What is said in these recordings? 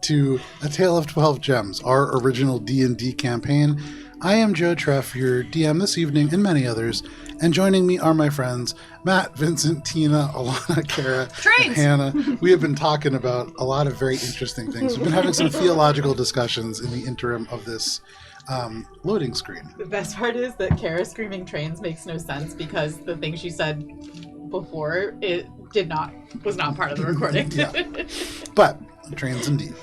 to A Tale of 12 Gems, our original D&D campaign. I am Joe Treff, your DM this evening, and many others, and joining me are my friends Matt, Vincent, Tina, Alana, Kara, and Hannah. We have been talking about a lot of very interesting things. We've been having some theological discussions in the interim of this loading screen. The best part is that Kara screaming trains makes no sense because the thing she said before, was not part of the recording. Yeah. But trains indeed.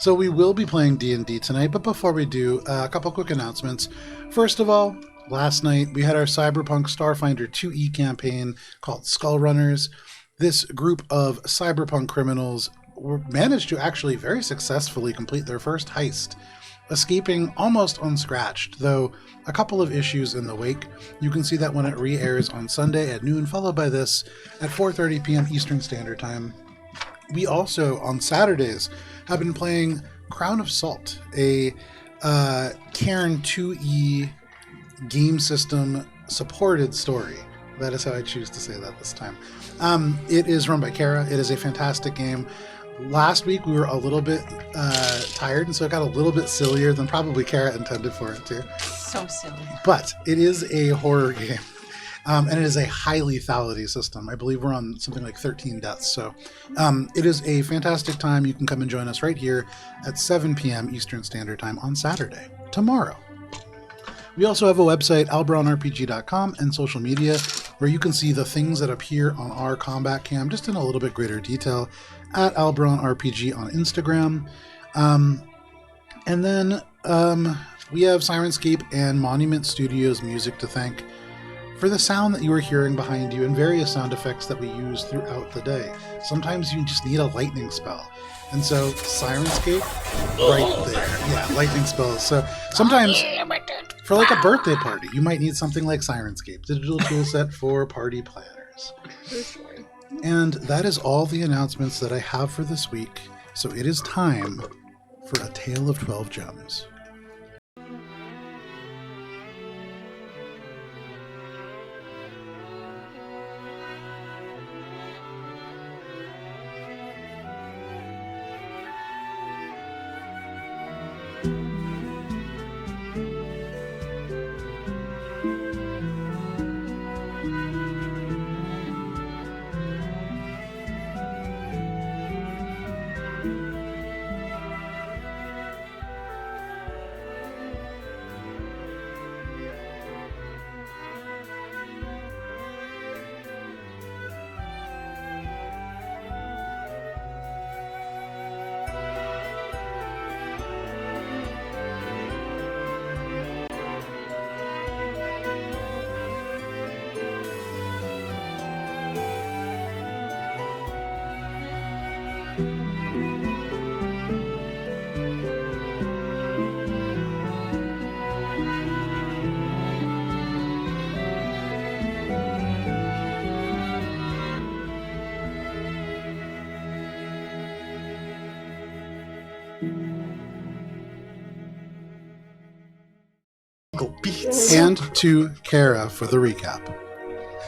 So we will be playing D&D tonight, but before we do, a couple quick announcements. First of all, last night we had our Cyberpunk Starfinder 2E campaign called Skull Runners. This group of cyberpunk criminals managed to actually very successfully complete their first heist, escaping almost unscratched, though a couple of issues in the wake. You can see that when it re-airs on Sunday at noon, followed by this at 4:30 p.m. Eastern Standard Time. We also, on Saturdays, have been playing Crown of Salt, a Cairn 2E game system supported story. That is how I choose to say that this time. It is run by Kara. It is a fantastic game. Last week we were a little bit tired, and so it got a little bit sillier than probably Kara intended for it to. So silly. But it is a horror game. And it is a high lethality system. I believe we're on something like 13 deaths. So it is a fantastic time. You can come and join us right here at 7 p.m. Eastern Standard Time on Saturday, tomorrow. We also have a website, alberonrpg.com, and social media, where you can see the things that appear on our combat cam just in a little bit greater detail at alberonrpg on Instagram. And then we have Sirenscape and Monument Studios music to thank for the sound that you are hearing behind you and various sound effects that we use throughout the day. Sometimes you just need a lightning spell. And so Sirenscape, right there. Yeah, lightning spells. So sometimes for like a birthday party, you might need something like Sirenscape, digital tool set for party planners. And that is all the announcements that I have for this week. So it is time for A Tale of 12 Gems. Beats. And to Kara for the recap.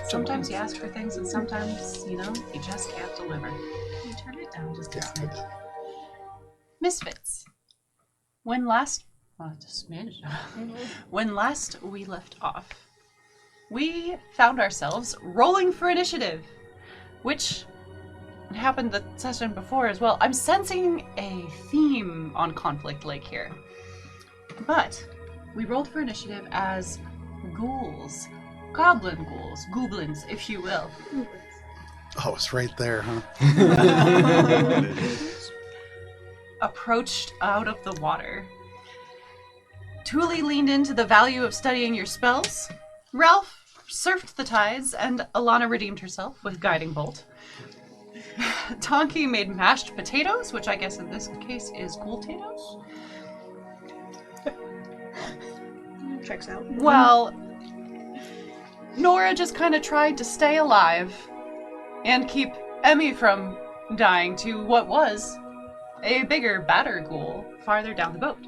Sometimes you ask for things, and sometimes, you just can't deliver. You turn it down just a smidge. Misfits. When last we left off, we found ourselves rolling for initiative, which happened the session before as well. I'm sensing a theme on Conflict Lake here. But we rolled for initiative as ghouls. Goblin ghouls. Goblins, if you will. Oh, it's right there, huh? Approached out of the water. Thule leaned into the value of studying your spells. Ralph surfed the tides, and Alana redeemed herself with Guiding Bolt. Tonki made mashed potatoes, which I guess in this case is ghoul-tatoes. Checks out. Well, Nora just kind of tried to stay alive and keep Emmy from dying to what was a bigger, badder ghoul farther down the boat.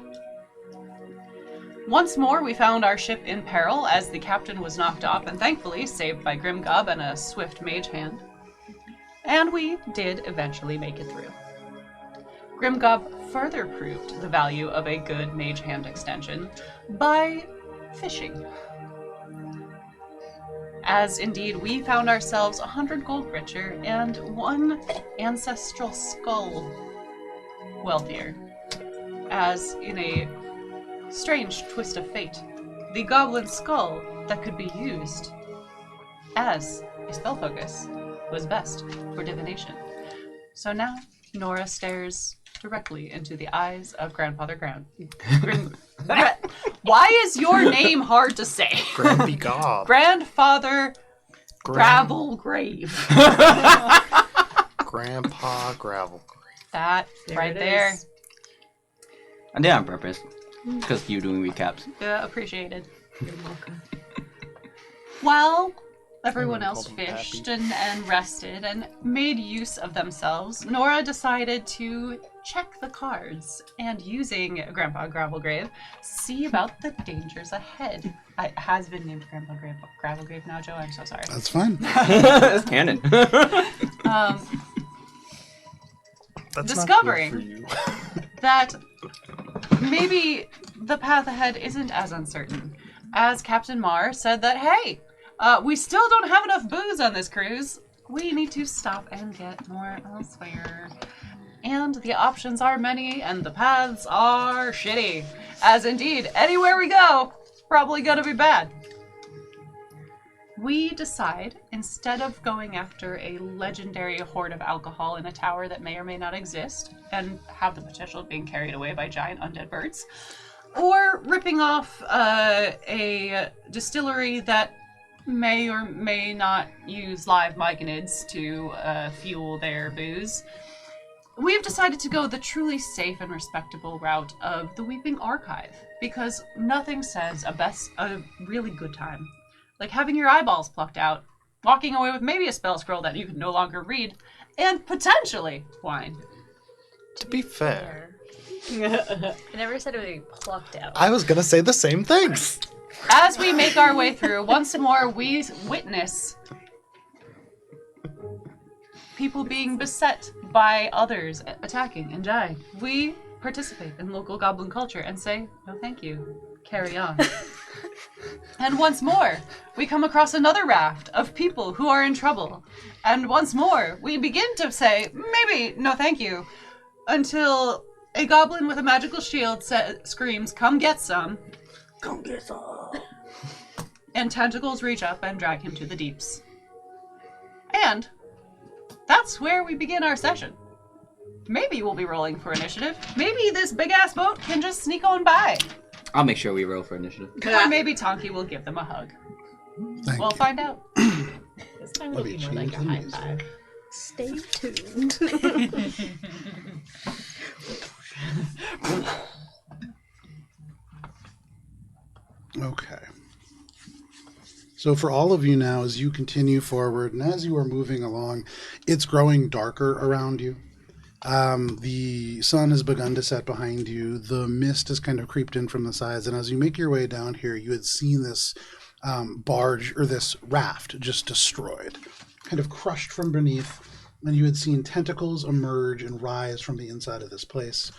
Once more, we found our ship in peril as the captain was knocked off and thankfully saved by Grimgob and a swift mage hand. And we did eventually make it through. Grimgob further proved the value of a good mage hand extension by fishing. As indeed we found ourselves 100 gold richer and 1 ancestral skull wealthier. As in a strange twist of fate, the goblin skull that could be used as a spell focus was best for divination. So now Nora stares directly into the eyes of Grandfather Why is your name hard to say? Grampy Gob. Grandfather Gravel Grave. Grandpa Gravel Grave. That There right it there. is. I did it on purpose. Because you doing recaps. Appreciated. You're welcome. While everyone Everyone else called him fished Pappy. and rested and made use of themselves, Nora decided to check the cards and, using Grandpa Gravelgrave, see about the dangers ahead. It has been named Grandpa Gravelgrave now, Joe. I'm so sorry. That's fine. It's canon. That's Discovering. not good for you. That maybe the path ahead isn't as uncertain, as Captain Marr said that, hey, we still don't have enough booze on this cruise. We need to stop and get more elsewhere. And the options are many, and the paths are shitty. As indeed, anywhere we go, probably gonna be bad. We decide, instead of going after a legendary hoard of alcohol in a tower that may or may not exist, and have the potential of being carried away by giant undead birds, or ripping off a distillery that may or may not use live myconids to fuel their booze, we've decided to go the truly safe and respectable route of the Weeping Archive, because nothing says a really good time like having your eyeballs plucked out, walking away with maybe a spell scroll that you can no longer read, and potentially wine. To be fair, I never said it would be plucked out. I was gonna say the same things. As we make our way through, once more we witness people being beset by others attacking and dying. We participate in local goblin culture and say, no thank you, carry on. And once more, we come across another raft of people who are in trouble. And once more, we begin to say, maybe no thank you, until a goblin with a magical shield screams, come get some. Come get some. And tentacles reach up and drag him to the deeps. And that's where we begin our session. Maybe we'll be rolling for initiative. Maybe this big-ass boat can just sneak on by. I'll make sure we roll for initiative. Or maybe Tonki will give them a hug. Thank We'll you. find out. This time Let it'll me be more like a change high the five. Stay tuned. Okay. So for all of you now, as you continue forward and as you are moving along, it's growing darker around you. The sun has begun to set behind you. The mist has kind of creeped in from the sides. And as you make your way down here, you had seen this barge or this raft just destroyed, kind of crushed from beneath. And you had seen tentacles emerge and rise from the inside of this place.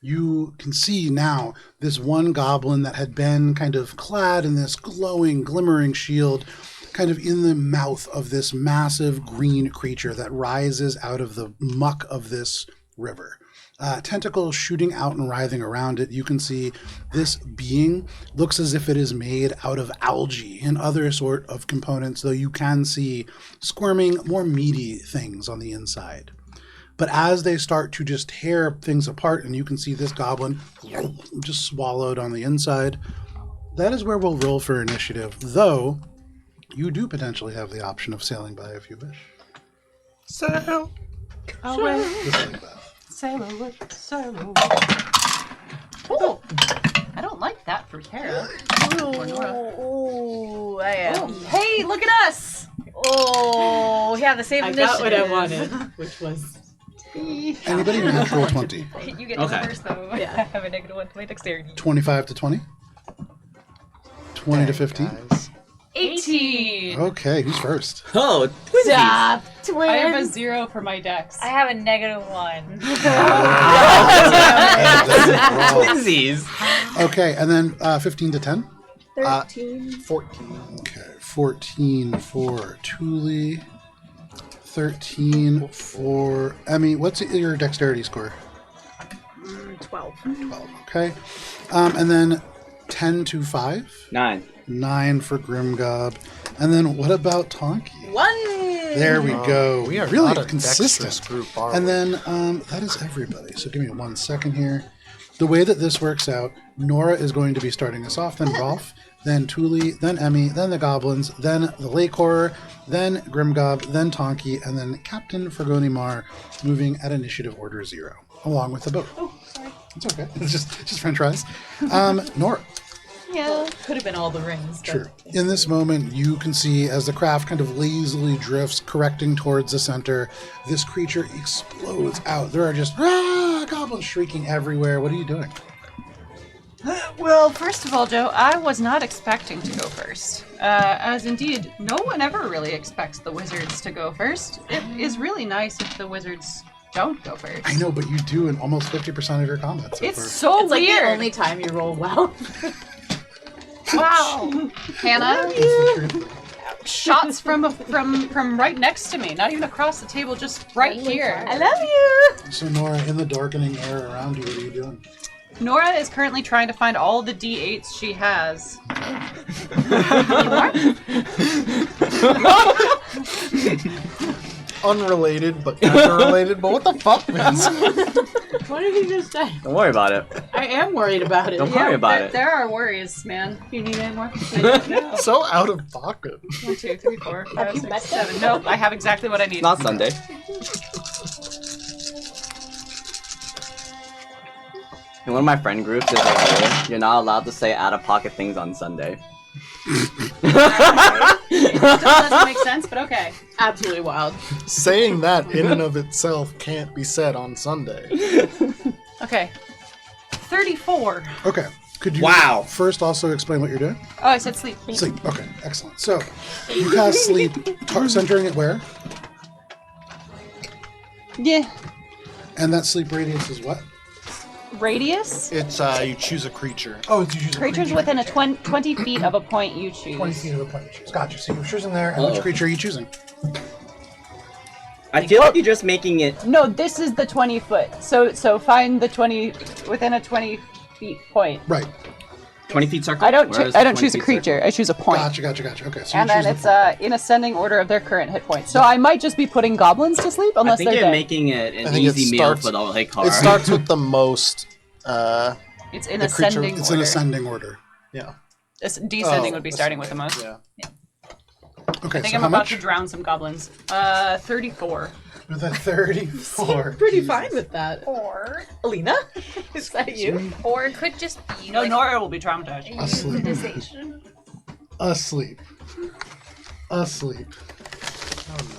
You can see now this one goblin that had been kind of clad in this glowing, glimmering shield, kind of in the mouth of this massive green creature that rises out of the muck of this river. Tentacles shooting out and writhing around it. You can see this being looks as if it is made out of algae and other sort of components, though you can see squirming, more meaty things on the inside. But as they start to just tear things apart, and you can see this goblin just swallowed on the inside, that is where we'll roll for initiative, though you do potentially have the option of sailing by if you wish. Sail. Away, Just like that. sail away, sail away. Oh, I don't like that for Tara. Or Nora. Oh, I am. Oh, hey, look at us! Oh, yeah, the same I initiative. got what I wanted, which was Anybody natural 20? You get Okay. to go first, though. Yeah. I have a -1 to my dexterity. 25 to 20? 20 to 15? Guys. 18. Okay, who's first? Oh, twinsies. Stop, I have a twins. 0 for my dex. I have a -1. Twinsies. Okay, and then 15 to 10? 13. 14. Okay, 14 for Thule, 13 for Emmy. What's your dexterity score? 12. 12, okay. And then 10 to 5? 9. 9 for Grimgob. And then what about Tonky? 1. There we go. We are really not a consistent. dexterous group, are And we? then that is everybody. So give me 1 second here. The way that this works out, Nora is going to be starting us off, then Rolf, then Thule, then Emmy, then the goblins, then the lake horror, then Grimgob, then Tonky, and then Captain Fergonimar, moving at initiative order 0, along with the boat. Oh, sorry. It's okay. It's just French fries. Nora. Yeah. Could have been all the rings. but- True. In this moment, you can see as the craft kind of lazily drifts, correcting towards the center, this creature explodes out. There are just goblins shrieking everywhere. What are you doing? Well, first of all, Joe, I was not expecting to go first. As indeed, no one ever really expects the wizards to go first. It is really nice if the wizards don't go first. I know, but you do in almost 50% of your combat so It's far. so It's like weird. the only time you roll well. Wow. Hannah, It's the truth. shots from right next to me, not even across the table, just right here. I love you. So, Nora, in the darkening air around you, what are you doing? Nora is currently trying to find all the D8s she has. Unrelated, but kind of related. But what the fuck, Vince? What did he just say? Don't worry about it. I am worried about it. Don't worry about it. There are worries, man. You need any more? No. So out of pocket. 1, 2, 3, 4, 5, you 6, met 7. Nope, I have exactly what I need. It's not Sunday. In one of my friend groups, there's a rule. You're not allowed to say out-of-pocket things on Sunday. It doesn't make sense, but okay. Absolutely wild. Saying that in and of itself can't be said on Sunday. Okay. 34. Okay. Could you Wow. first also explain what you're doing? Oh, I said sleep. Sleep. Okay, excellent. So, you cast sleep, centering it where? Yeah. And that sleep radius is what? Radius? It's you choose a creature. Oh, it's you choose a Creatures creature. within a 20 feet of a point you choose. 20 feet of a point you choose. Gotcha. So you're choosing there, and which Uh-oh. creature are you choosing? I feel like you're just making it. No, this is the 20 foot. So find the 20 within a 20 feet point. Right. 20 feet circle? I don't Where is the 20 choose a feet creature. circle? I choose a point. Gotcha. Okay. So And you then choose it's the point. in ascending order of their current hit points. So I might just be putting goblins to sleep I unless think they're you're dead. making it I an think it easy meal starts- for the lake car. It starts with the most. It's in the creature- ascending It's order. in ascending order. Yeah. Descending Oh, would be starting with the most. Yeah. Okay, I think so I'm how about much? to drown some goblins. 34. With a 34. Pretty fine with that. Or Alina? Is that you? or it could just be No, like Nora will be traumatized. Asleep. euthanization. Asleep.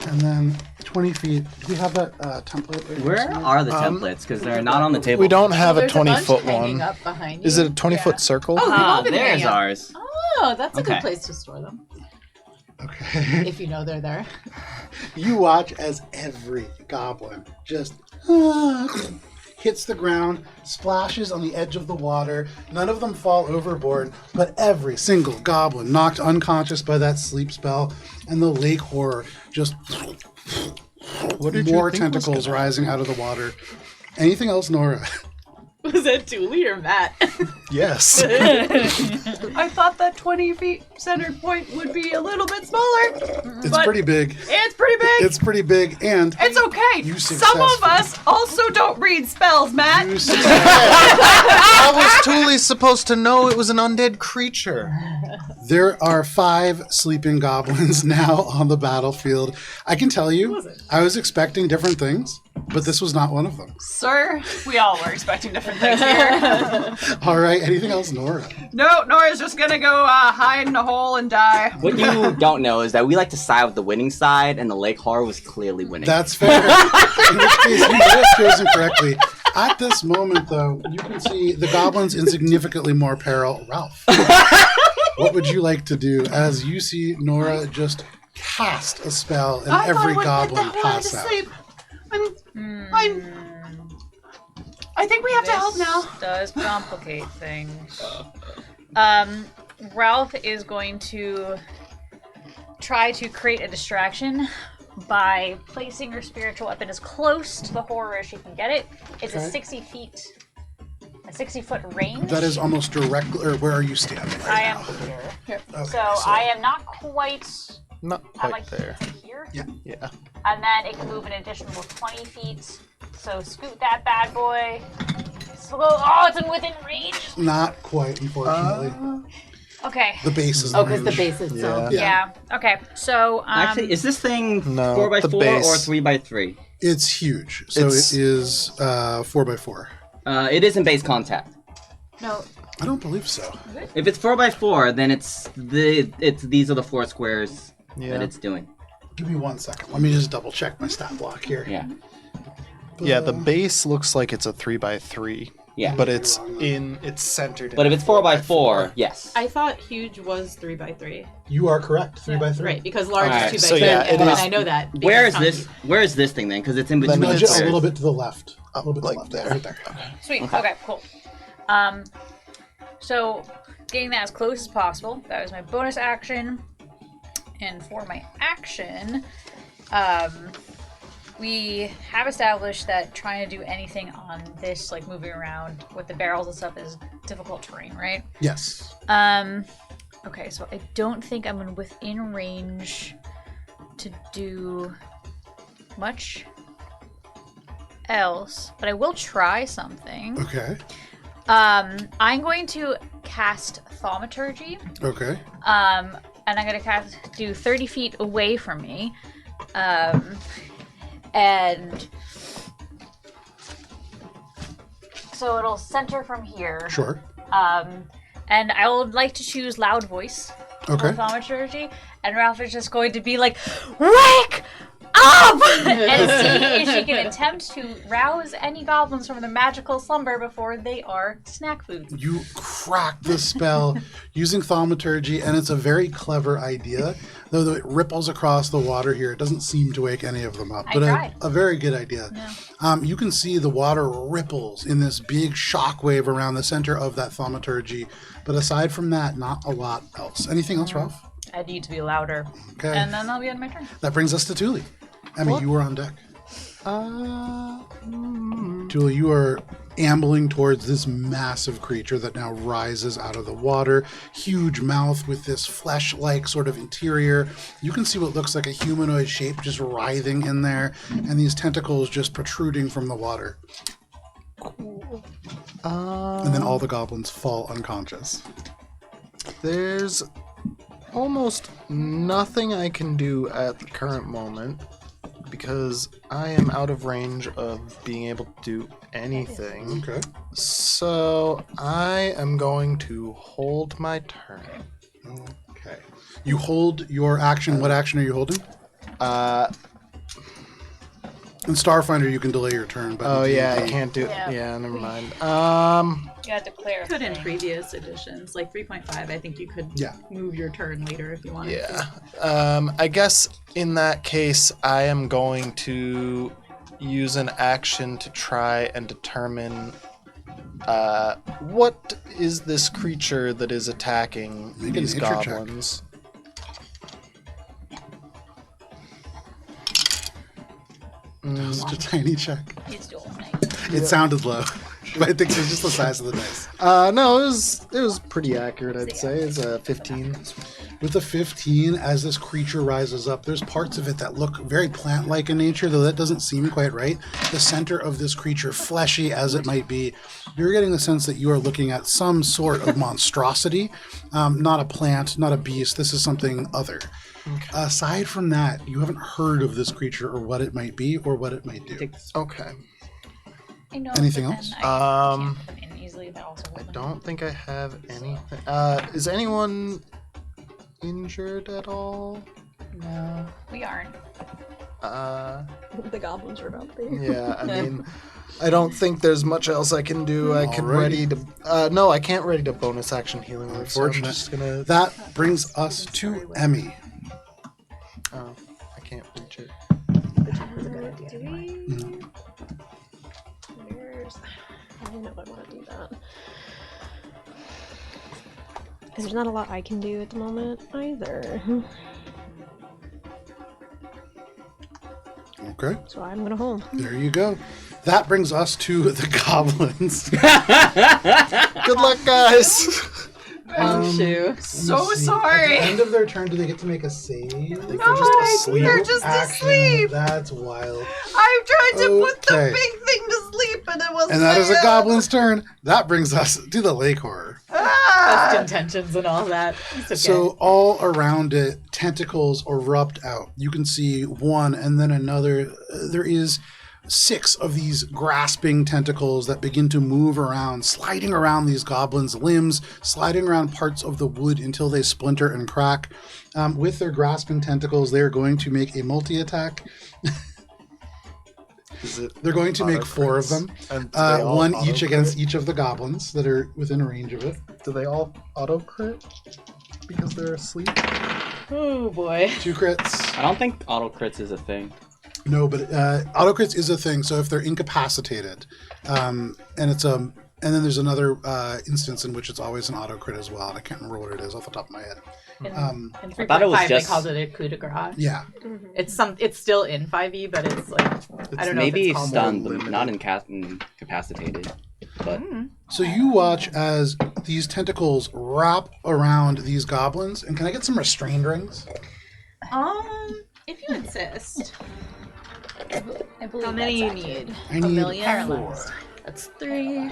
And then 20 feet. Do we have that template? right Where here? are the templates? Because they're not on the table. We don't have a There's bunch 20-foot hanging one. up behind you. Is it a 20-foot Yeah. circle? Oh, they've all Ah, been there's hanging up. ours. Oh, that's a Okay. good place to store them. Okay. If you know they're there. You watch as every goblin just hits the ground, splashes on the edge of the water. None of them fall overboard, but every single goblin knocked unconscious by that sleep spell, and the lake horror just What did you more think was tentacles gonna rising out of the water. Anything else, Nora? Was that Dooley or Matt? Yes. I thought that 20 feet center point would be a little bit smaller. It's But pretty big. It's pretty big. It's pretty big, and It's okay. You Some of successful. us also don't read spells, Matt. you see How was Thule supposed to know it was an undead creature? there are 5 sleeping goblins now on the battlefield. I can tell you, I was expecting different things, but this was not one of them. Sir, we all were expecting different things here. All right, anything else, Nora? No, Nora's just gonna go hide in a hole and die. What you don't know is that we like to side with the winning side, and the lake horror was clearly winning. That's fair. In which case, you may have chosen correctly. At this moment, though, you can see the goblins in significantly more peril. Ralph. what would you like to do as you see Nora just cast a spell and every goblin pass out? I think we have to help now. This does complicate things. Ralph is going to try to create a distraction by placing her spiritual weapon as close to the horror as she can get it. It's Okay. a 60-foot range. That is almost directly, or where are you standing right I am now? here. Okay, So I am not quite. Not I'm quite like there. here. Yeah. Yeah. And then it can move an additional 20 feet. So scoot that bad boy. Slow. Oh, it's within range. Not quite, unfortunately. Okay. The base is Oh, because the range. base itself. Yeah. Okay. So Actually, is this thing No, 4x4 the base. or 3x3? It's huge. So It's- it is 4x4. It is in base contact. no. I don't believe so. If it's 4x4, then these are the 4 squares Yeah. that it's doing. Give me 1 second. Let me just double check my stat block here. Yeah. Yeah, the base looks like it's a 3x3. Yeah. But it's centered. But if it's 4x4, yes. I thought huge was 3x3. You are correct. 3x3. Right, because large Alright, is 2x3. so yeah, it and is- I know that. Where because is this? Where is this thing then? Because it's in Then between. Nudge it's- it a little bit to the left. A little bit to like the left. there. Right there. Sweet. Okay. Cool. So getting that as close as possible. That was my bonus action. And for my action, we have established that trying to do anything on this, like moving around with the barrels and stuff, is difficult terrain, right? Yes. Okay, so I don't think I'm within range to do much else, but I will try something. Okay. I'm going to cast Thaumaturgy. Okay. And I'm gonna do 30 feet away from me. And so it'll center from here. Sure. And I would like to choose Loud Voice Okay. for Thaumaturgy. And Ralph is just going to be like, wake up! And see if she can attempt to rouse any goblins from their magical slumber before they are snack food. You crack the spell using thaumaturgy, and it's a very clever idea. Though it ripples across the water here, it doesn't seem to wake any of them up. I But tried. a very good idea. You can see the water ripples in this big shockwave around the center of that thaumaturgy. But aside from that, not a lot else. Anything else, Ralph? I need to be louder. Okay. And then I'll be on my turn. That brings us to Thule. Emmy, you were on deck. Thule, you are ambling towards this massive creature that now rises out of the water. Huge mouth with this flesh-like sort of interior. You can see what looks like a humanoid shape just writhing in there, and these tentacles just protruding from the water. And then all the goblins fall unconscious. There's almost nothing I can do at the current moment because I am out of range of being able to do anything. Okay. So I am going to hold my turn. Okay. You hold your action. What action are you holding? In Starfinder, you can delay your turn. But Oh in yeah, I D&D can't do. Yeah. Yeah, never mind. You have to clear. Could in previous editions, like 3.5, I think you could Yeah. move your turn later if you wanted to. Yeah. I guess in that case, I am going to use an action to try and determine what is this creature that is attacking Make a these nature check. goblins. Just a tiny check. It's dual night. It sounded low, but I think it's just the size of the dice. No, it was pretty accurate. I'd say it's a 15. With a 15, as this creature rises up, there's parts of it that look very plant-like in nature, though that doesn't seem quite right. The center of this creature, fleshy as it might be, you're getting the sense that you are looking at some sort of monstrosity, not a plant, not a beast. This is something other. Aside from that, you haven't heard of this creature or what it might be or what it might do. Okay. I know, Anything but else? then I can't put them in easily. That also I will don't think I have anything. Is anyone injured at all? No, we aren't. The goblins are about there. Yeah, I mean, I don't think there's much else I can do. I can Alrighty. ready to. No, I can't ready to bonus action healing word. So I'm Unfortunate. just gonna. That brings us to Emmy. Oh, I can't reach it. Do we? Where's... I don't know if I want to do that. And there's not a lot I can do at the moment either. Okay, So I'm gonna home. there you go. That brings us to the goblins. Good luck, guys. Shoe. So Let's see. sorry. At the end of their turn, do they get to make a save? They're just asleep. They're just Action. asleep. That's wild. I tried to put the Okay. big thing to sleep, and it was. And that is a goblin's turn. That brings us to the lake horror. Best intentions and all that. It's okay. So all around it, tentacles erupt out. You can see one and then another. There is 6 of these grasping tentacles that begin to move around, sliding around these goblins' limbs, sliding around parts of the wood until they splinter and crack. With their grasping tentacles, they are going to make a multi-attack. Is it They're going to make auto 4 of crits? them. And do they all One auto each crit? against each of the goblins that are within range of it. Do they all auto crit because they're asleep? Oh boy. 2 crits. I don't think auto crits is a thing. No, but auto crits is a thing. So if they're incapacitated, and it's and then there's another instance in which it's always an auto crit as well. And I can't remember what it is off the top of my head. In I thought it was 3.5, just- they called it a coup de grace. Yeah, It's still in 5e, but it's like I don't know Maybe if it's called stunned, more but not incapacitated. But so you watch as these tentacles wrap around these goblins, and can I get some restrained rings? If you insist. I believe How many you that's accurate. need? I A need million? 4. That's 3.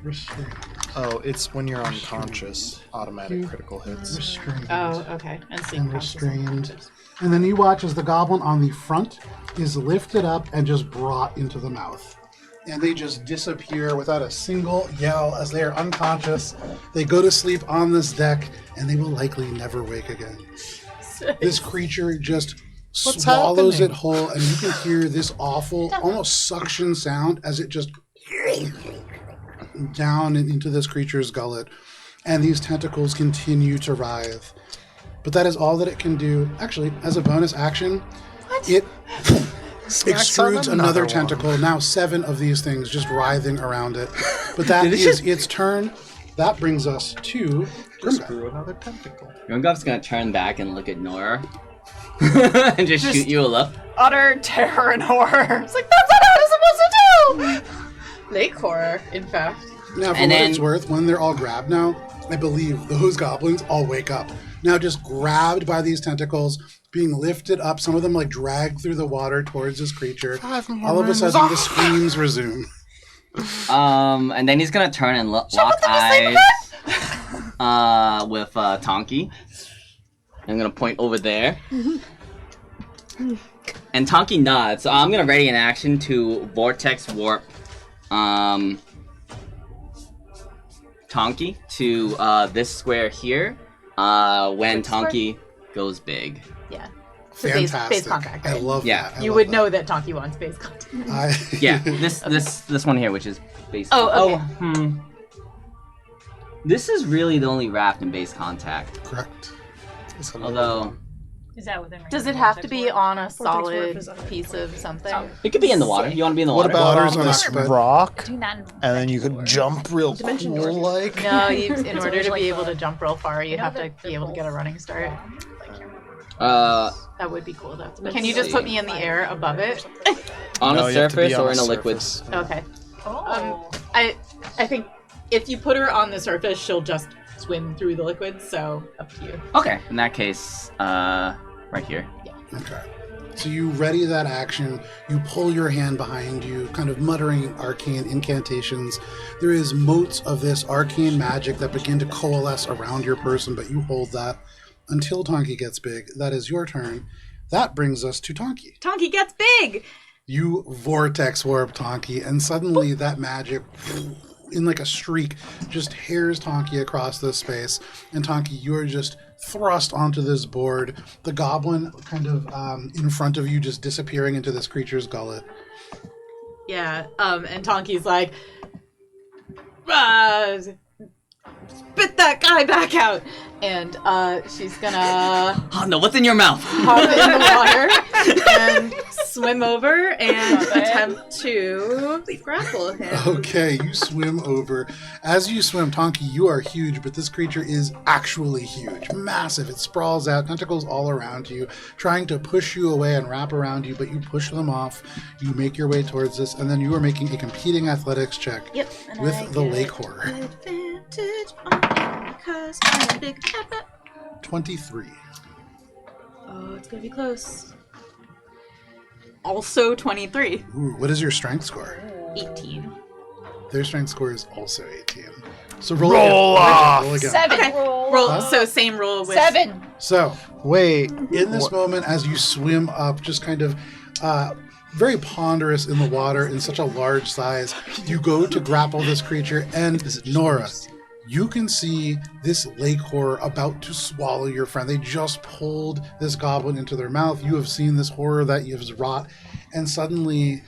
Restrained. Oh, it's when you're unconscious. Automatic critical hits. Restrained. Oh, okay. And sleep And conscious restrained. unconscious. And then you watch as the goblin on the front is lifted up and just brought into the mouth. And they just disappear without a single yell as they are unconscious. They go to sleep on this deck and they will likely never wake again. This creature just What's swallows happening? it whole, and you can hear this awful, almost suction sound as it just down and into this creature's gullet. And these tentacles continue to writhe. But that is all that it can do. Actually, as a bonus action, it extrudes on another another one. tentacle. Now 7 of these things just writhing around it. But that is its turn. That brings us to Just Grimgar. grew another tentacle. Grimgulf's gonna turn back and look at Nora. And just shoot you a look. Utter terror and horror. It's like, that's not what I was supposed to do! Lake horror, in fact. Now, for And what then- it's worth, when they're all grabbed now, I believe those goblins all wake up. Now just grabbed by these tentacles, being lifted up, some of them like dragged through the water towards this creature. All of a sudden, the screams resume. And then he's gonna turn and lock eyes with Tonki. I'm gonna point over there. And Tonki nods, so I'm gonna ready an action to Vortex Warp Tonki to this square here when Tonki goes big. Yeah. It's a base Fantastic. contact, I right? love Yeah. that. I You love would that. know that Tonki wants base contact. Yeah, this one here, which is base. Oh, okay. This is really the only raft in base contact. Correct. Although Is that within range Does of it have to vortex be warp? on a Warp solid is on a piece of something? it could be in the water. You want to be in the What water? about Water's on on this our bed. rock? Do not. And then you could jump real Dimension cool door. like? No, in order to like be able the- to jump real far, you know have to that be able to get a running start. On That would be cool though. Let's Can you just see. put me in the air above it? No, a you have to be surface on or in a the liquid? surface. Okay. Oh. I think if you put her on the surface, she'll just swim through the liquid. So up to you. Okay, in that case, right here. Okay. So you ready that action, you pull your hand behind you, kind of muttering arcane incantations. There is motes of this arcane magic that begin to coalesce around your person, but you hold that until Tonki gets big. That is your turn. That brings us to Tonki. Tonki gets big. You vortex warp Tonki, and suddenly that magic in like a streak, just tears Tonki across this space. And Tonki, you are just thrust onto this board. The goblin kind of in front of you, just disappearing into this creature's gullet. Yeah, and Tonki's like, spit that guy back out. And she's gonna Oh no, what's in your mouth? hop in the water and swim over and attempt to grapple him. Okay, you swim over. As you swim, Tonki, you are huge, but this creature is actually huge. Massive. It sprawls out, tentacles all around you, trying to push you away and wrap around you, but you push them off. You make your way towards this, and then you are making a competing athletics check and with I the get lake horror. advantage on it because I'm a big 23. Oh, it's gonna be close. Also 23. Ooh, what is your strength score? 18. Their strength score is also 18. So roll off! Roll again. 7. Okay. Roll. Huh? So same roll with 7. So, Wait. in this moment, as you swim up, just kind of very ponderous in the water in such a large size, you go to grapple this creature, and Nora, you can see this lake horror about to swallow your friend. They just pulled this goblin into their mouth. You have seen this horror that you have wrought, and suddenly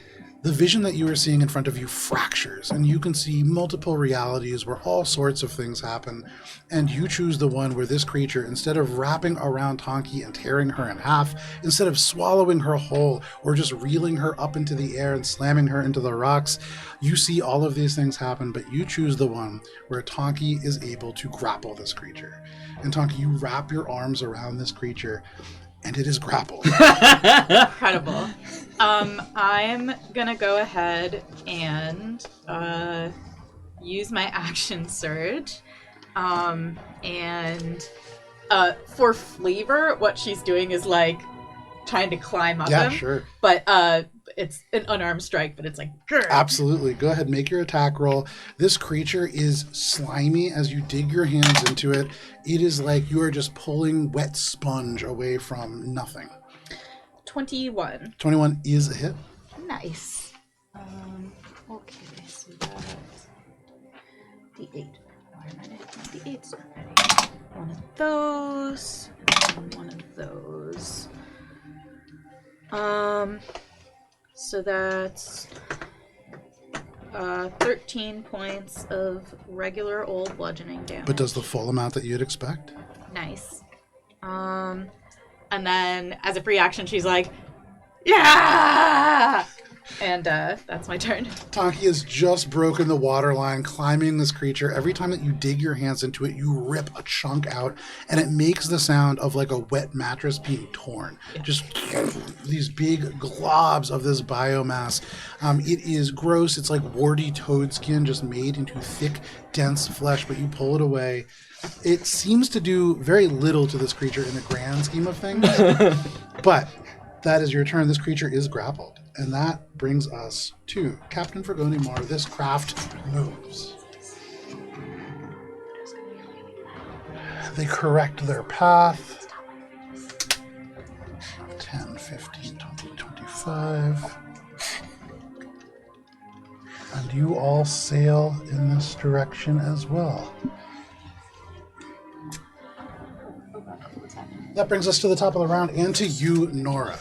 the vision that you are seeing in front of you fractures, and you can see multiple realities where all sorts of things happen, and you choose the one where this creature, instead of wrapping around Tonki and tearing her in half, instead of swallowing her whole or just reeling her up into the air and slamming her into the rocks, you see all of these things happen, but you choose the one where Tonki is able to grapple this creature. And Tonki, you wrap your arms around this creature, and it is grappled. incredible. I'm gonna go ahead and use my action surge. And for flavor, what she's doing is like trying to climb up Yeah, him. sure. But it's an unarmed strike, but it's like grr. Absolutely. Go ahead, make your attack roll. This creature is slimy as you dig your hands into it. It is like you are just pulling wet sponge away from nothing. 21. 21 is a hit. Nice. Okay, so that's D8. Why am I not D8's not ready? One of those, and one of those. So that's 13 points of regular old bludgeoning damage. But does the full amount that you'd expect? Nice. And then as a free action, she's like, yeah! And that's my turn. Tonki has just broken the water line, climbing this creature. Every time that you dig your hands into it, you rip a chunk out, and it makes the sound of like a wet mattress being torn. Yeah. Just these big globs of this biomass. It is gross. It's like warty toad skin just made into thick, dense flesh, but you pull it away. It seems to do very little to this creature in the grand scheme of things, but that is your turn. This creature is grappled. And that brings us to Captain Fergonimar. This craft moves. They correct their path. 10, 15, 20, 25. And you all sail in this direction as well. That brings us to the top of the round and to you, Nora.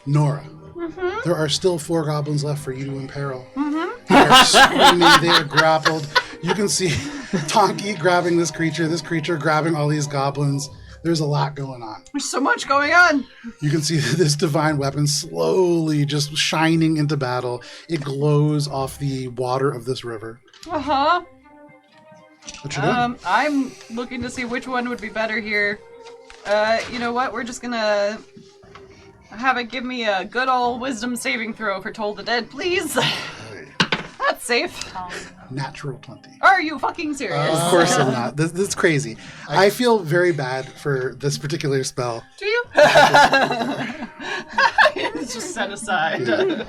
Nora. Mm-hmm. There are still 4 goblins left for you to imperil. Mm-hmm. They are screaming, they are grappled. You can see Tonki grabbing this creature grabbing all these goblins. There's a lot going on. There's so much going on. You can see this divine weapon slowly just shining into battle. It glows off the water of this river. Uh-huh. What you doing? I'm looking to see which one would be better here. You know what? We're just gonna have it give me a good old wisdom saving throw for Toll the Dead, please. That's safe. Natural 20. Are you fucking serious? Of course I'm not. This is crazy. I feel very bad for this particular spell. Do you? It's just set aside. Yeah.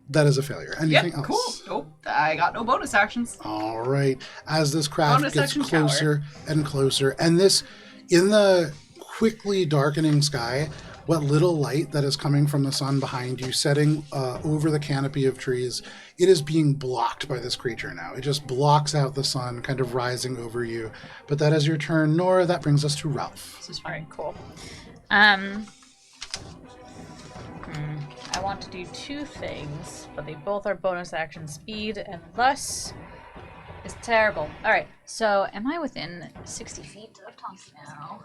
That is a failure. Anything else? Cool. Nope. I got no bonus actions. All right. As this craft Bonus gets action closer and closer, and this, in the quickly darkening sky, what little light that is coming from the sun behind you, setting over the canopy of trees, it is being blocked by this creature now. It just blocks out the sun, kind of rising over you. But that is your turn, Nora. That brings us to Ralph. This is very cool. I want to do two things, but they both are bonus action speed, and thus is terrible. All right, so am I within 60 feet of Tonky now?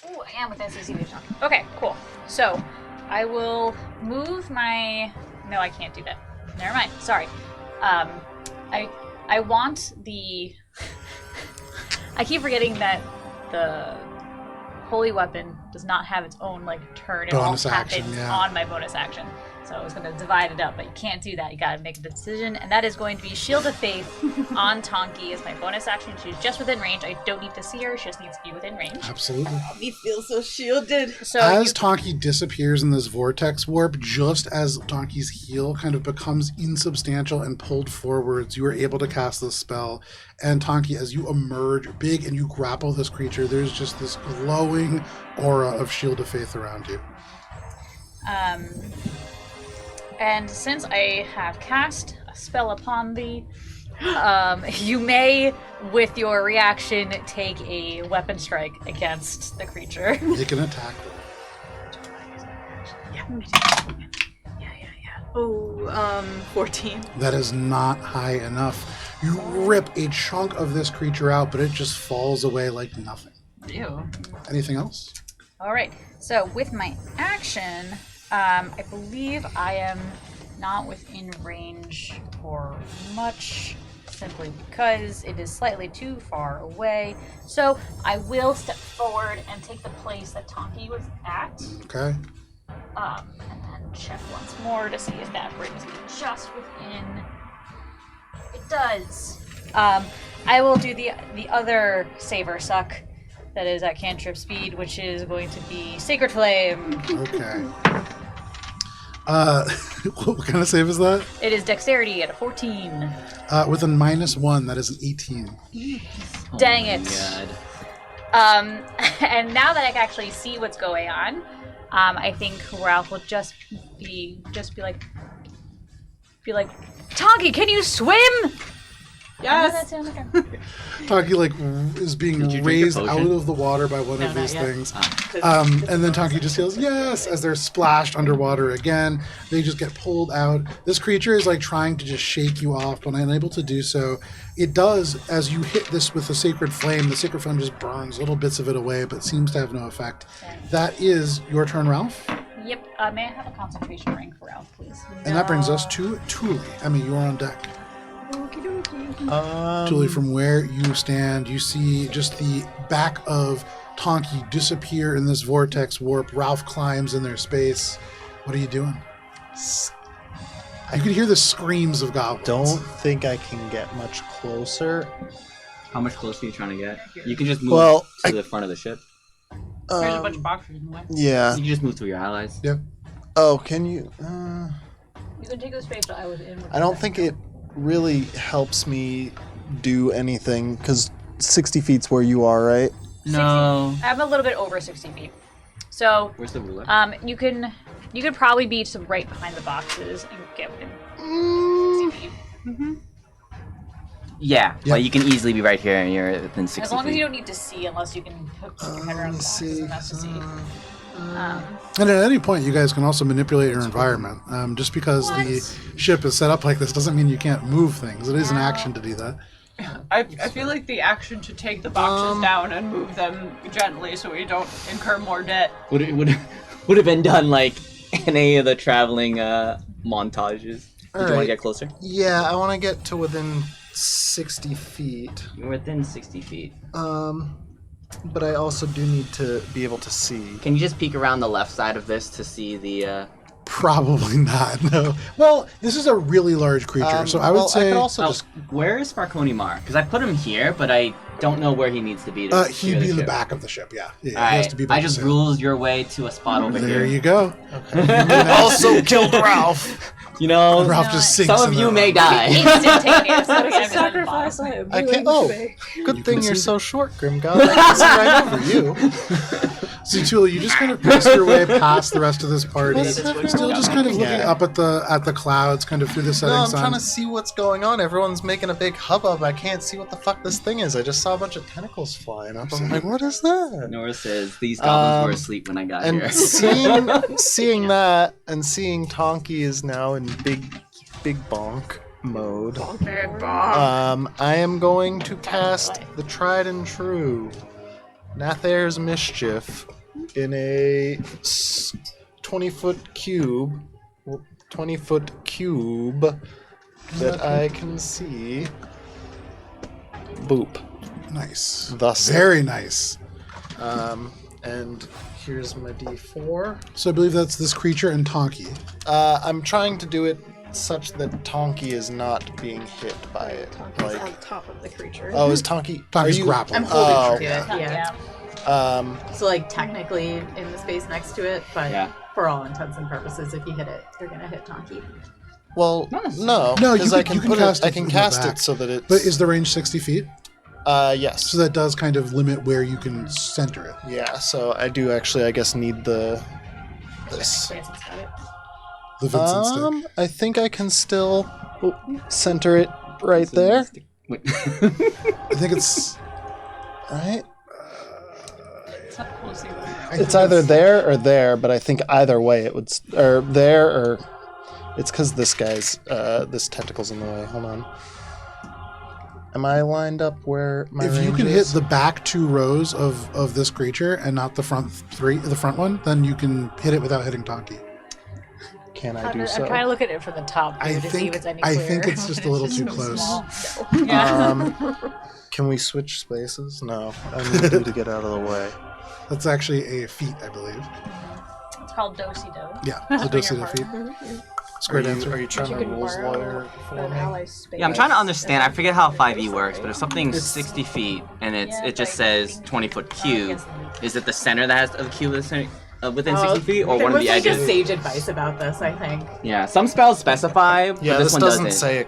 Oh, I am within 60 feet of Tonky. Okay, cool. So I will move my. No, I can't do that. Never mind. Sorry. I want the. I keep forgetting that the holy weapon does not have its own turn. It Bonus won't action, happen yeah. on my bonus action. So I was going to divide it up, but you can't do that. You got to make a decision, and that is going to be Shield of Faith on Tonky as my bonus action. She's just within range. I don't need to see her. She just needs to be within range. Absolutely. Me feel so shielded. So As Tonky disappears in this vortex warp, just as Tonky's heel kind of becomes insubstantial and pulled forwards, you are able to cast this spell. And Tonky, as you emerge big and you grapple this creature, there's just this glowing aura of Shield of Faith around you. And since I have cast a spell upon thee, you may, with your reaction, take a weapon strike against the creature. Make an attack. Oh, 14. That is not high enough. You rip a chunk of this creature out, but it just falls away like nothing. Ew. Anything else? All right. So with my action, I believe I am not within range for much, simply because it is slightly too far away. So I will step forward and take the place that Tonky was at. Okay. And then check once more to see if that brings me just within. It does. I will do the other Saver Suck that is at cantrip speed, which is going to be Sacred Flame. Okay. What kind of save is that? It is Dexterity at a 14. With a -1, that is an 18. Dang Oh it. my God. And now that I can actually see what's going on, I think Ralph will just be like, Tonky, can you swim? Yes. Tonky is being Did you drink raised your out potion? of the water by one of No, these not yet. things. And then Tonky just yells, yes, as they're splashed underwater again. They just get pulled out. This creature is trying to just shake you off, but unable to do so. It does, as you hit this with the sacred flame just burns little bits of it away, but seems to have no effect. That is your turn, Ralph. Yep. May I have a concentration ring for Ralph, please? And that brings us to Thule. Emmy, you are on deck. Thule, from where you stand, you see just the back of Tonky disappear in this vortex warp. Ralph climbs in their space. What are you doing? You can hear the screams of goblins. Don't think I can get much closer. How much closer are you trying to get? You can just move Well, to the front of the ship. There's a bunch of boxers in the way. Yeah. You can just move to your allies. Yeah. Oh, can you? You can take the space that I was in. I don't think it really helps me do anything because 60 feet's where you are, right? No. I'm a little bit over 60 feet. So, Where's the ruler? you could probably be to right behind the boxes and get within 60 feet. Yeah, Yeah. but you can easily be right here and you're within 60 As long feet. as you don't need to see, unless you can hook your head around the boxes and that's to see. And at any point, you guys can also manipulate your environment. Just because the ship is set up like this doesn't mean you can't move things. It is an action to do that. I feel like the action to take the boxes down and move them gently so we don't incur more debt. Would have been done like in any of the traveling montages. Did you want to Alright. get closer? Yeah, I want to get to within 60 feet. You're within 60 feet. But I also do need to be able to see. Can you just peek around the left side of this to see the? Probably not, no. Well, this is a really large creature, so I would I say could also Oh, just. where is Sparkoni Mar? Because I put him here, but I don't know where he needs to be to he'd steer be in the ship. back of the ship, yeah. Yeah, he Alright, has to be by I the just sail. ruled your way to a spot over There here. you go. also killed Ralph. You know, Ralph just sinks some of in you the- may die. Instantaneous. Sacrifice I am I willing can't. to Oh, make. good You thing can you're see- so short, Grim God. I can see right over you. So Tula, you just kind of press your way past the rest of this party, still just kind of looking up at the clouds, kind of through the setting No, I'm sun. trying to see what's going on. Everyone's making a big hubbub. I can't see what the fuck this thing is. I just saw a bunch of tentacles flying up. I'm like, what is that? Nora says these goblins were asleep when I got And here. seeing that and seeing Tonki is now in big bonk mode. I am going to cast the tried and true Nathair's Mischief in a 20-foot cube. 20-foot cube that I can see. Boop. Nice. Thus. Very nice. And here's my D4. So I believe that's this creature and Tonki. I'm trying to do it such that Tonki is not being hit by it. Tonki's on top of the creature. Oh, is Tonki? Tonki's are you grappled. I'm holding to okay. it, yeah. So like technically in the space next to it, but for all intents and purposes, if you hit it, you're gonna hit Tonki. Well, no, No, because I can you can put cast it. it I can from the cast back. it so that it's. But is the range 60 feet? Yes. So that does kind of limit where you can center it. Yeah. So I do actually, I guess, need this. Francis got it. The Vincent stick. I think I can still center it right there. Wait. I think it's Right. It's not close either. It's either there or there, but I think either way it would, or there or. It's because this guy's, this tentacle's in the way. Hold on. Am I lined up where my if you range can hit is? the back 2 rows of this creature and not the front one, then you can hit it without hitting Tonki. Can I I'm do so? trying to look at it from the top I to see if it's any I clearer. think it's just a little too so close. small. Yeah. Can we switch spaces? No, I need you to get out of the way. That's actually a feat, I believe. It's called Do-si-do. Yeah, the Bring your Dosita feat. partner. Square Are dancer. you trying You to can rules borrow lawyer for an me? ally's space. Yeah, I'm trying to understand. I forget how 5e Space works, but if something's It's- 60 feet and Yeah, it just like, says 20-foot cube, is it the center that has the cube within 60 feet, or there one of was the like edges? a sage advice about this, I think. Yeah, some spells specify, but Yeah, this this one doesn't doesn't. say.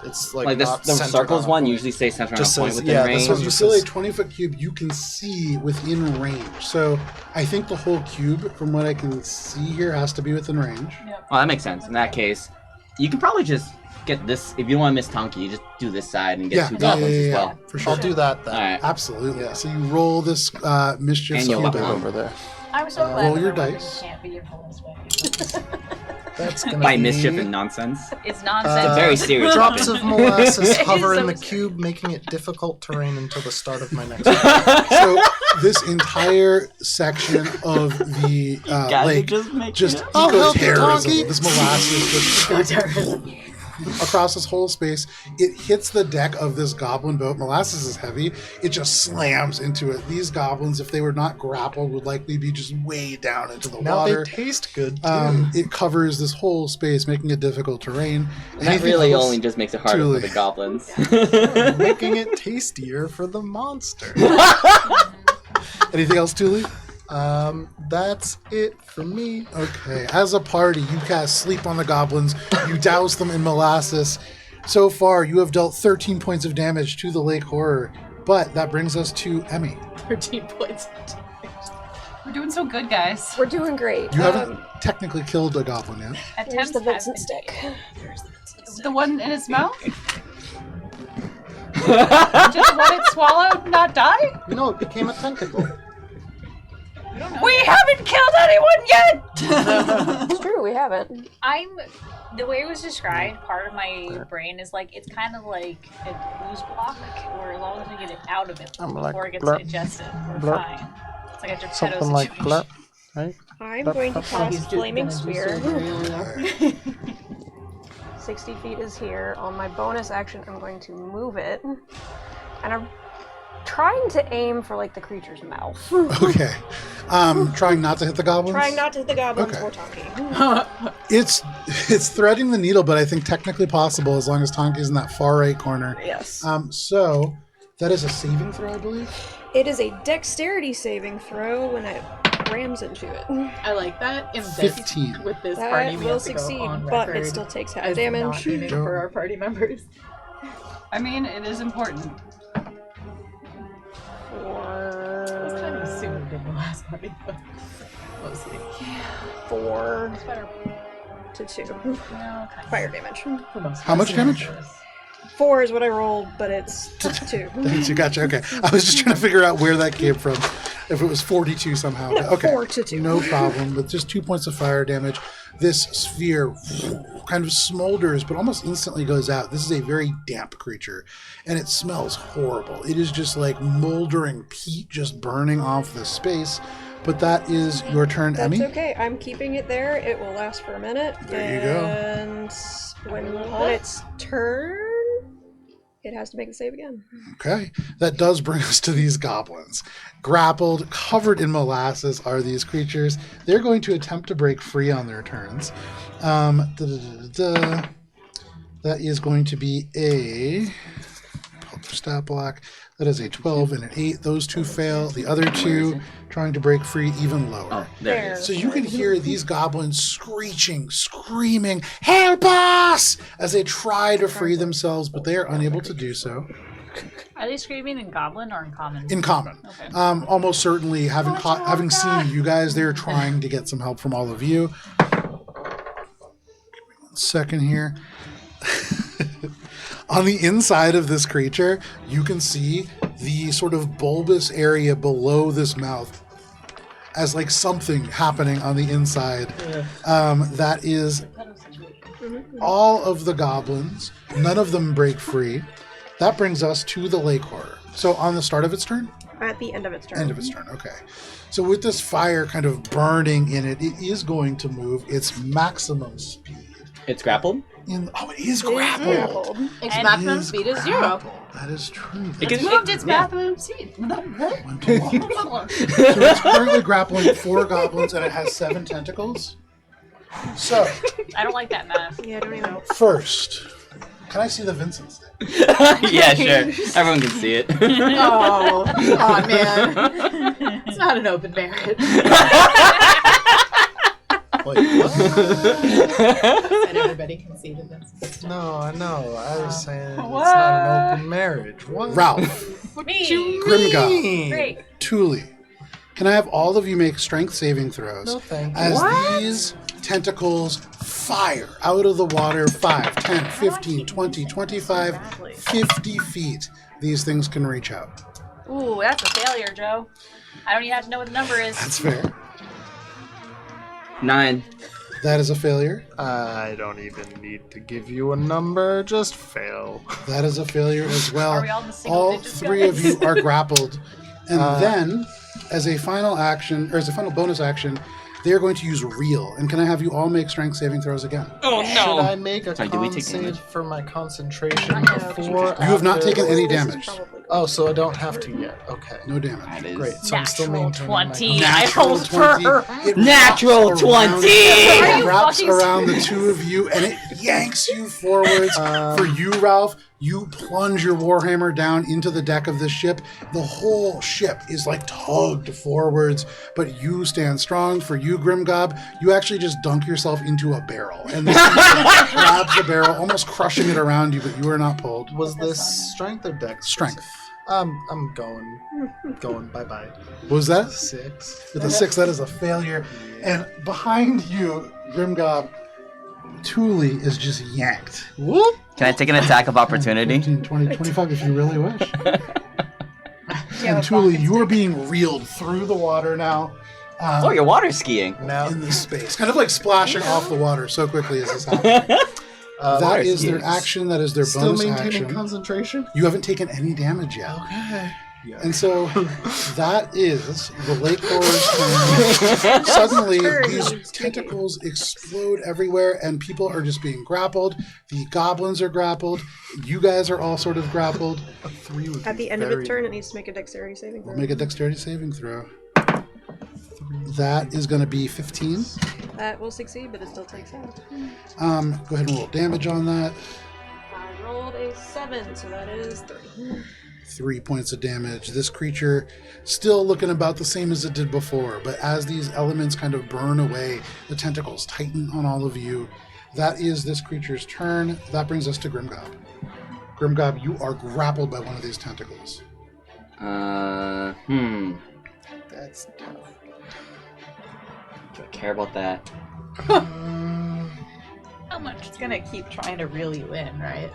It's like This, not the centered circles on a one point. usually say center on a Just point says- within yeah, this range. So one if you just feel a says- 20-foot cube, you can see within range. So I think the whole cube, from what I can see here, has to be within range. Oh, that makes sense. In that case, you can probably just get this. If you don't want to miss Tonki, you just do this side and get two goblins as well. For sure. I'll do that then. All right. Absolutely. Yeah. So you roll this mischief. And you'll cube. have one. Over there. I'm so glad roll that your the women dice. can't be in Poland's way. That's gonna By be mischief and nonsense. It's nonsense. It's very serious. Drops of molasses It is hover in so the serious. cube, making it difficult terrain until the start of my next. So this entire section of the lake just I'll help you, eco-terrorism. Tonki. This molasses just across this whole space. It hits the deck of this goblin boat. Molasses is heavy. It just slams into it. These goblins, if they were not grappled, would likely be just way down into the Now water. they taste good too. It covers this whole space, making it difficult terrain. That Anything really else? only just makes it harder Julie. for the goblins. Making it tastier for the monster. Anything else, Tuli? That's it for me. Okay, as a party, you cast Sleep on the Goblins. You douse them in molasses. So far, you have dealt 13 points of damage to the Lake Horror. But that brings us to Emmy. 13 points. We're doing so good, guys. We're doing great. You haven't technically killed a goblin yet. Here's Attempts the have Vincent been stick. The one in its mouth? Did the one it swallowed not die? No, it became a tentacle. We haven't killed anyone yet! It's true, we haven't. The way it was described, part of my brain is like, it's kind of like a booze block, where as long as we get it out of it I'm before like, it gets blurp, digested, we're blurp. fine. It's like a Geppetto Something like situation. blurp, right? I'm going to cast Flaming Spear. 60 feet is here. On my bonus action, I'm going to move it. And I'm trying to aim for, like, the creature's mouth. Okay. Trying not to hit the goblins? Trying not to hit the goblins Okay. or talking. It's threading the needle, but I think technically possible as long as Tonki's in that far right corner. Yes. So that is a saving throw, I believe. It is a dexterity saving throw when it rams into it. I like that. In this, 15. with this party, That we will have to succeed, go on but record it still takes half as damage. not aiming for our party members. I mean, it is important. It was kind of assumed in the last funny. Mostly. 4 to 2. Fire damage. How much damage? 4 is what I rolled, but it's 2. Thanks, you gotcha. Okay. I was just trying to figure out where that came from. If it was 42 somehow. No, Okay. 4 to 2. No problem. With just 2 points of fire damage, this sphere kind of smolders, but almost instantly goes out. This is a very damp creature, and it smells horrible. It is just like moldering peat just burning off the space. But that is your turn, That's Emmy. okay. I'm keeping it there. It will last for a minute. There you go. And when it's turn, it has to make the save again. Okay. That does bring us to these goblins. Grappled, covered in molasses are these creatures. They're going to attempt to break free on their turns. That is going to be a stat block. That is a 12 and an 8. Those two fail. The other two trying to break free even lower. Oh, there it is. So you can hear these goblins screeching, screaming, "Help us!" as they try to free themselves, but they are unable to do so. Are they screaming in goblin or in common? In common. Okay. Almost certainly, having seen you guys, they're trying to get some help from all of you. Give me 1 second here. On the inside of this creature, you can see the sort of bulbous area below this mouth as like something happening on the inside. That is all of the goblins. None of them break free. That brings us to the lake horror. So on the start of its turn? At the end of its turn. End of its turn, okay. So with this fire kind of burning in it, it is going to move its maximum speed. It's grappled? It is grappled. Its And maximum Is speed is 0. grappled. That is true. It It's can moved its maximum speed. One too long. So it's currently grappling 4 goblins and it has 7 tentacles. So, I don't like that math. Yeah, I don't even know. first, can I see the Vincent stick? Yeah, sure. Everyone can see it. Oh, come on, man. It's not an open marriage. Wait, what? And everybody can see the Vincent. No, I know. I was saying it's not an open marriage. What? Ralph, Me. Grimgob, Great. Thule. Can I have all of you make strength saving throws? No, thank you. As these tentacles fire out of the water 5, 10, 15, 20, 25, 50 feet. These things can reach out. Ooh, that's a failure, Joe. I don't even have to know what the number is. That's fair. 9. That is a failure. I don't even need to give you a number. Just fail. That is a failure as well. Are we all in the single All digits, 3 of you guys? are grappled. And then, as a final action, or as a final bonus action, they are going to use reel. And can I have you all make strength saving throws again? Oh, Should I make a Sorry, did we con take save damage? for my concentration Yeah, before? You have not after? taken any This is damage. probably Oh, so I don't have to yet. Okay. No damage. That is Great. So I'm still Natural maintaining my 20. con- I Natural hold 20. firm. It Natural wraps around- 20! It wraps fucking around the 2 of you and it yanks you forwards. For you, Ralph, you plunge your warhammer down into the deck of this ship. The whole ship is like tugged forwards, but you stand strong. For you, Grimgob, you actually just dunk yourself into a barrel. And this thing grabs the barrel, almost crushing it around you, but you are not pulled. Was this strength or dex? Strength. I'm going. Bye-bye. What was that? 6. With a 6, that is a failure. And behind you, Grimgob, Thule is just yanked. Whoop! Can I take an attack of opportunity? 15, 20, 25 if you really wish. And Thule, you are being reeled through the water now. Oh, you're water skiing. Now, In this space. Kind of like splashing off the water so quickly as this happens. That water is their skiers. action. That is their still bonus maintaining action. concentration? You haven't taken any damage yet. Okay. Yeah. And so that is the lake horror's turn. Suddenly, these tentacles explode everywhere, and people are just being grappled. The goblins are grappled. You guys are all sort of grappled. A 3 would At be the end of very its turn, it needs to make a dexterity saving throw. We'll make a dexterity saving throw. That is going to be 15. That will succeed, but it still takes out. Go ahead and roll damage on that. I rolled a 7, so that is 3. 3 points of damage. This creature still looking about the same as it did before, but as these elements kind of burn away, the tentacles tighten on all of you. That is this creature's turn. That brings us to Grimgob. Grimgob, you are grappled by one of these tentacles. That's tough. Do I care about that? How much? It's gonna keep trying to reel you in, right?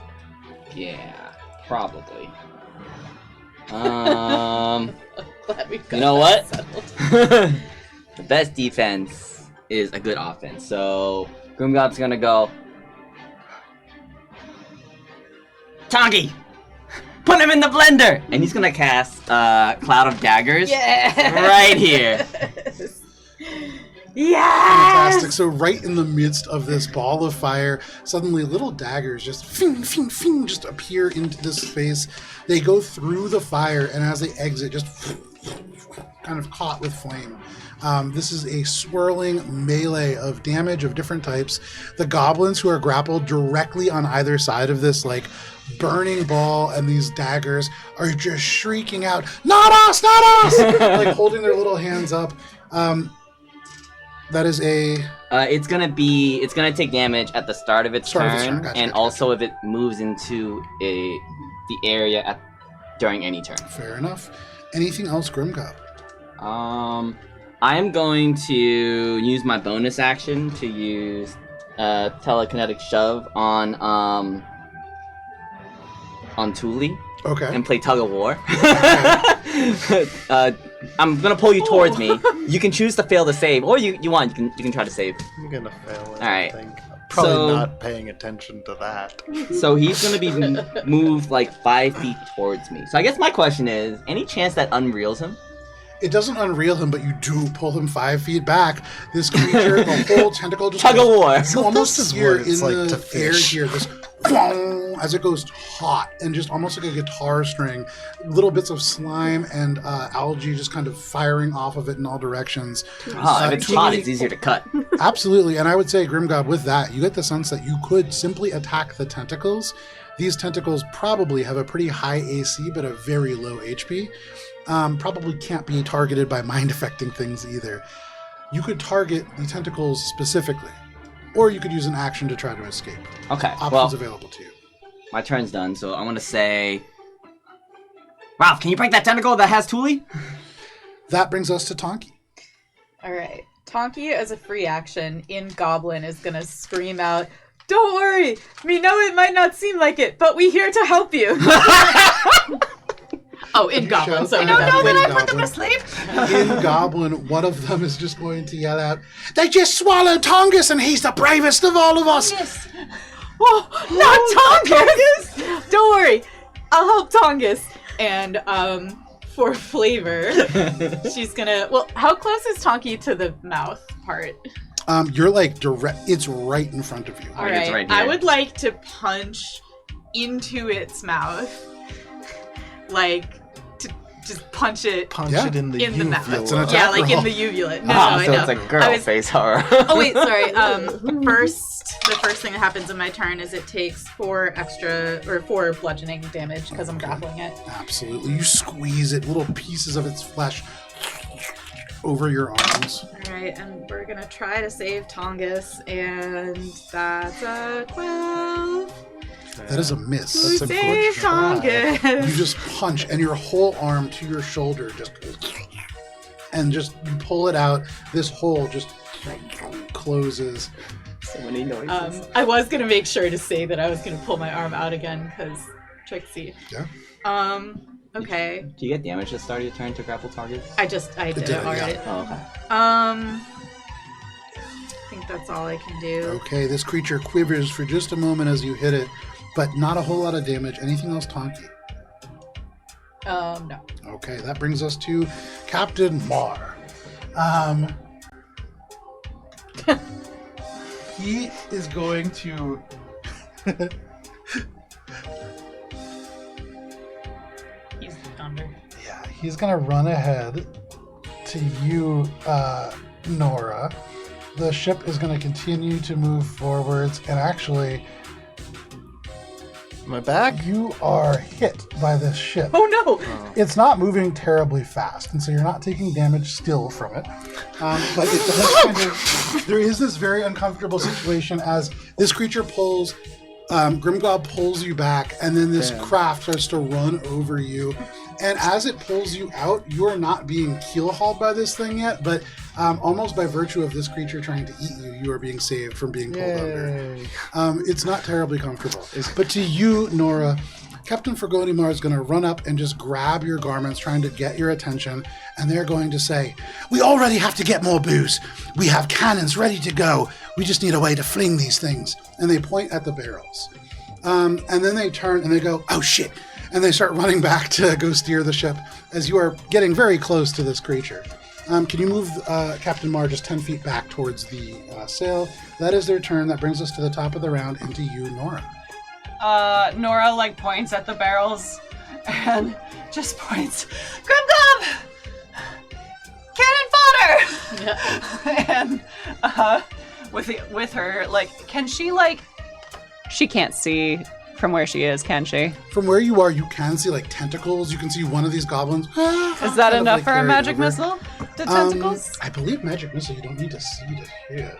Yeah, probably. Glad we got You know that what? settled. The best defense is a good offense. So Grimgob's gonna go. Tongi! Put him in the blender! And he's gonna cast Cloud of Daggers right here. Fantastic. So right in the midst of this ball of fire, suddenly little daggers just fing, fing, fing, just appear into this space. They go through the fire, and as they exit, just kind of caught with flame. This is a swirling melee of damage of different types. The goblins who are grappled directly on either side of this, like, burning ball, and these daggers are just shrieking out, "Not us! Not us!" like holding their little hands up. That is a... It's gonna take damage at the start of its turn, Gotcha, and gotcha. also if it moves into the area during any turn. Fair enough. Anything else, Grimgob? I'm going to use my bonus action to use telekinetic shove on Thule Okay. and play tug of war. I'm gonna pull you towards me. You can choose to fail the save, or you can try to save. I'm gonna fail it, Alright. I think. Probably So- not paying attention to that. So he's gonna be moved like 5 feet towards me. So I guess my question is, any chance that unreels him? It doesn't unreel him, but you do pull him 5 feet back. This creature, the whole tentacle just Tug of war. You almost This is hear what it's in like the to air fish. here, just as it goes hot, and just almost like a guitar string, little bits of slime and algae just kind of firing off of it in all directions. If it's hot, it's easier to cut. Absolutely, and I would say, Grimgob, with that, you get the sense that you could simply attack the tentacles. These tentacles probably have a pretty high AC, but a very low HP. Probably can't be targeted by mind-affecting things either. You could target the tentacles specifically, or you could use an action to try to escape. Okay, Options well, available to you. my turn's done, so I want to say... Ralph, can you break that tentacle that has Thule? That brings us to Tonki. Alright. Tonki, as a free action, in Goblin, is gonna scream out, "Don't worry! We know it might not seem like it, but we're here to help you!" Oh, in Goblin, shout sorry. out about in that. Goblin. Sleep. In Goblin, one of them is just going to yell out, "They just swallowed Tongus, and he's the bravest of all of us!" Oh, not Tongus! Don't worry, I'll help Tongus. And for flavor, she's gonna. Well, how close is Tonki to the mouth part? You're like direct. It's right in front of you. All it's right, right I here. would like to punch into its mouth, like to just punch it. Punch Yeah. it in the In the mouth. That's an uvula. attack. Yeah, like in roll. the uvula. No, Ah, no, so I know. it's a girl I was- face horror. Oh wait, sorry. The first thing that happens in my turn is it takes 4 bludgeoning damage because I'm grappling it. Absolutely. You squeeze it, little pieces of its flesh over your arms. All right, and we're gonna try to save Tongus, and that's a 12. That is a miss. We That's a good save try. You Tongus. just punch, and your whole arm to your shoulder just, and just you pull it out. This hole just closes. So many noises. I was gonna make sure to say that I was gonna pull my arm out again because Trixie. Yeah. Okay. Do you get damage at the start of your turn to grapple targets? I did did, it already. yeah. Oh, okay. I think that's all I can do. Okay, this creature quivers for just a moment as you hit it, but not a whole lot of damage. Anything else, Tonki? No. Okay, that brings us to Captain Mar. He is going to... He's thunder. Yeah, he's going to run ahead to you, Nora. The ship is going to continue to move forwards, and actually, Am I back? you are hit by this ship. Oh no! It's not moving terribly fast, and so you're not taking damage still from it. But it does kind of... There is this very uncomfortable situation as this creature pulls... Grimgob pulls you back, and then this Damn. craft starts to run over you. And as it pulls you out, you are not being keel-hauled by this thing yet, but Almost by virtue of this creature trying to eat you, you are being saved from being pulled under. It's not terribly comfortable. But to you, Nora, Captain Fergonimar is going to run up and just grab your garments, trying to get your attention, and they're going to say, "We already have to get more booze. We have cannons ready to go. We just need a way to fling these things." And they point at the barrels. And then they turn and they go, "Oh shit." And they start running back to go steer the ship as you are getting very close to this creature. Can you move Captain Mar just 10 feet back towards the sail? That is their turn. That brings us to the top of the round and to you, Nora. Nora like points at the barrels and just points, "Grim Cannon fodder!" And with her, like, can she like? She can't see from where she is, can she? From where you are, you can see like tentacles. You can see one of these goblins. Is that enough for a magic missile? The tentacles? I believe magic missile. You don't need to see to hit.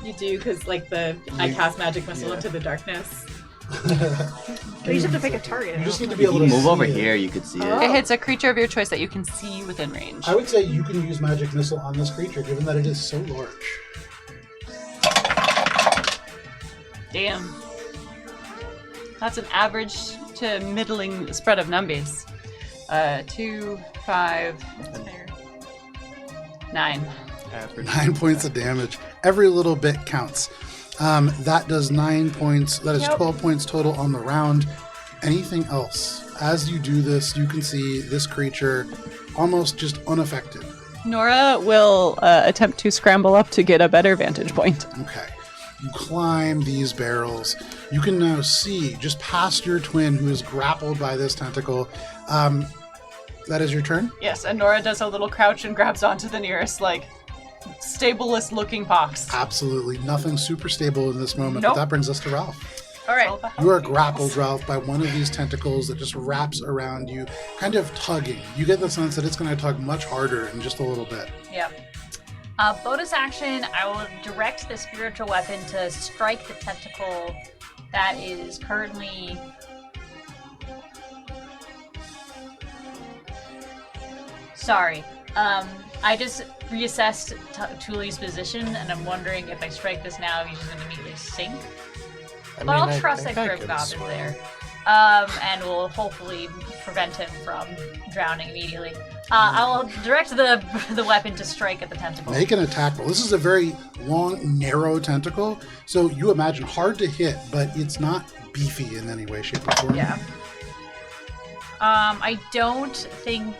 You do, because like I cast magic missile into the darkness. You just have to pick a target. You just need to be If able you to move see over it. here, you could see It it. hits a creature of your choice that you can see within range. I would say you can use magic missile on this creature, given that it is so large. Damn. That's an average to middling spread of numbies. 2, 5, 9. 9 points of damage. Every little bit counts. That does 9 points. That is 12 points total on the round. Anything else? As you do this, you can see this creature almost just unaffected. Nora will attempt to scramble up to get a better vantage point. Okay. You climb these barrels. You can now see just past your twin, who is grappled by this tentacle. That is your turn? Yes, and Nora does a little crouch and grabs onto the nearest, like, stablest looking box. Absolutely nothing super stable in this moment, Nope. but that brings us to Ralph. All right. You are grappled, Ralph, by one of these tentacles that just wraps around you, kind of tugging. You get the sense that it's going to tug much harder in just a little bit. Yep. Bonus action, I will direct the spiritual weapon to strike the tentacle that is currently... Sorry. I just reassessed Tuli's position, and I'm wondering if I strike this now, he's just going to immediately sink. But I'll trust that Grim Goblin's there. And will hopefully prevent him from drowning immediately. I'll direct the weapon to strike at the tentacle. Make an attack roll. This is a very long, narrow tentacle, so you imagine hard to hit, but it's not beefy in any way, shape, or form. Yeah. I don't think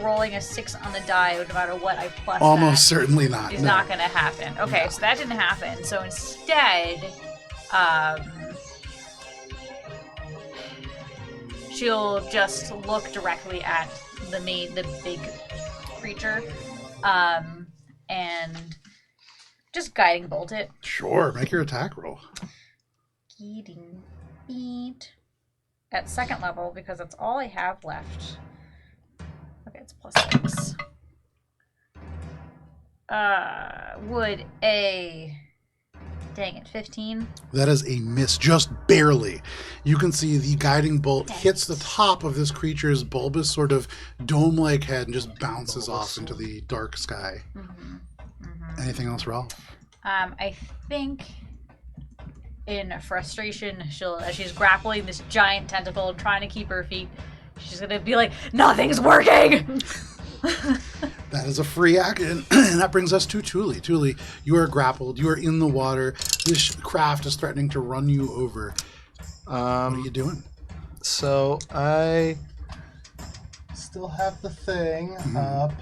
rolling a 6 on the die, no matter what I plus Almost that, certainly not. is No. not going to happen. Okay, No. so that didn't happen. So instead, she'll just look directly at the big creature, and just guiding bolt it. Sure, make your attack roll. Guiding beat at second level because that's all I have left. Okay, it's +6. Would a... Dang it, 15? That is a miss, just barely. You can see the guiding bolt hits the top of this creature's bulbous sort of dome-like head and just bounces off into the dark sky. Anything else, Ralph? I think in frustration, as she's grappling this giant tentacle and trying to keep her feet, she's gonna be like, "Nothing's working!" That is a free action, and that brings us to Tuli. Tuli, you are grappled. You are in the water. This craft is threatening to run you over. What are you doing? So I still have the thing up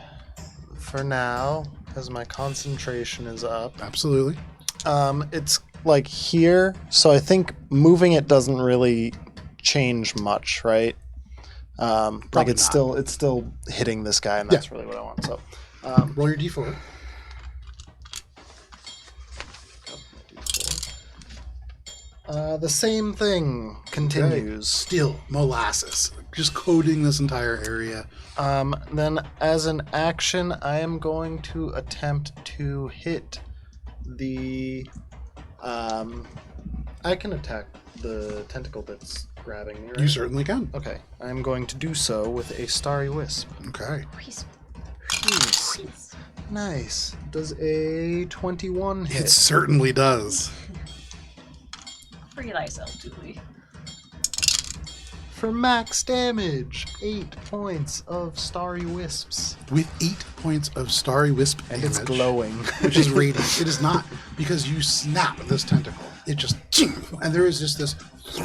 for now, because my concentration is up. Absolutely. It's like here, so I think moving it doesn't really change much, right? Like it's still hitting this guy, and that's really what I want. So Roll your d4. The same thing continues. Still molasses, just coating this entire area. Then as an action, I am going to attempt to hit the... I can attack the tentacle that's grabbing me, right? You certainly can. Okay, I'm going to do so with a Starry Wisp. Okay. Nice. Does a 21 hit? It certainly does. Free thyself, Dooley. For max damage, 8 points of starry wisps. With 8 points of starry wisp And damage, it's glowing. which is radiant. It is not, because you snap this tentacle. It just, and there is just this,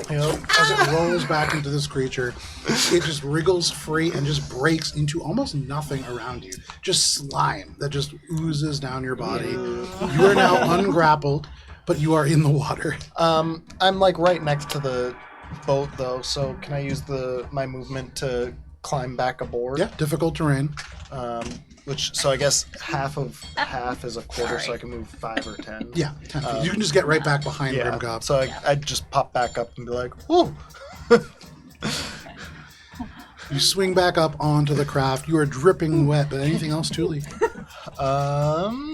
as it rolls back into this creature, it just wriggles free and just breaks into almost nothing around you. Just slime that just oozes down your body. You are now ungrappled, but you are in the water. I'm like right next to the boat though, so can I use my movement to climb back aboard? Yeah, difficult terrain. So I guess half is a quarter, so I can move 5 or 10. Yeah, 10 feet. You can just get right back behind Yeah. Grimgob. So I'd just pop back up and be like, "Whoa!" You swing back up onto the craft. You are dripping wet, but anything else, Thule?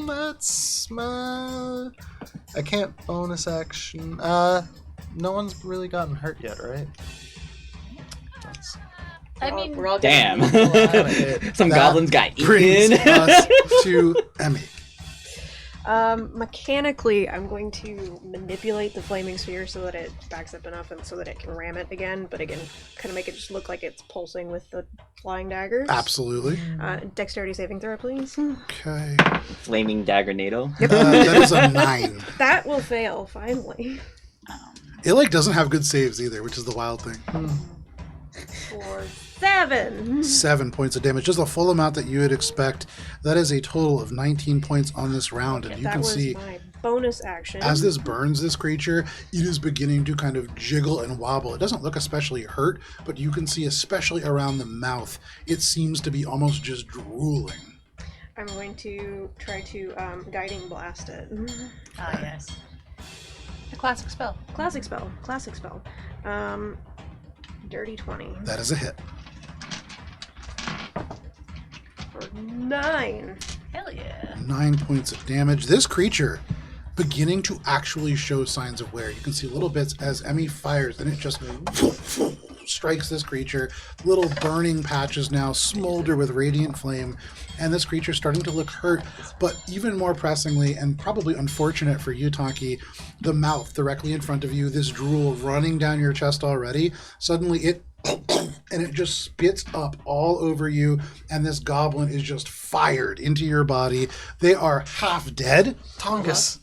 That's my. I can't bonus action. No one's really gotten hurt yet, right? I mean, We're all Damn. getting Some That goblins got Brings eaten. us to Emmy. Mechanically, I'm going to manipulate the flaming sphere so that it backs up enough and so that it can ram it again, but again, kind of make it just look like it's pulsing with the flying daggers. Absolutely. Dexterity saving throw, please. Okay. Flaming dagger NATO. That is a 9. That will fail, finally. It doesn't have good saves either, which is the wild thing. For 7. 7 points of damage, just the full amount that you would expect. That is a total of 19 points on this round, and you That can was see my bonus action. as this burns this creature, it is beginning to kind of jiggle and wobble. It doesn't look especially hurt, but you can see, especially around the mouth, it seems to be almost just drooling. I'm going to try to guiding blast it. ah, yes. The classic spell. Classic spell. Dirty 20. That is a hit. For 9. Hell yeah. 9 points of damage. This creature beginning to actually show signs of wear. You can see little bits as Emmy fires, and it just strikes this creature. Little burning patches now smolder with radiant flame, and this creature is starting to look hurt. But even more pressingly, and probably unfortunate for you, Tonki, the mouth directly in front of you, this drool running down your chest already, suddenly it and it just spits up all over you, and this goblin is just fired into your body. They are half dead. Tongus.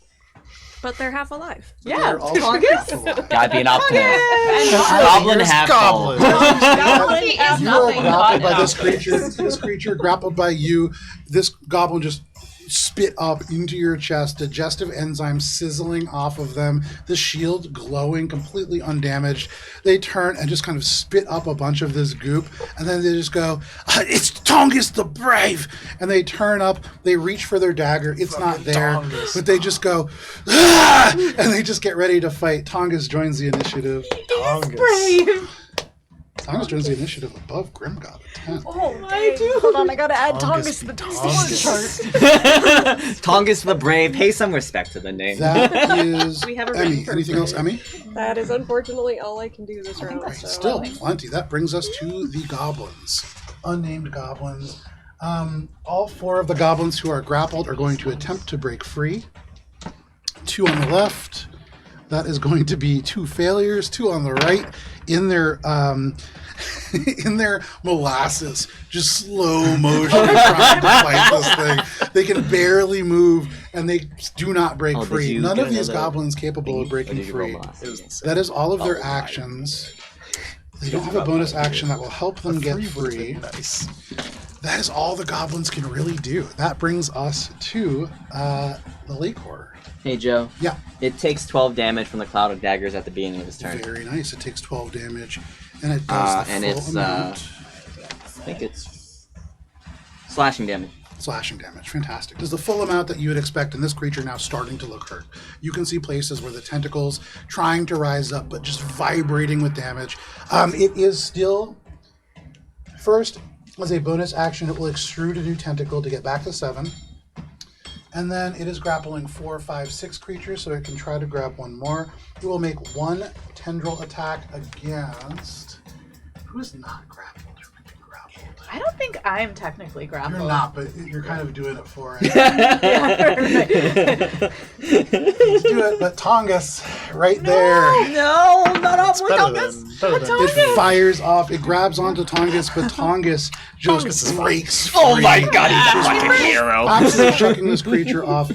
But they're half alive. Yeah, They're also Tongus. half alive. Gotta be an optimist. Goblin Here's half goblin. full. Goblin is You are nothing grappled but by this creature. This creature grappled by you. This goblin just spit up into your chest, digestive enzymes sizzling off of them, the shield glowing, completely undamaged. They turn and just kind of spit up a bunch of this goop, and then they just go, "It's Tongus the Brave!" And they turn up, they reach for their dagger. It's not there, Tongus. but they just go, "Ah!" And they just get ready to fight. Tongus joins the initiative. Tongus. Brave. Tongus joins the initiative above Grimgob at 10. Oh, I do. Hold on, I gotta add Tongus Tongus to the Tongus. chart. Tongus the Brave. Pay some respect to the name. That is We have a Emmy. ring for Anything else, Emmy? That is unfortunately all I can do this round. Right, So. still plenty. That brings us to the goblins. Unnamed goblins. All 4 of the goblins who are grappled are going to attempt to break free. 2 on the left. That is going to be 2 failures. 2 on the right. In their in their molasses, just slow motion trying to fight this thing. They can barely move, and they do not break Oh, did free. you None get of these another goblins capable of Or breaking did you roll free. last? That is all of their Oh, actions. They don't have a bonus action that will help them get free. Nice. That is all the goblins can really do. That brings us to the lake horror. Hey, Joe. Yeah, It takes 12 damage from the cloud of daggers at the beginning of his turn. very nice. It takes 12 damage, and it does the and full it's, amount. I think it's slashing damage. Slashing damage. Fantastic. Does the full amount that you would expect in this creature now starting to look hurt. You can see places where the tentacles trying to rise up, but just vibrating with damage. It is still, first, as a bonus action, it will extrude a new tentacle to get back to 7. And then it is grappling 4, 5, 6 creatures, so it can try to grab one more. It will make 1 tendril attack against... Who is not grappled? Who can be grappled? I don't don't think I'm technically grappled. You're not, but you're kind of doing it for it. Let's do it, but Tongus, right there. No, not off with Better Tongus. than It fires off. It grabs onto Tongus, but Tongus just breaks free. Oh my god, he's a fucking hero. Absolutely chucking this creature off.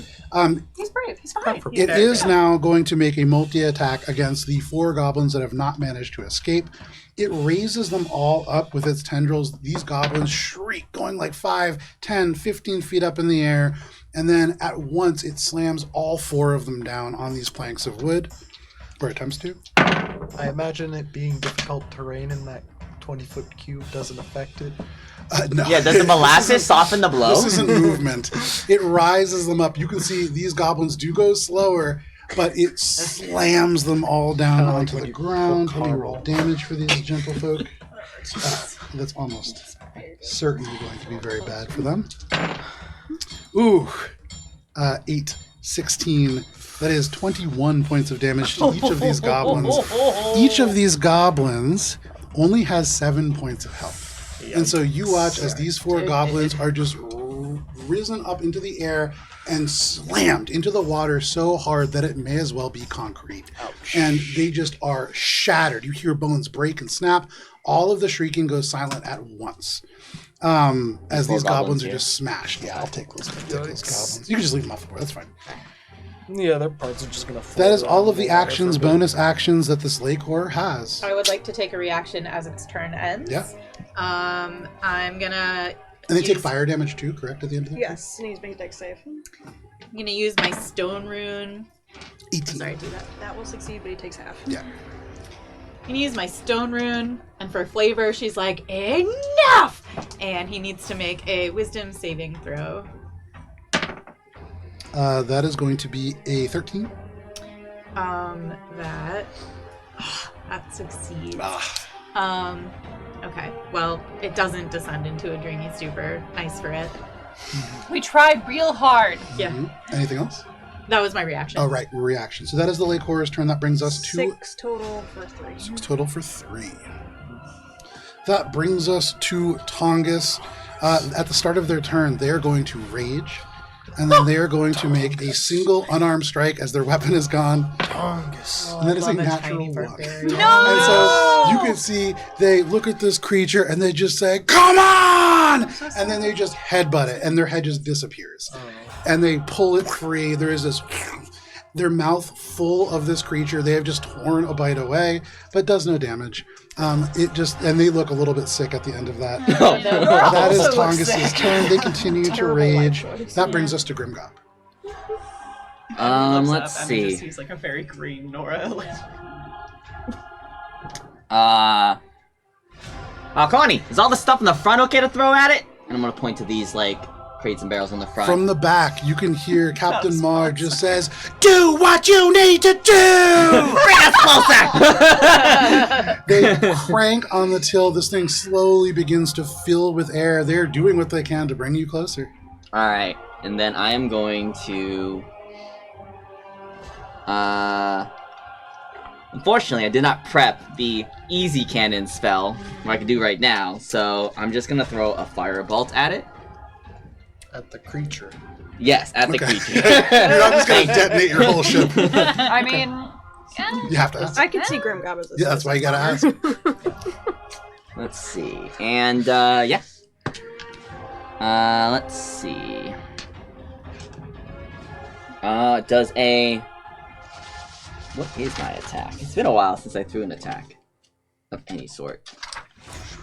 He's brave. He's fine. It is now going to make a multi-attack against the 4 goblins that have not managed to escape. It raises them all up with its tendrils. These goblins shriek, going like 5, 10, 15 feet up in the air. And then at once, it slams all 4 of them down on these planks of wood. Or attempts to. I imagine it being difficult terrain in that 20-foot cube doesn't affect it. No. Yeah, does the molasses soften the blow? This isn't movement. It rises them up. You can see these goblins do go slower, but it slams them all down Kinda like onto when the you ground. pull Let me Carl. roll damage for these gentlefolk. That's almost certainly going to be very bad for them. Ooh, 8, 16. That is 21 points of damage to each of these goblins. Each of these goblins only has 7 points of health. And so you watch as these 4 goblins are just risen up into the air and slammed into the water so hard that it may as well be concrete. Ouch. And they just are shattered. You hear bones break and snap. All of the shrieking goes silent at once. As these goblins are just smashed. Yeah, I'll take those goblins. You can just leave them off the board. That's fine. Yeah, their parts are just gonna fall. That is all of the actions, bonus actions that this lake horror has. I would like to take a reaction as its turn ends. Yeah. I'm gonna. And they take fire damage too, correct, at the end of the Yes, needs to make dex save. I'm gonna use my stone rune. 18. Sorry, do that. That will succeed, but he takes half. Yeah. I'm gonna use my stone rune, and for flavor, she's like, enough! And he needs to make a wisdom saving throw. That is going to be a 13. That succeeds. Ah. Okay. Well, it doesn't descend into a dreamy stupor. Nice for it. We tried real hard. Yeah. Mm-hmm. Anything else? That was my reaction. Oh, right, reaction. So that is the lake horror's turn. That brings us to 6 total for 3. 6 total for 3. That brings us to Tongus. At the start of their turn, they are going to rage. And then they are going to make a single unarmed strike as their weapon is gone. Tongus. And that is a love natural tiny 1. barbarian. And so you can see they look at this creature and they just say, "Come on!" And then they just headbutt it and their head just disappears. And they pull it free. There is this, their mouth full of this creature. They have just torn a bite away, but does no damage. And they look a little bit sick at the end of that. That is Tongus' turn. They continue to rage. That brings us to Grimgob. Let's see. Just use like a very green Nora. Connie, is all the stuff in the front okay to throw at it? And I'm gonna point to these like crates and barrels on the front. From the back, you can hear Captain Mar just says, "Do what you need to do!" Bring us closer! They crank on the till. This thing slowly begins to fill with air. They're doing what they can to bring you closer. Alright, and then I am going to... Unfortunately, I did not prep the easy cannon spell, what I can do right now, so I'm just gonna throw a firebolt at it. At the creature. Yes, at the creature. You're not just going to detonate your whole ship. I mean, You have to ask. I can see Grimgob as a Yeah, that's why you got to ask. Let's see. And, yeah. Let's see. Does a... What is my attack? It's been a while since I threw an attack. Of any sort.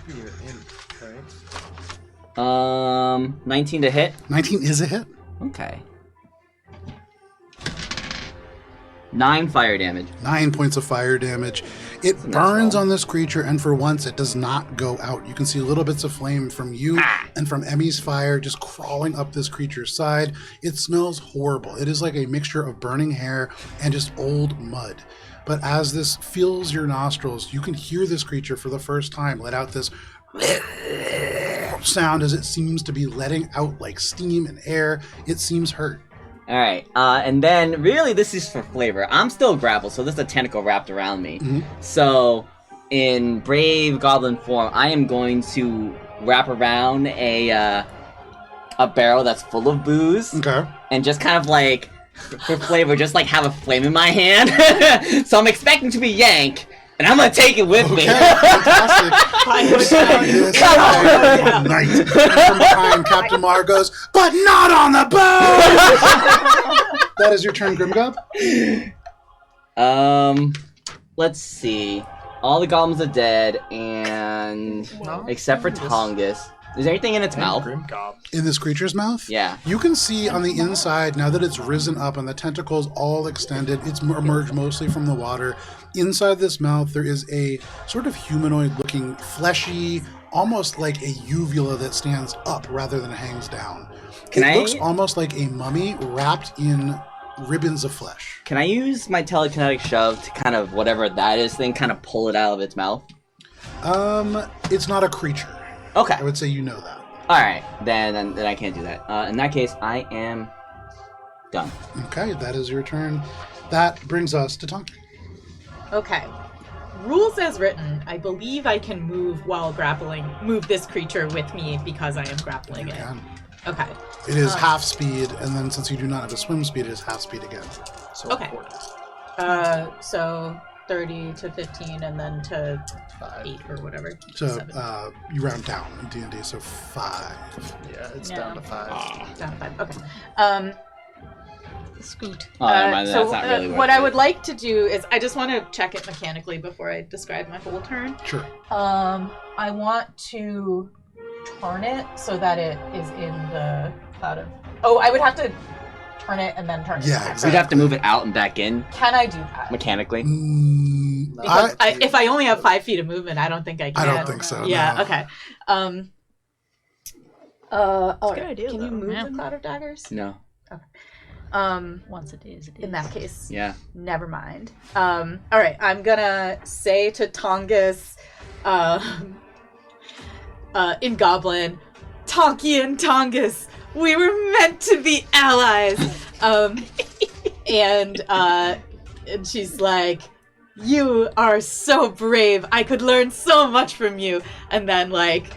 You're in, right? 19 to hit. 19 is a hit. Okay. 9 fire damage. 9 points of fire damage. It burns on this creature, and for once, it does not go out. You can see little bits of flame from you and from Emmy's fire just crawling up this creature's side. It smells horrible. It is like a mixture of burning hair and just old mud. But as this fills your nostrils, you can hear this creature for the first time let out this sound as it seems to be letting out like steam and air. It seems hurt. Alright, and then really this is for flavor. I'm still grappled, so there's a tentacle wrapped around me. Mhm. So, in brave goblin form, I am going to wrap around a barrel that's full of booze, Okay. and just kind of like, for flavor, just like have a flame in my hand. So I'm expecting to be Yank, and I'm gonna take it with me. Okay, fantastic. Night. And from behind, Captain Mar goes, but not on the boat! That is your turn, Grimgob. Let's see. All the goblins are dead, and except for Tongus. Is there anything in its mouth? Grimgob. In this creature's mouth? Yeah. You can see on the inside, now that it's risen up and the tentacles all extended, it's emerged mostly from the water. Inside this mouth, there is a sort of humanoid-looking, fleshy, almost like a uvula that stands up rather than hangs down. It looks almost like a mummy wrapped in ribbons of flesh. Can I use my telekinetic shove to kind of whatever that is thing, kind of pull it out of its mouth? It's not a creature. Okay. I would say you know that. All right, then I can't do that. In that case, I am done. Okay, that is your turn. That brings us to Tonki. Okay. Rules as written, I believe I can move while grappling, move this creature with me because I am grappling it. Can. Okay. It is half speed, and then since you do not have a swim speed, it is half speed again. So Okay. 40. So 30 to 15 and then to 5. 8 or whatever. So 7. you round down in D&D, so 5. Yeah, it's Yeah. down to 5. Down to 5. Okay. Scoot. Oh, never mind, So that's not really what worth I it. would like to do is I just want to check it mechanically before I describe my whole turn. Sure. I want to turn it so that it is in the cloud of... Oh, I would have to turn it and then turn it Yeah, back. exactly. We'd have to move it out and back in Can I do that? mechanically. Because if I only have 5 feet of movement, I don't think I can. I don't think so. Yeah, no. okay. Good idea, Can you though. move Yeah. the cloud of daggers? No. Once it is, it is. In that case, Yeah. never mind. All right, I'm gonna say to Tongus, in Goblin, Tonki and Tongus, we were meant to be allies. And she's like, you are so brave. I could learn so much from you. And then like,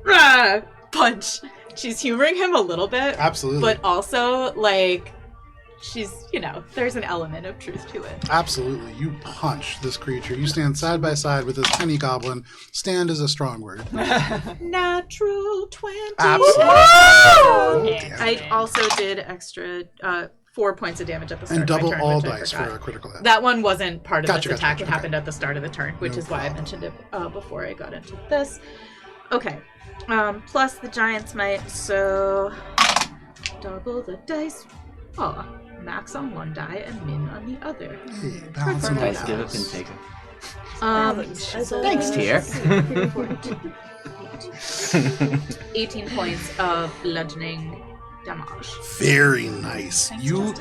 rah, punch. She's humoring him a little bit. Absolutely. But also, like, she's, there's an element of truth to it. Absolutely. You punch this creature. You stand side by side with this tiny goblin. Stand is a strong word. Natural 20. Absolutely. Yeah. I also did extra 4 points of damage at the start And of my double turn, all which I dice forgot. for a critical hit. That one wasn't part of Gotcha, this attack. gotcha, It okay. happened at the start of the turn, which No is why I problem. mentioned it before I got into this. Okay. Plus the giant's might, so double the dice. Oh, max on one die and min on the other. Hey, balance and Dice balance. give up and take it. Thanks, Tier. 18 points of bludgeoning damage. Very nice. You,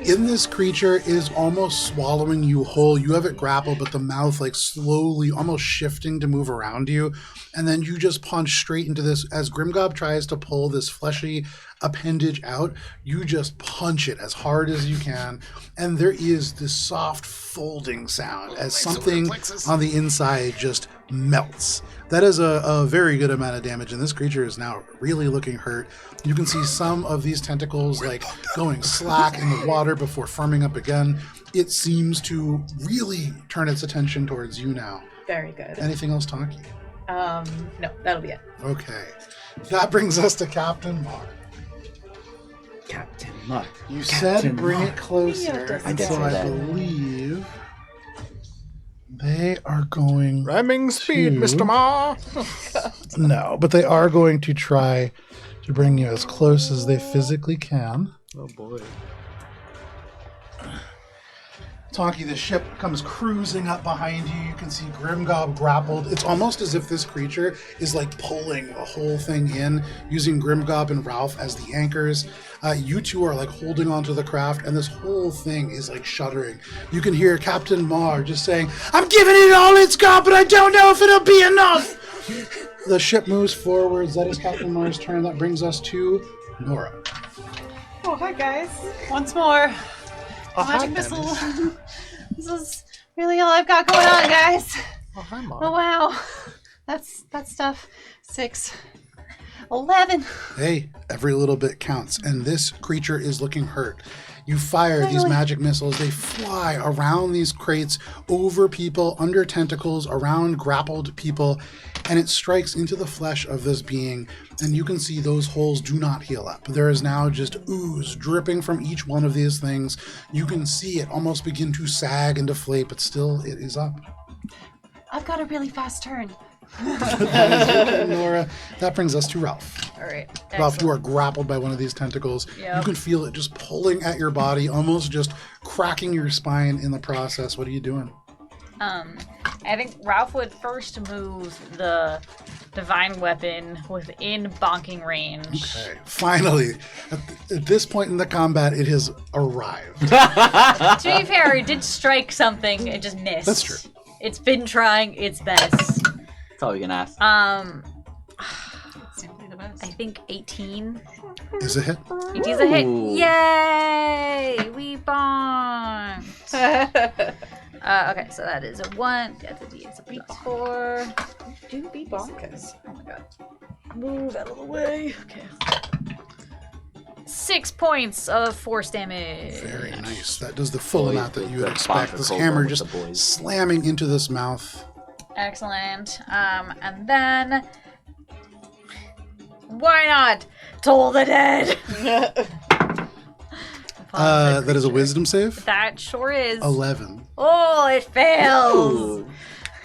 in this creature, is almost swallowing you whole. You have it grappled, but the mouth like slowly, almost shifting to move around you. And then you just punch straight into this. As Grimgob tries to pull this fleshy appendage out, you just punch it as hard as you can. And there is this soft folding sound as something on the inside just melts. That is a very good amount of damage, and this creature is now really looking hurt. You can see some of these tentacles like going slack in the water before firming up again. It seems to really turn its attention towards you now. Very good. Anything else, Tonki? No, that'll be it. Okay. That brings us to Captain Mark. Captain Mark. You said bring it closer, Yeah, and did so say I that. believe they are going Ramming speed, to- Mr. Ma. No, but they are going to try to bring you as close as they physically can. Oh boy. Tonki, the ship comes cruising up behind you. You can see Grimgob grappled. It's almost as if this creature is like pulling the whole thing in, using Grimgob and Ralph as the anchors. You two are like holding onto the craft, and this whole thing is like shuddering. You can hear Captain Mar just saying, "I'm giving it all it's got, but I don't know if it'll be enough." The ship moves forwards. That is Captain Mar's turn. That brings us to Nora. Oh, hi guys. Once more. Oh, hi, Magic missile. Dennis. This is really all I've got going on, guys. Oh, hi, Mom. Oh wow. That's stuff. 6, 11. Hey, every little bit counts, and this creature is looking hurt. You fire these magic missiles. They fly around these crates, over people, under tentacles, around grappled people, and it strikes into the flesh of this being, and you can see those holes do not heal up. There is now just ooze dripping from each one of these things. You can see it almost begin to sag and deflate, but still it is up. I've got a really fast turn. That is Nora. That brings us to Ralph. All right. Ralph, you are grappled by one of these tentacles. Yep. You can feel it just pulling at your body, almost just cracking your spine in the process. What are you doing? I think Ralph would first move the divine weapon within bonking range. Okay, finally. At this point in the combat, it has arrived. To be fair, it did strike something, it just missed. That's true. It's been trying its best. That's all we can ask. Simply the best. I think 18. Is a hit. 18's a hit. Ooh. Yay! We bonked. Okay, so that is a 1. That's a D4. Do be bonkers. Oh my god. Move out of the way. Okay. 6 points of force damage. Very nice. That does the full Boys amount that with you would the expect. bonker This cobra hammer with just the boys. slamming into this mouth. Excellent. And then... Why not? Toll the Dead! That is a wisdom save. That sure is. 11. Oh, it fails! Ooh.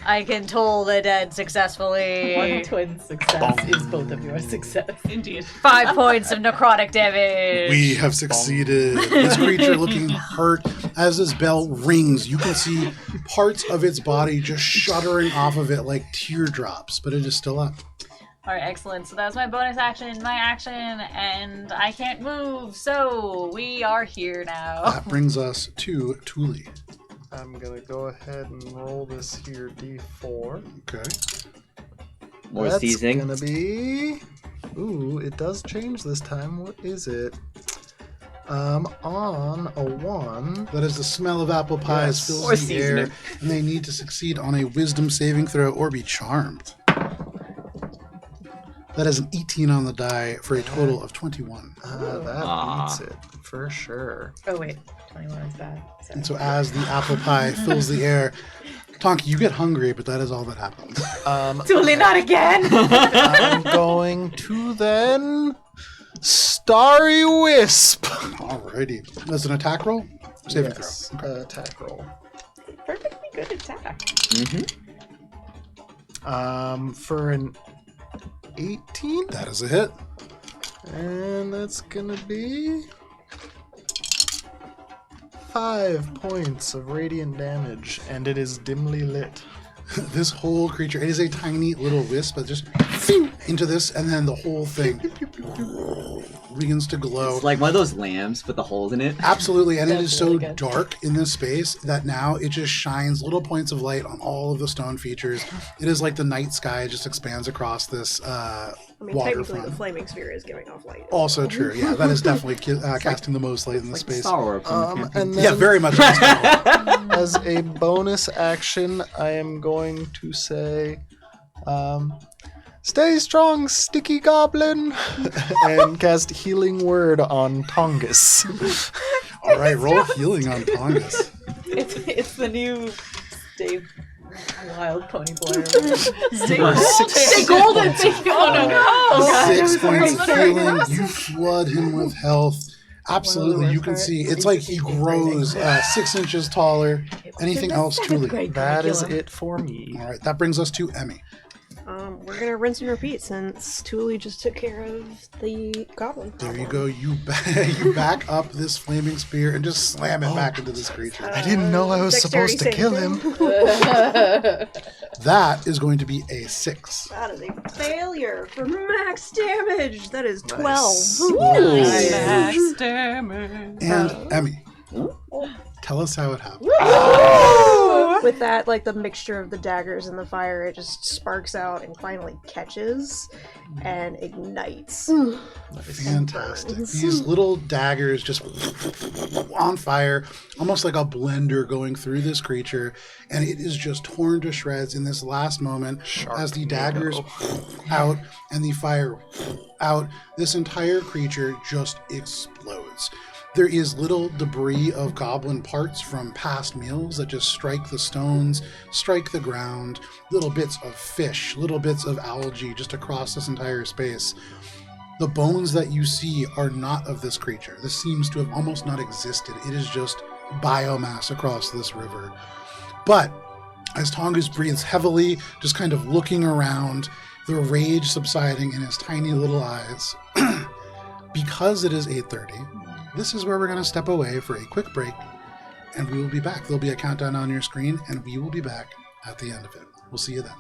I can toll the dead successfully. One twin success is both of your success. Indeed. 5 points of necrotic damage. We have succeeded. This creature looking hurt as this bell rings. You can see parts of its body just shuddering off of it like teardrops, but it is still up. Alright, excellent. So that was my bonus action, my action, and I can't move, so we are here now. That brings us to Thule. I'm gonna go ahead and roll this here D4. Okay. More That's seasoning. gonna be... Ooh, it does change this time. What is it? On a 1. That is the smell of apple pies Yes. fills Or the seasoning. air, and they need to succeed on a wisdom saving throw or be charmed. That is an 18 on the die for a total of 21. That Aw. beats it, for sure. Oh wait, 21 is bad. Sorry. And so as the apple pie fills the air, Tonki, you get hungry, but that is all that happens. Totally not again! I'm going to then... Starry Wisp! Alrighty. That's an attack roll? Saving Yes, throw. attack roll. Perfectly good attack. For an 18? That is a hit. And that's gonna be 5 points of radiant damage, and it is dimly lit. This whole creature, it is a tiny little wisp that just into this, and then the whole thing begins to glow. It's like one of those lamps with the holes in it. Absolutely, and it is That's so really good. dark in this space that now it just shines little points of light on all of the stone features. It is like the night sky just expands across this I mean, technically, the waterfront. flaming sphere is giving off light. Also true, yeah, that is definitely casting the most light in the Like space. Star Wars. And Yeah, then very much. as a bonus action, I am going to say, stay strong, sticky goblin, and cast Healing Word on Tongus. All right, roll healing on Tongus. It's the new Stay Wild Pony Boy. Stay Stay golden! Oh no! 6 points of healing. You flood him with health. Absolutely, you can see it's like he grows 6 inches taller. Anything else, Thule? That is it for me. All right, that brings us to Emmy. We're gonna rinse and repeat since Thule just took care of the goblin. There you go. You back up this flaming spear and just slam it back into this creature. I didn't know I was Dexterity supposed to kill saving him. throw. That is going to be a 6. That is a failure for max damage. That is 12. Nice. Max damage. And Emmy, tell us how it happened. With that, like the mixture of the daggers and the fire, it just sparks out and finally catches and ignites. Fantastic. Burns. These little daggers just on fire, almost like a blender going through this creature, and it is just torn to shreds in this last moment as the daggers out and the fire out. This entire creature just explodes. There is little debris of goblin parts from past meals that just strike the stones, strike the ground, little bits of fish, little bits of algae just across this entire space. The bones that you see are not of this creature. This seems to have almost not existed. It is just biomass across this river. But as Tongus breathes heavily, just kind of looking around, the rage subsiding in his tiny little eyes, because it is 8:30, this is where we're going to step away for a quick break, and we will be back. There'll be a countdown on your screen, and we will be back at the end of it. We'll see you then.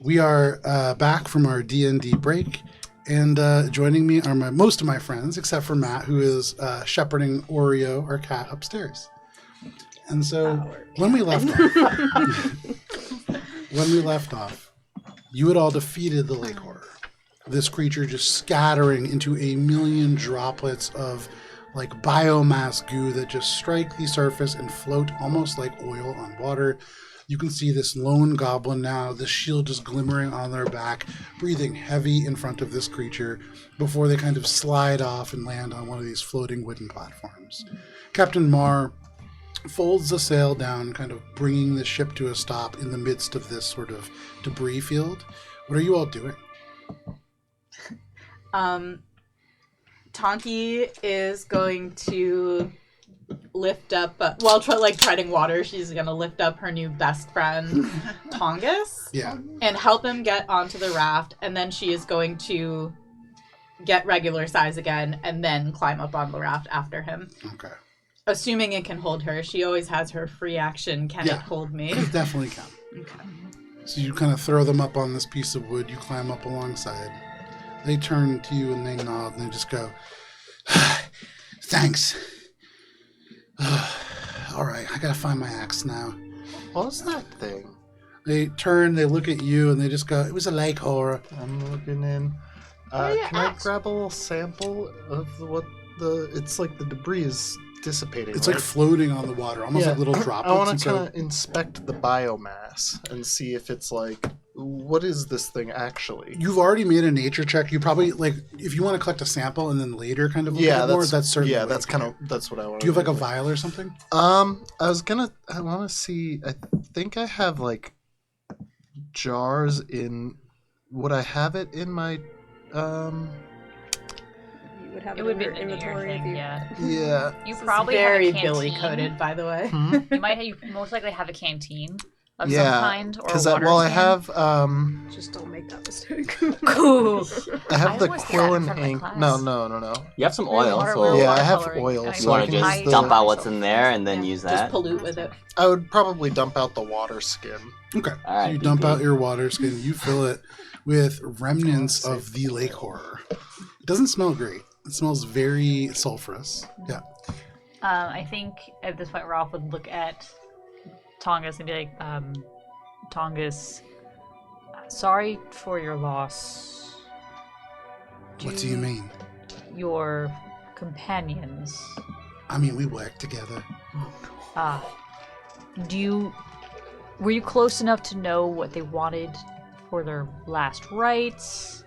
We are back from our D&D break, and joining me are most of my friends, except for Matt, who is shepherding Oreo, our cat, upstairs. And so when we left off, you had all defeated the lake horror. This creature just scattering into a million droplets of like biomass goo that just strike the surface and float almost like oil on water. You can see this lone goblin now, the shield just glimmering on their back, breathing heavy in front of this creature before they kind of slide off and land on one of these floating wooden platforms. Captain Marr folds the sail down, kind of bringing the ship to a stop in the midst of this sort of debris field. What are you all doing? Tonki is going to lift up, while treading water, she's going to lift up her new best friend, Tongus, and help him get onto the raft, and then she is going to get regular size again, and then climb up on the raft after him. Okay. Assuming it can hold her. She always has her free action, can it hold me? It definitely can. Okay. So you kind of throw them up on this piece of wood, you climb up alongside. They turn to you and they nod and they just go, thanks. All right, I gotta find my axe now. What was that thing? They turn, they look at you, and they just go, it was a lake horror. I'm looking in. Can I grab a little sample of what it's like the debris is dissipating? It's like floating on the water, almost like little droplets. I want to kind of inspect the biomass and see if it's like, what is this thing actually? You've already made a nature check. You probably, like, if you want to collect a sample and then later kind of look at it more, that's certainly that's that's what I want. Do you have like a vial or something? I want to see, I think I have like jars in, would I have it in my, You would have it would be in your inventory if you... Yeah. You probably very have a canteen. Billy coded, by the way. You most likely have a canteen of some kind, or because a water I can. have Just don't make that mistake. Cool. I have the always do quill that in and front of my ink. class. No. You have some oil, Water- so Yeah, I water have coloring. oil, I so you want I to can just use the- dump out what's in there and then use Just that? pollute with it. I would probably dump out the water skin. Okay. All right, So you dump BB. out your water skin, you fill it with remnants of the lake horror. It doesn't smell great. It smells very sulfurous. Yeah. I think at this point Ralph would look at Tongus and be like, Tongus, sorry for your loss. What do you mean? Your companions. I mean, we work together. Were you close enough to know what they wanted for their last rites?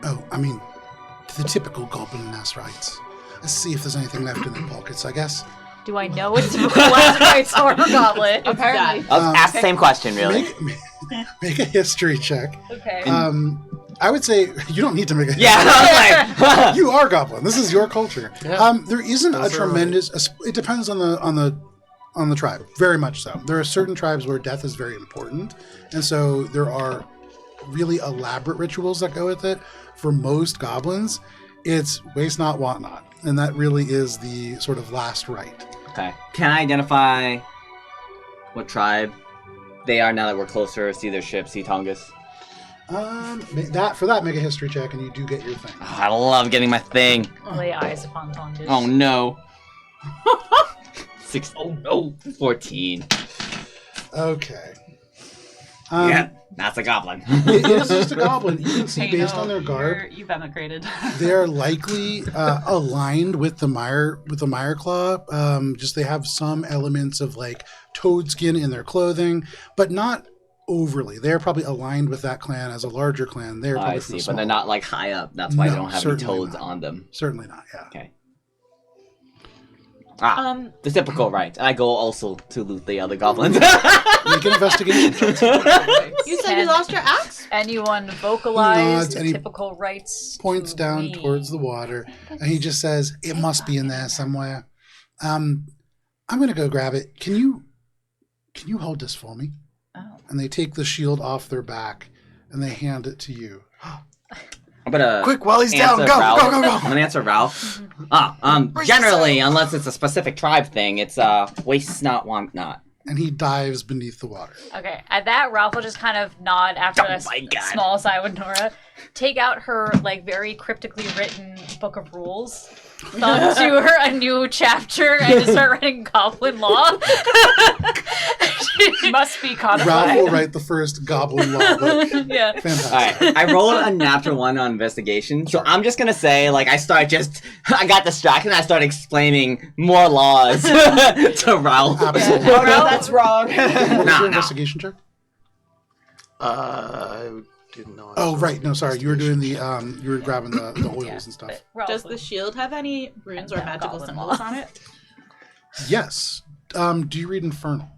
Oh, I mean, the typical goblin last rites. Let's see if there's anything left in their pockets, I guess. Do I know what typical last rites are, Goblet? Apparently. I was asked the same question, really. Make a history check. Okay. I would say you don't need to make a history Yeah, I was like, You are goblin. This is your culture. Yeah. There isn't Those a are tremendous. It depends on the tribe. Very much so. There are certain tribes where death is very important, and so there are really elaborate rituals that go with it. For most goblins, it's waste not, want not, and that really is the sort of last rite. okay. Can I identify what tribe they are now that we're closer? See their ship, see Tongus? Make a history check, and you do get your thing. Oh, I love getting my thing. Lay eyes upon Tongus. Oh no. 14. Okay. Yeah, that's a goblin. It is just a goblin. You can see Hey, based no, on their garb. you've emigrated. They are likely aligned with the mire claw. Just they have some elements of like toad skin in their clothing, but not overly. They're probably aligned with that clan as a larger clan. They're probably I from see, the but they're smaller- not like high up. That's why No, they don't have any certainly toads not. on them. Certainly not. Yeah. Okay. The typical right. I go also to loot the other goblins. Make an investigation check. You said you lost your axe? Anyone vocalize Nods, and he typical rites? Points to down me? towards the water, and he just says, "It must be in there somewhere." I'm gonna go grab it. Can you hold this for me? Oh. And they take the shield off their back and they hand it to you. I'm gonna Quick, while he's down, answer go, Ralph. go, go, go. I'm gonna answer Ralph. Generally, unless it's a specific tribe thing, it's waste not, want not. and he dives beneath the water. Okay, at that, Ralph will just kind of nod after Oh a my God. small sigh with Nora, take out her like very cryptically written book of rules, thumb to her a new chapter, and just start writing Goblin Law. Must be codified. Ralph will write the first Goblin Law book. Yeah. Fantastic. Alright, I rolled a natural 1 on investigation, so I'm just gonna say, like, I got distracted and I started explaining more laws to Ralph. Absolutely. No, that's wrong. What was No, your no. investigation check? I didn't know. Oh, right. No, sorry. You were doing the, you were grabbing the oils and stuff. But Ralph Does would- the shield have any runes or No, magical goblin symbols law. on it? Yes. Do you read Infernal?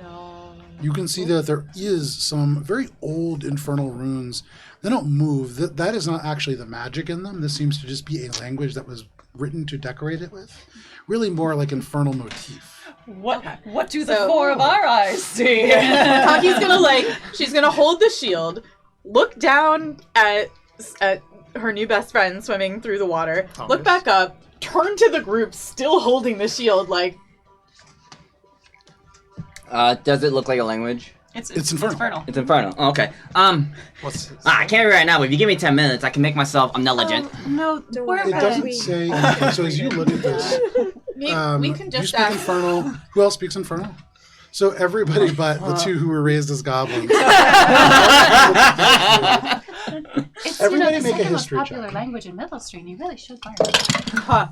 No. You can see that there is some very old infernal runes. They don't move. That is not actually the magic in them. This seems to just be a language that was written to decorate it with. Really more like infernal motif. What do the So- 4 of our eyes see? Taki's gonna she's gonna hold the shield, look down at her new best friend swimming through the water, look back up, turn to the group still holding the shield like, Does it look like a language? It's infernal. It's infernal. Oh, okay. What's this? I can't read right now, but if you give me 10 minutes, I can make myself intelligent. No, Don't we're worry. It doesn't say anything. So as you look at this, we can you just speak ask. infernal. Who else speaks infernal? So everybody but the two who were raised as goblins. It's Everybody the make a second most history popular check. language in Mythalstrean. You really should learn it. Huh,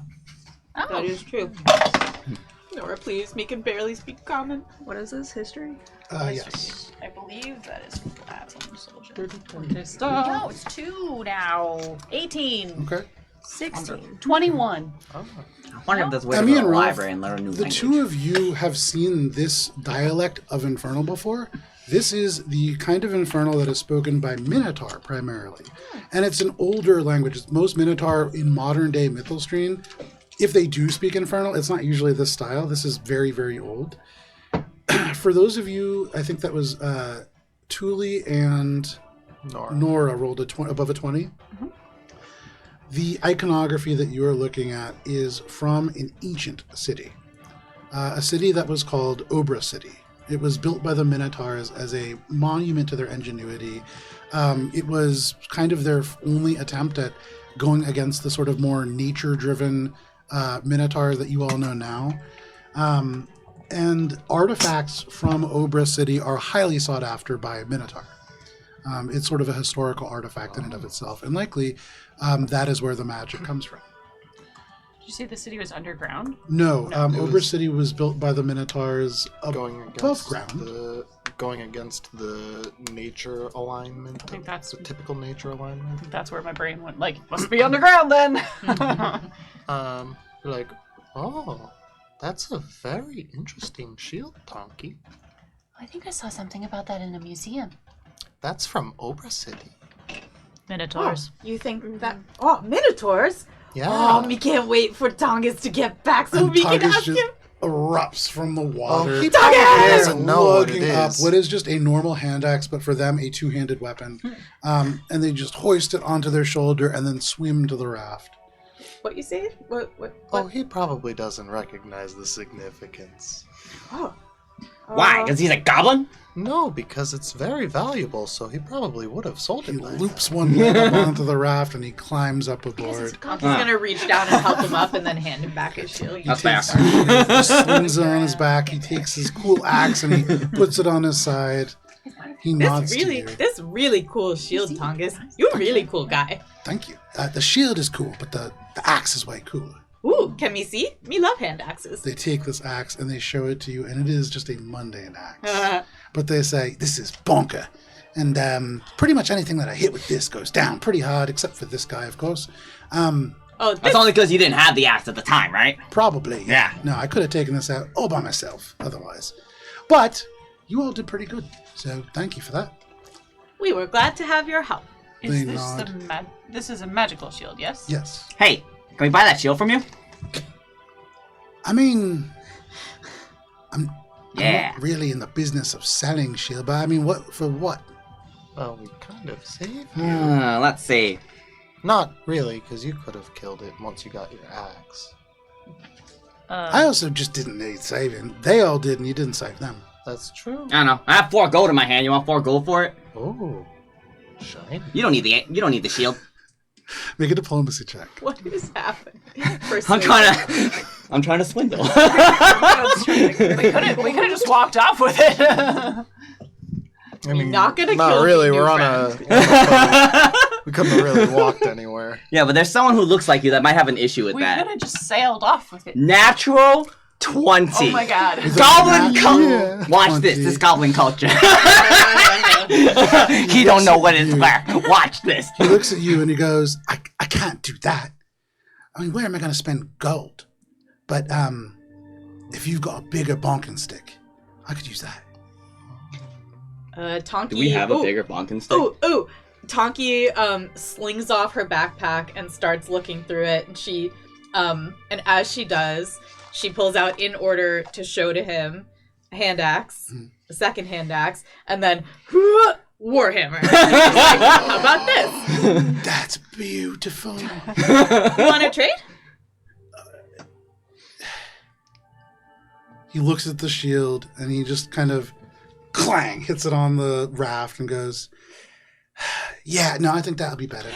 Oh. that is true. Nora, please, me can barely speak common. What is this? History? Yes. I believe that is flat on the soldier. Stop. No, it's 2 now. 18. Okay. 16. 21. Oh. I wonder if there's a way I to mean, go to the Ralph, library and learn a new The language. two of you have seen this dialect of Infernal before. This is the kind of Infernal that is spoken by Minotaur primarily. And it's an older language. Most Minotaur in modern day Mythalstrean, if they do speak Infernal, it's not usually this style. This is very, very old. For those of you, I think that was Thule and Nora rolled above a 20. The iconography that you are looking at is from an ancient city. A city that was called Obra City. It was built by the Minotaurs as a monument to their ingenuity. It was kind of their only attempt at going against the sort of more nature-driven Minotaurs that you all know now. And artifacts from Obra City are highly sought after by Minotaur. It's sort of a historical artifact in and of itself, and likely that is where the magic comes from. Did you say the city was underground? No, it Obra was- City was built by the Minotaurs Going above against ground. going against the nature alignment. I think that's the typical nature alignment. that's where my brain went. Like, must be underground then. Like, oh, that's a very interesting shield, Tonky. I think I saw something about that in a museum. That's from Obra City. Minotaurs. You think that? Oh, Minotaurs! Yeah. Oh, me can't wait for Tongus to get back so And we can Tongus ask just him. erupts from the water. Oh, he Tongus! probably They're doesn't know what it lugging up is. what is just a normal hand axe, but for them a two-handed weapon. And they just hoist it onto their shoulder and then swim to the raft. What you say? What? Oh, he probably doesn't recognize the significance. Oh. Why? Because he's a goblin? No, because it's very valuable, so he probably would have sold He it. by loops one leg up onto the raft and he climbs up aboard. He's gonna reach down and help him up and then hand him back his shield. He That's fair. he slings it on his back. He takes his cool axe and he puts it on his side. He nods to you. This really cool shield, Tongus. You're a really cool guy. Thank you. The shield is cool, but the axe is way cooler. Ooh, can we see? Me love hand axes. They take this axe and they show it to you, and it is just a mundane axe. But they say, this is bonker. And pretty much anything that I hit with this goes down pretty hard, except for this guy, of course. Oh, That's this, only because you didn't have the axe at the time, right? Probably. Yeah. No, I could have taken this out all by myself otherwise. But you all did pretty good, so thank you for that. we were glad to have your help. Is They this nod. this is a magical shield? Yes. Yes. Hey, can we buy that shield from you? I mean, I'm Yeah. not really in the business of selling shield, but I mean, what for what? Well, we kind of saved you. Let's see. Not really, because you could have killed it once you got your axe. I also just didn't need saving. They all did, and you didn't save them. That's true. I don't know. I have 4 gold in my hand. You want 4 gold for it? Oh, shiny. You don't need the shield. Make a diplomacy check. What is happening? I'm trying to swindle. We could have just walked off with it. I mean, not gonna not kill really. me, We're new on friend. a boat. We couldn't have really walked anywhere. Yeah, but there's someone who looks like you that might have an issue with We could that. have just sailed off with it. Natural 20. Oh my god. Goblin culture. Yeah. Watch 20. this goblin culture. He don't know what it's for. Watch this. He looks at you and he goes, I can't do that. I mean, where am I going to spend gold? But if you've got a bigger bonking stick, I could use that. Tonki. Do we have a bigger bonking stick? Ooh. Tonki slings off her backpack and starts looking through it, and she and as she does, she pulls out in order to show to him a hand axe, a second hand axe, and then Warhammer. She's like, how about this? That's beautiful. You want to trade? He looks at the shield and he just kind of clang, hits it on the raft and goes, yeah, no, I think that'll be better.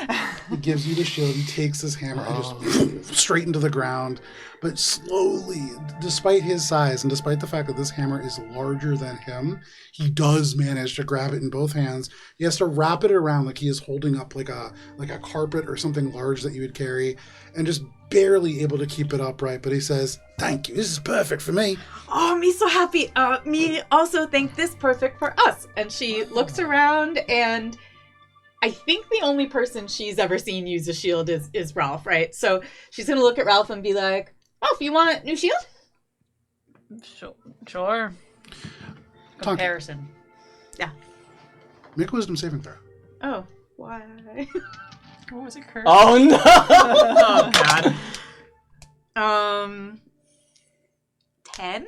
He gives you the shield, he takes his hammer and just straight into the ground. But slowly, despite his size and despite the fact that this hammer is larger than him, he does manage to grab it in both hands. He has to wrap it around like he is holding up like a carpet or something large that you would carry, and just barely able to keep it upright. But he says, thank you, this is perfect for me. Oh, me so happy. Me also think this perfect for us. And she looks around, and I think the only person she's ever seen use a shield is Ralph, right? So she's gonna look at Ralph and be like, Ralph, you want a new shield? Sure. Comparison. Make a wisdom saving throw. Oh, why? What was it, Kurt? Oh no! Oh god. 10?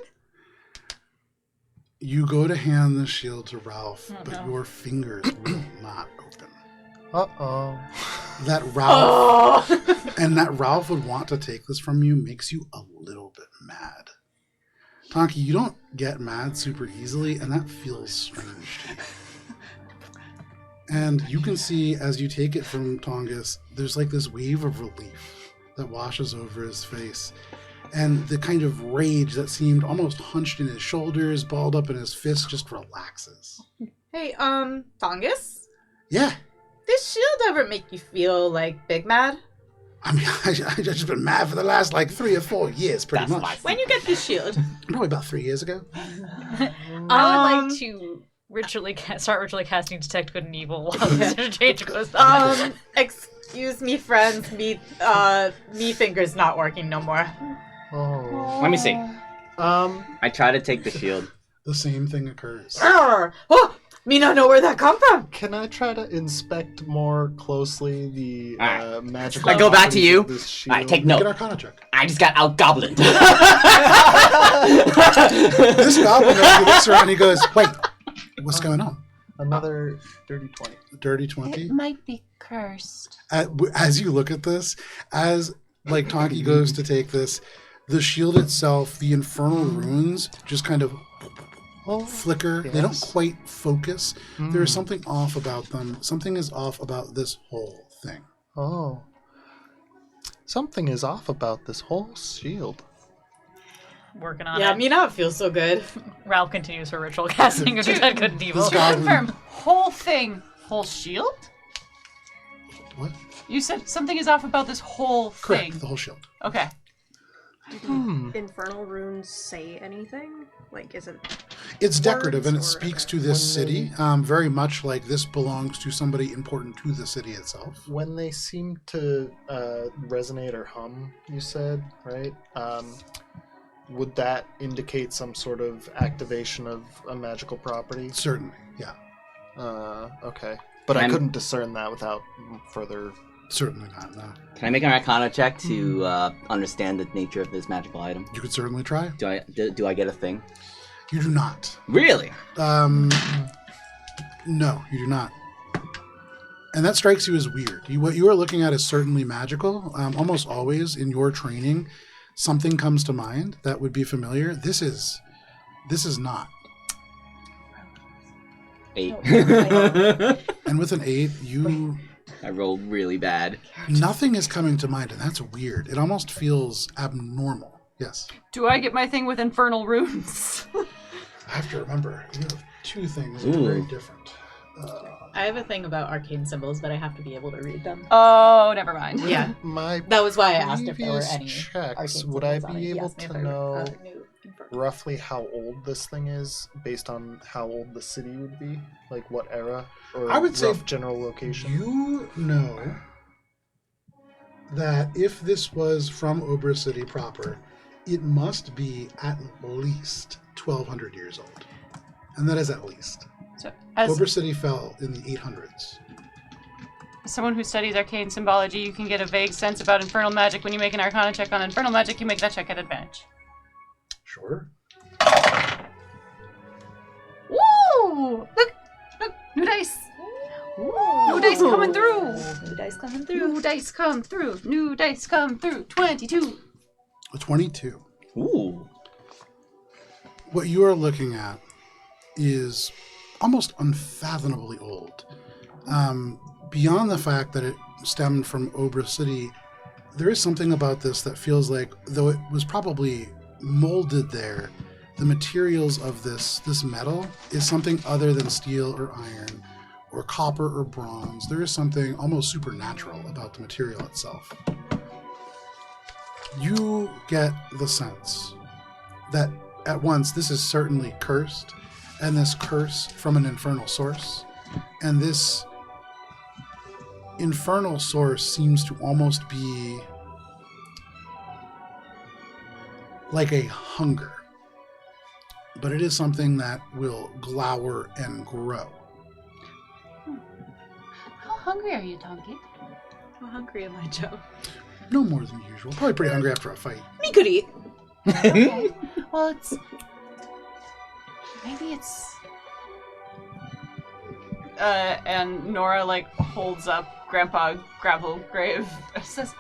You go to hand the shield to Ralph, Oh, but no. your fingers will not open. Uh-oh. That Ralph Oh! and that Ralph would want to take this from you makes you a little bit mad. Tonki, you don't get mad super easily, and that feels strange to you. And you can see as you take it from Tongus, there's like this wave of relief that washes over his face. And the kind of rage that seemed almost hunched in his shoulders, balled up in his fists, just relaxes. Hey, Tongus? Yeah. This shield ever make you feel, like, big mad? I mean, I've just been mad for the last, 3 or 4 years, pretty That's much. When you get this shield? Probably about 3 years ago. I would like to start ritually casting Detect Good and Evil while this interchange goes on. Excuse me, friends. Me finger's not working no more. Oh. Let me see. I try to take the shield. The same thing occurs. Arr! Oh, me not know where that come from. Can I try to inspect more closely the Alright. magical I go back to properties you. of this shield? Alright, take Make an note. Arcana check. I just got out goblined. This goblin looks around and he goes, wait, what's going on? Another dirty 20. Dirty 20? It might be cursed. As you look at this, as Tonki goes to take this, the shield itself, the infernal runes, just kind of flicker. They don't yes. quite focus. There is something off about them. Something is off about this whole thing. Oh. Something is off about this whole shield. Working on Yeah, it. me not feel so good. Ralph continues her ritual casting of Detect Good and Evil. This To goblin- confirm, whole thing, whole shield? What? You said something is off about this whole thing. Correct, the whole shield. Okay. Infernal runes say anything? Like, is it... It's decorative and it Words or- speaks to this city, very much like this belongs to somebody important to the city itself. When they seem to resonate or hum, you said, right? Would that indicate some sort of activation of a magical property? Certainly, yeah. Okay. But I couldn't discern that without further... Certainly not, no. Can I make an Arcana check to understand the nature of this magical item? You could certainly try. Do I get a thing? You do not. Really? No, you do not. And that strikes you as weird. What you are looking at is certainly magical. Almost always in your training, something comes to mind that would be familiar. This is not. 8. And with an 8, I rolled really bad. nothing is coming to mind, and that's weird. It almost feels abnormal. Yes. Do I get my thing with infernal runes? I have to remember. You have 2 things that are very different. I have a thing about arcane symbols, but I have to be able to read them. Oh, never mind. Yeah. My That was why I asked if there were previous any checks, arcane would I symbols on be it. He able asked me if to I know knew infernal. roughly how old this thing is based on how old the city would be? Like what era? Or I would say rough general location? You know that if this was from Obra City proper, it must be at least 1,200 years old. And that is at least. So, as Obra City fell in the 800s. someone who studies arcane symbology, you can get a vague sense about infernal magic. When you make an arcana check on infernal magic, you make that check at advantage. Sure. Woo! Look! New dice! New dice coming through! New dice coming through. New dice come through! New dice come through! 22! A 22. Ooh. What you are looking at is almost unfathomably old. Beyond the fact that it stemmed from Obra City, there is something about this that feels like, though it was probably molded there, the materials of this metal is something other than steel or iron or copper or bronze. There is something almost supernatural about the material itself. You get the sense that at once this is certainly cursed, and this curse from an infernal source, and this infernal source seems to almost be like a hunger, but it is something that will glower and grow. How hungry are you, Donkey? How hungry am I, Joe? No more than usual. Probably pretty hungry after a fight. Me could eat. Okay. Well, it's... Maybe it's... and Nora, holds up Grandpa Gravel Grave and says,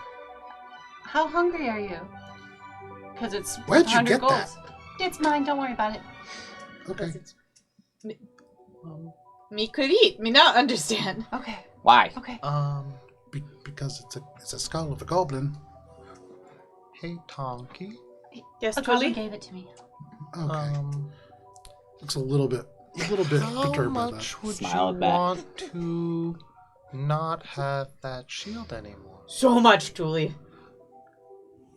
how hungry are you? Because it's Where'd you 100 get gold. that? It's mine, don't worry about it. Okay. Me could eat. Me not understand. Okay, Why? okay. Because it's a skull of a goblin. Hey, Tonky. Yes, A goblin truly. gave it to me. Okay. Looks a little bit How perturbed by that. much would Smile you at that. want to not have that shield anymore? So much, Julie.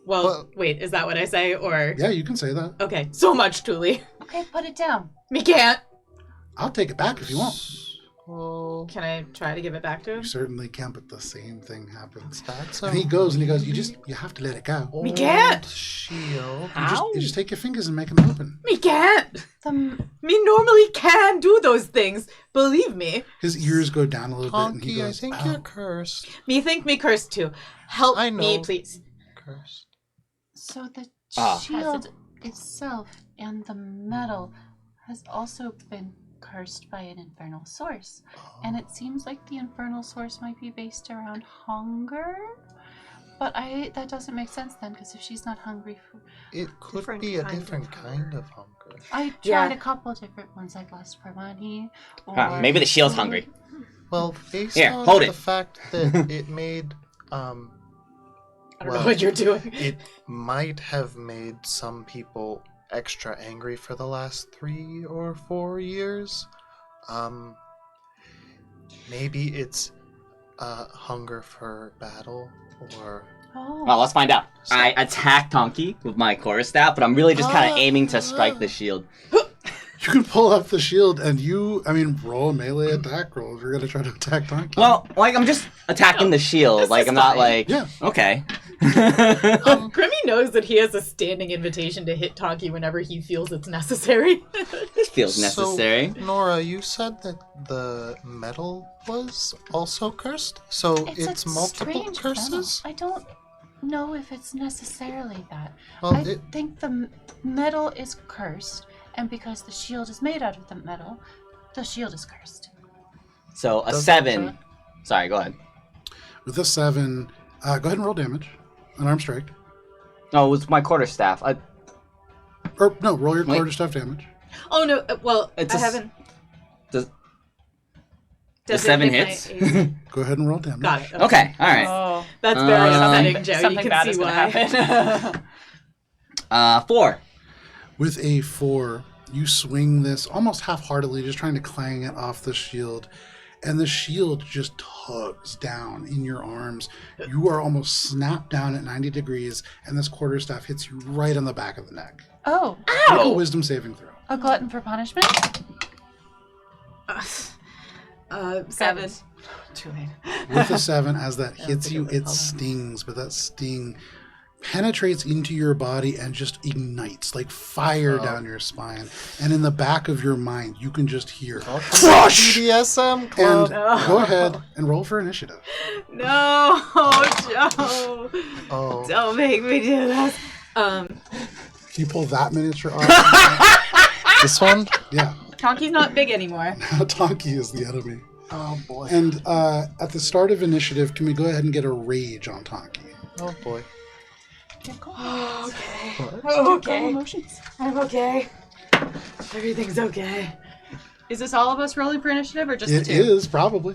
Well, Well- wait, is that what I say? Or. Yeah, you can say that. Okay, so much, Julie. Okay, put it down. Me can't. I'll take it back if you want. Well, Can I try to give it back to him? You certainly can, but the same thing happens. that's And he goes, you have to let it go. Me can't. Shield. You just take your fingers and make them open. Me can't. The Me normally can do those things. Believe me. His ears go down a little bit, and he Tonky, I goes, think "Oh." you're cursed. Me think me cursed too. Help I know. me, please. Cursed. So the Ah. shield itself and the metal has also been cursed by an infernal source. And it seems like the infernal source might be based around hunger. But that doesn't make sense then, because if she's not hungry for... It could Different be a kind of different kind hunger. of hunger. I tried Yeah. a couple different ones, like lust for money, or... Maybe the shield's hungry. Well, based Here, on hold the it. fact that it made, I don't well, know what you're doing. it might have made some people extra angry for the last 3 or 4 years. Maybe it's hunger for battle, or Oh. Well, let's find out. I attack Tonky with my chorus staff, but I'm really just kind of aiming to strike the shield. You can pull up the shield and roll a melee attack roll if you're going to try to attack Donkey. Well, I'm just attacking the shield. This is I'm not fine. Yeah. okay. Grimmy knows that he has a standing invitation to hit Tonky whenever he feels it's necessary. This feels necessary. So, Nora, you said that the metal was also cursed? So it's a multiple strange curses? metal. I don't know if it's necessarily that. Well, I think the metal is cursed, and because the shield is made out of the metal, the shield is cursed. So a Does- 7. Sorry, go ahead. With a 7, go ahead and roll damage. An arm strike. Oh, it was my quarterstaff. Or no, roll your Wait. quarterstaff damage. Oh no! Well, It's I a s- haven't. Does Does it 7 hit my hits? AC? Go ahead and roll damage. Got it. Okay, all right. Oh. That's very upsetting, Something- Joe. Something You bad can is see gonna why. happen. 4. With a 4, you swing this almost half-heartedly, just trying to clang it off the shield, and the shield just tugs down in your arms. You are almost snapped down at 90 degrees, and this quarterstaff hits you right on the back of the neck. Oh, Make a wisdom saving throw. a glutton for punishment? 7. Too late. With a 7, as that don't hits think you, it would it help. stings, but that sting penetrates into your body and just ignites like fire down your spine. And in the back of your mind, you can just hear crush! BDSM And club. go ahead and roll for initiative. No, Joe. Oh. Don't make me do this. Can you pull that miniature off? This one? Yeah. Tonki's not big anymore. Now Tonki is the enemy. Oh boy. And at the start of initiative, can we go ahead and get a rage on Tonki? Oh boy. Okay. Emotions. I'm okay. Everything's okay. Is this all of us rolling for initiative or just the It 2? is, probably.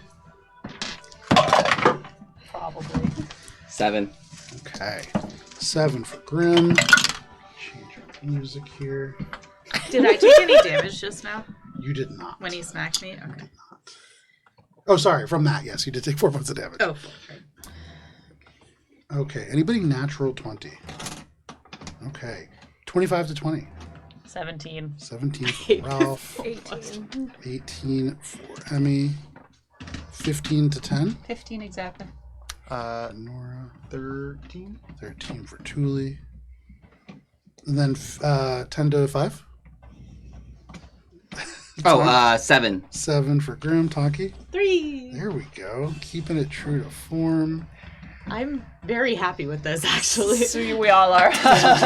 Probably. 7. Okay. 7 for Grim. Change our music here. Did I take any damage just now You did not. when he smacked me? Okay. Oh, sorry. From that, yes, you did take 4 points of damage. Oh, right. Okay. Anybody natural 20? Okay. 25 to 20. 17. 17 for Ralph. 18. 18 for Emmy. 15 to 10. 15 exactly. Nora. 13. 13 for Thule. And then 10 to 5. Oh, 7. 7 for Grim. Tonki. 3. There we go. Keeping it true to form. I'm very happy with this, actually. We all are.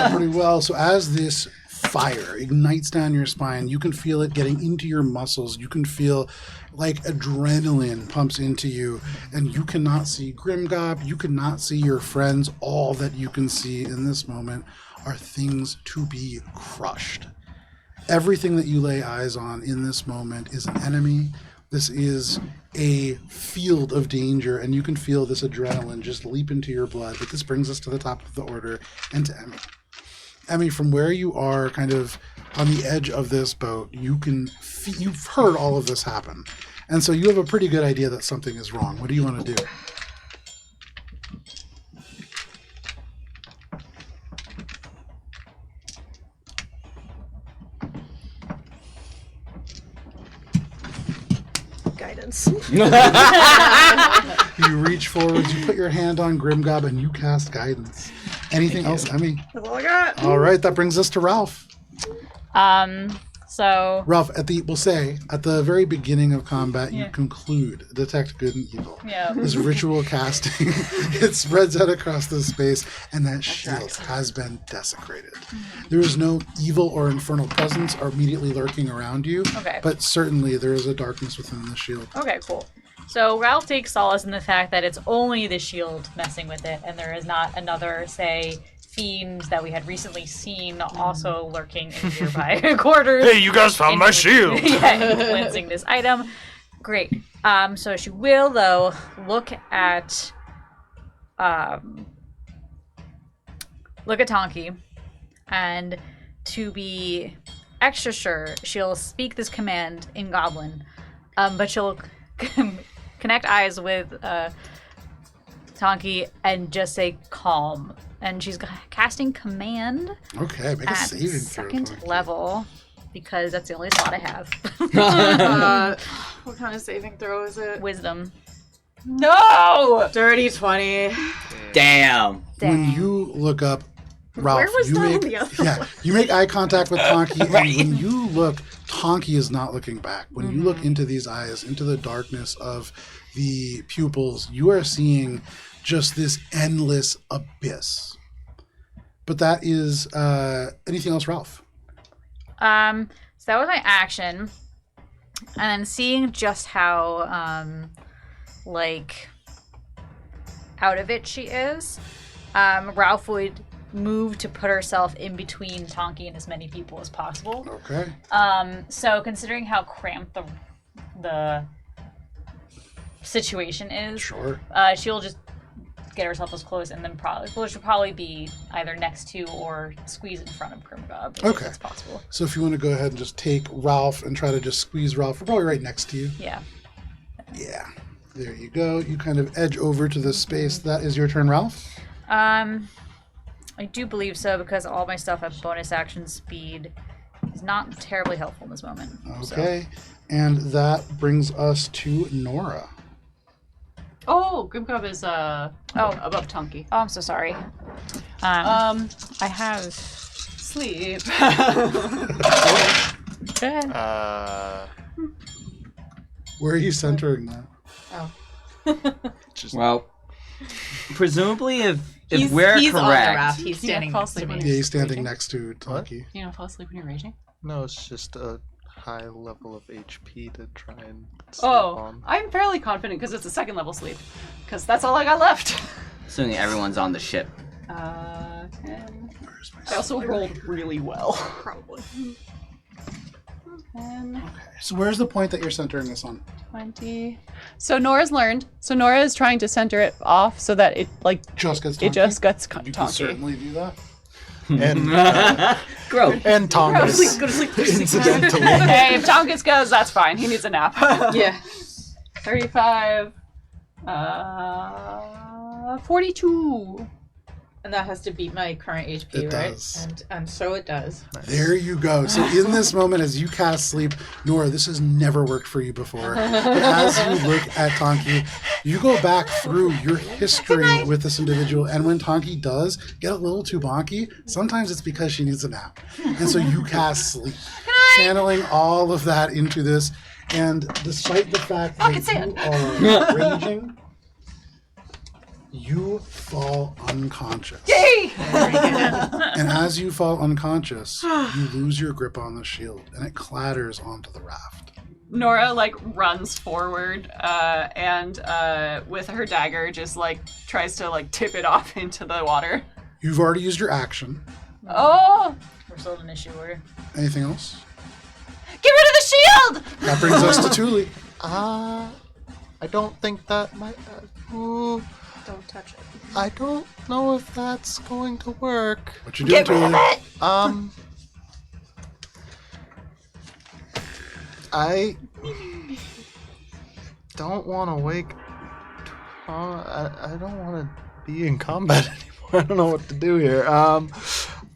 Pretty well. So as this fire ignites down your spine, you can feel it getting into your muscles. You can feel like adrenaline pumps into you, and you cannot see Grimgob. You cannot see your friends. All that you can see in this moment are things to be crushed. Everything that you lay eyes on in this moment is an enemy. This is a field of danger, and you can feel this adrenaline just leap into your blood. But this brings us to the top of the order and to Emmy. Emmy, from where you are kind of on the edge of this boat, you've heard all of this happen. And so you have a pretty good idea that something is wrong. What do you want to do? Guidance. You reach forwards, you put your hand on Grimgob, and you cast guidance. Anything else, Emmy? That's all I got. All right, that brings us to Ralph. So Ralph, we'll say, at the very beginning of combat, you Yeah. conclude detect good and evil. yeah. This ritual casting, it spreads out across the space, and that shield has been desecrated. There is no evil or infernal presence or immediately lurking around you, Okay. but certainly there is a darkness within the shield. Okay, cool. So Ralph takes solace in the fact that it's only the shield messing with it, and there is not another, say, fiend that we had recently seen also lurking in nearby quarters. Hey, you guys found my shield! Yeah, influencing this item. Great. So she will, though, look at Tonki, and to be extra sure, she'll speak this command in Goblin, but she'll connect eyes with Tonki and just say calm. And she's casting command Okay, make a at saving throw. second Tonki. level because that's the only slot I have. What kind of saving throw is it? Wisdom. No! Dirty 20. Damn. When you look up, Ralph, Where was you that on make the other you make eye contact with Tonki, and when you look, Tonki is not looking back. When you look into these eyes, into the darkness of the pupils, you are seeing just this endless abyss. But that is anything else, Ralph? So that was my action. And then seeing just how out of it she is, Ralph would move to put herself in between Tonki and as many people as possible. Okay. So considering how cramped the situation is, Sure. she'll just get herself as close and then she'll probably be either next to or squeeze in front of Grimgob if it's possible. So if you want to go ahead and just take Ralph and try to just squeeze Ralph, we're probably right next to you. Yeah. Yeah. There you go. You kind of edge over to this space. That is your turn, Ralph. I do believe so because all my stuff at bonus action speed is not terribly helpful in this moment. Okay. And that brings us to Nora. Oh, Grimgob is above Tonki. Oh, I'm so sorry. I have Sleep. Go ahead. Where are you centering that? Well, presumably if He's we're on the correct, raft. He's standing next to me. Yeah, he's standing next to Tonki. You don't fall asleep when you're raging? No, it's just a high level of HP to try and sleep Oh, on. I'm fairly confident because it's a second level sleep. Because that's all I got left. assuming everyone's on the ship. 10. I also rolled really well. Probably. 10, So where's the point that you're centering this on? 20. So Nora's learned. So Nora is trying to center it off so that it Just gets Tonki? it just gets You can Tonki. certainly do that. And Grow. and Tongas. Go to sleep. Incidentally. Hey, if Tonkus goes, that's fine. He needs a nap. Yeah. 35. 42. And that has to beat my current HP, It right? does. And so it does. There you go. So in this moment, as you cast sleep, Nora, this has never worked for you before. But as you look at Tonki, you go back through your history with this individual, and when Tonki does get a little too bonky, sometimes it's because she needs a nap. And so you cast sleep, channeling all of that into this. And despite the fact that you are raging, you fall unconscious. Yay! And as you fall unconscious, you lose your grip on the shield, and it clatters onto the raft. Nora runs forward and with her dagger just tries to tip it off into the water. You've already used your action. Oh! We're still in issue order. Anything else? Get rid of the shield! That brings us to Thule. I don't think that might. Ooh, Don't touch it. I don't know if that's going to work. What you doing, Thule? I don't want to wake. I don't want to be in combat anymore. I don't know what to do here.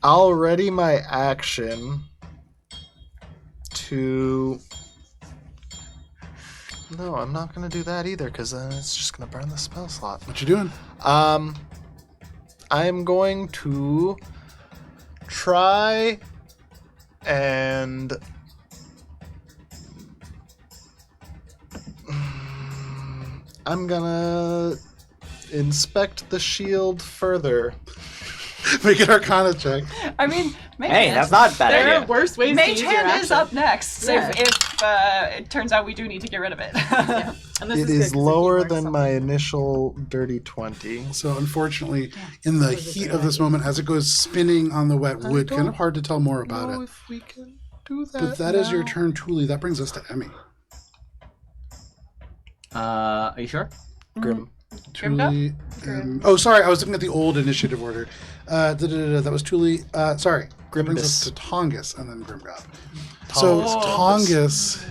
I'll ready my action to. No, I'm not going to do that either, because then it's just going to burn the spell slot. What you doing? I'm going to try and I'm gonna inspect the shield further. Make an Arcana check. I mean, Hey, that's not a bad There idea. are worse ways to Mage use your Hand action. is up next Yeah. if it turns out we do need to get rid of it. Yeah. And this It good 'cause is it lower works than on- my initial dirty 20. So unfortunately, in the heat of this moment, as it goes spinning on the wet wood, kind of hard to tell more about know it. if we can do that. But that is your now. turn, Thule. That brings us to Emmy. Are you sure? Grim. Thule. Oh, sorry. I was looking at the old initiative order. That was Thule. Sorry. That brings us to Tongus and then Grimgob. So Tongus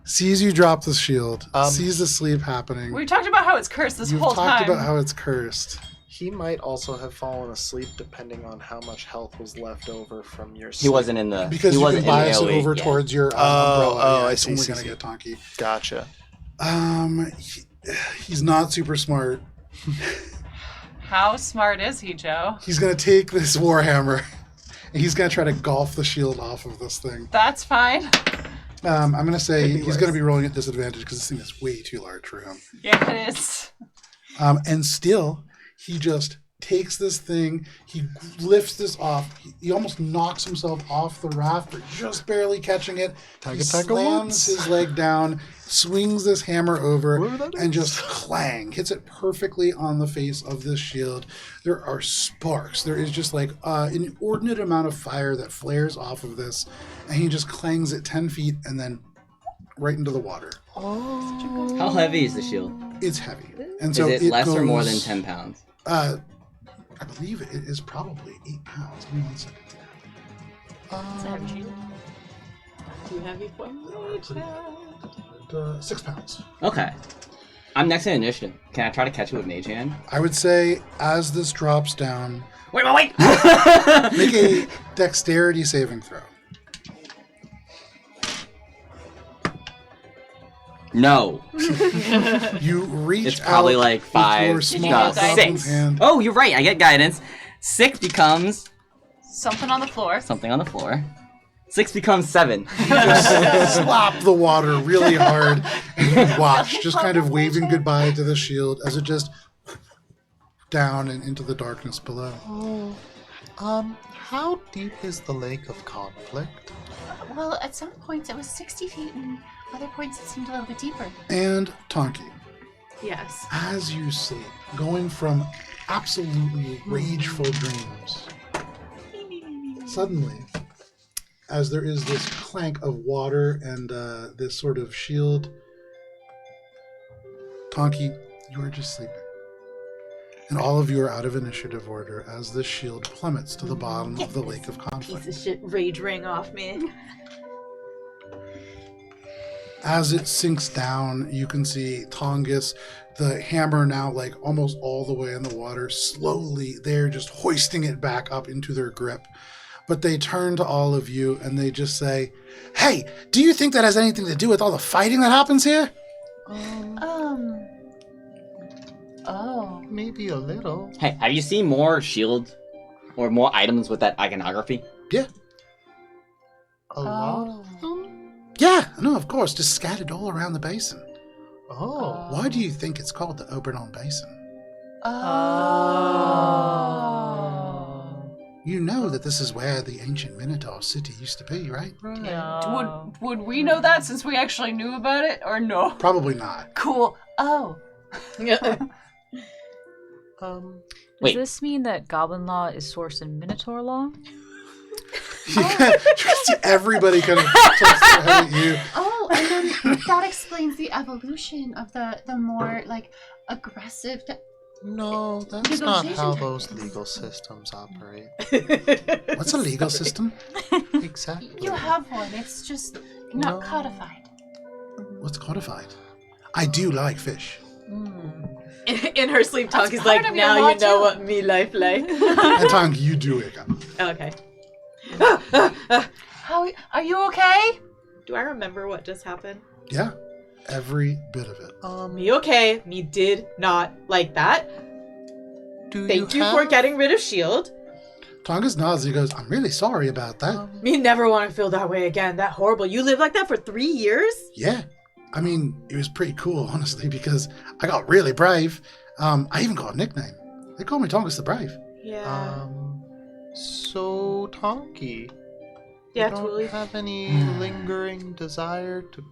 sees you drop the shield, sees the sleep happening. We talked about how it's cursed this You've whole talked time. about how it's cursed. He might also have fallen asleep depending on how much health was left over from your sleep. He wasn't in the. Because he you wasn't can in the bias it AoE. over towards your umbrella. oh, Yeah, I it's see, only see, going to see. get Tonki. Gotcha. He's not super smart. How smart is he, Joe? He's going to take this warhammer and he's going to try to golf the shield off of this thing. That's fine. I'm going to say he's going to be rolling at disadvantage because this thing is way too large for him. Yeah, it is. And still, he just takes this thing, he lifts this off, he almost knocks himself off the raft, but just barely catching it. He slams his leg down, swings this hammer over, and just clang, hits it perfectly on the face of this shield. There are sparks. There is just like an inordinate amount of fire that flares off of this, and he just clangs it 10 feet and then right into the water. Oh. How heavy is the shield? It's heavy. And so is it less or more than 10 pounds? I believe it is probably 8 pounds. Give me 1 second. It's a heavy shield. Too heavy for me. 6 pounds. Okay. I'm next in initiative. Can I try to catch it with Mage Hand? I would say as this drops down, Wait! make a dexterity saving throw. No. You reach It's probably out like with 5, your small Six. goblin hand. Oh, you're right. I get guidance. 6 becomes Something on the floor. something on the floor. 6 becomes 7. You just slap the water really hard, and you watch, just kind of waving goodbye to the shield as it just down and into the darkness below. How deep is the Lake of Conflict? Well, at some points it was 60 feet, and other points it seemed a little bit deeper. And Tonki, Yes. as you sleep, going from absolutely rageful dreams, suddenly, as there is this clank of water and this sort of shield, Tonki, you are just sleeping. And all of you are out of initiative order as this shield plummets to the bottom of the Lake of Conflict. Piece of shit rage ring off me. As it sinks down, you can see Tongus, the hammer now like almost all the way in the water, slowly they're just hoisting it back up into their grip. But they turn to all of you and they just say, "Hey, do you think that has anything to do with all the fighting that happens here?" Oh. Maybe a little. Hey, have you seen more shield or more items with that iconography? Yeah. A lot of them? Yeah, no, of course, just scattered all around the basin. Oh. Why do you think it's called the Alberon Basin? You know that this is where the ancient Minotaur city used to be, right? No. Would we know that since we actually knew about it, or no? Probably not. Cool. Oh. Does Wait. this mean that Goblin Law is sourced in Minotaur Law? Everybody kind of tilts their head at you. Oh, and then that explains the evolution of the more like aggressive. No, that's not how those legal systems operate. What's a legal system? Exactly. You have one. It's just not No. codified. What's codified? I do like fish. In her sleep talk, he's part like, of your now law, you know too." what me life like. And Tonk, you do wake up. Okay. How are you okay? Do I remember what just happened? Yeah, every bit of it. Me okay. Me did not like that. Thank you for have- getting rid of shield. Tongus nods. He goes, "I'm really sorry about that." Me never want to feel that way again. That horrible. You lived like that for 3 years? Yeah, I mean, it was pretty cool, honestly, because I got really brave. I even got a nickname. They call me Tongus the Brave. Yeah. So, Tonki, Yeah, you don't totally. have any lingering desire to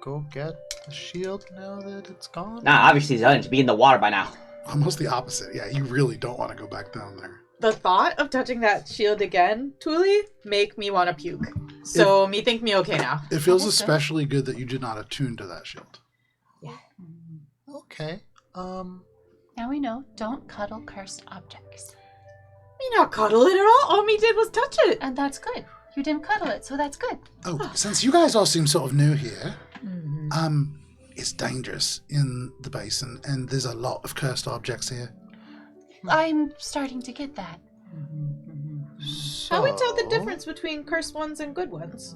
go get the shield now that it's gone? Nah, obviously it's done. It should be in the water by now. Almost the opposite. Yeah, you really don't want to go back down there. The thought of touching that shield again, Tuli, make me want to puke. So me think me okay now. It feels especially good that you did not attune to that shield. Okay. Now we know. Don't cuddle cursed objects. Me not cuddle it at all. All me did was touch it. And that's good. You didn't cuddle it, so that's good. Oh, since you guys all seem sort of new here, it's dangerous in the basin, and there's a lot of cursed objects here. I'm starting to get that. How we tell the difference between cursed ones and good ones?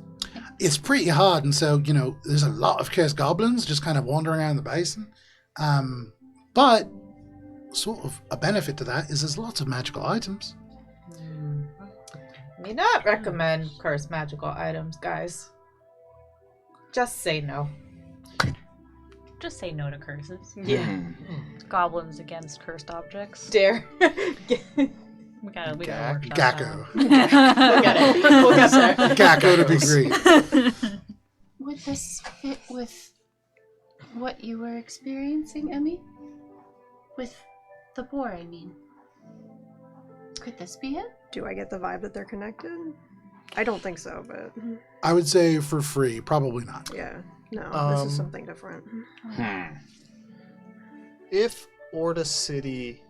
It's pretty hard, and so, there's a lot of cursed goblins just kind of wandering around the basin. But sort of a benefit to that is there's lots of magical items. Me not recommend cursed magical items, guys. Just say no. Just say no to curses. Yeah. Goblins against cursed objects. Dare. We gotta work Gacko. We'll get it. We'll get there. Gacko to be great. Would this fit with what you were experiencing, Emmy? With the boar, I mean. Could this be it? Do I get the vibe that they're connected? I don't think so, but I would say for free, probably not. yeah. No, this is something different. If Orda City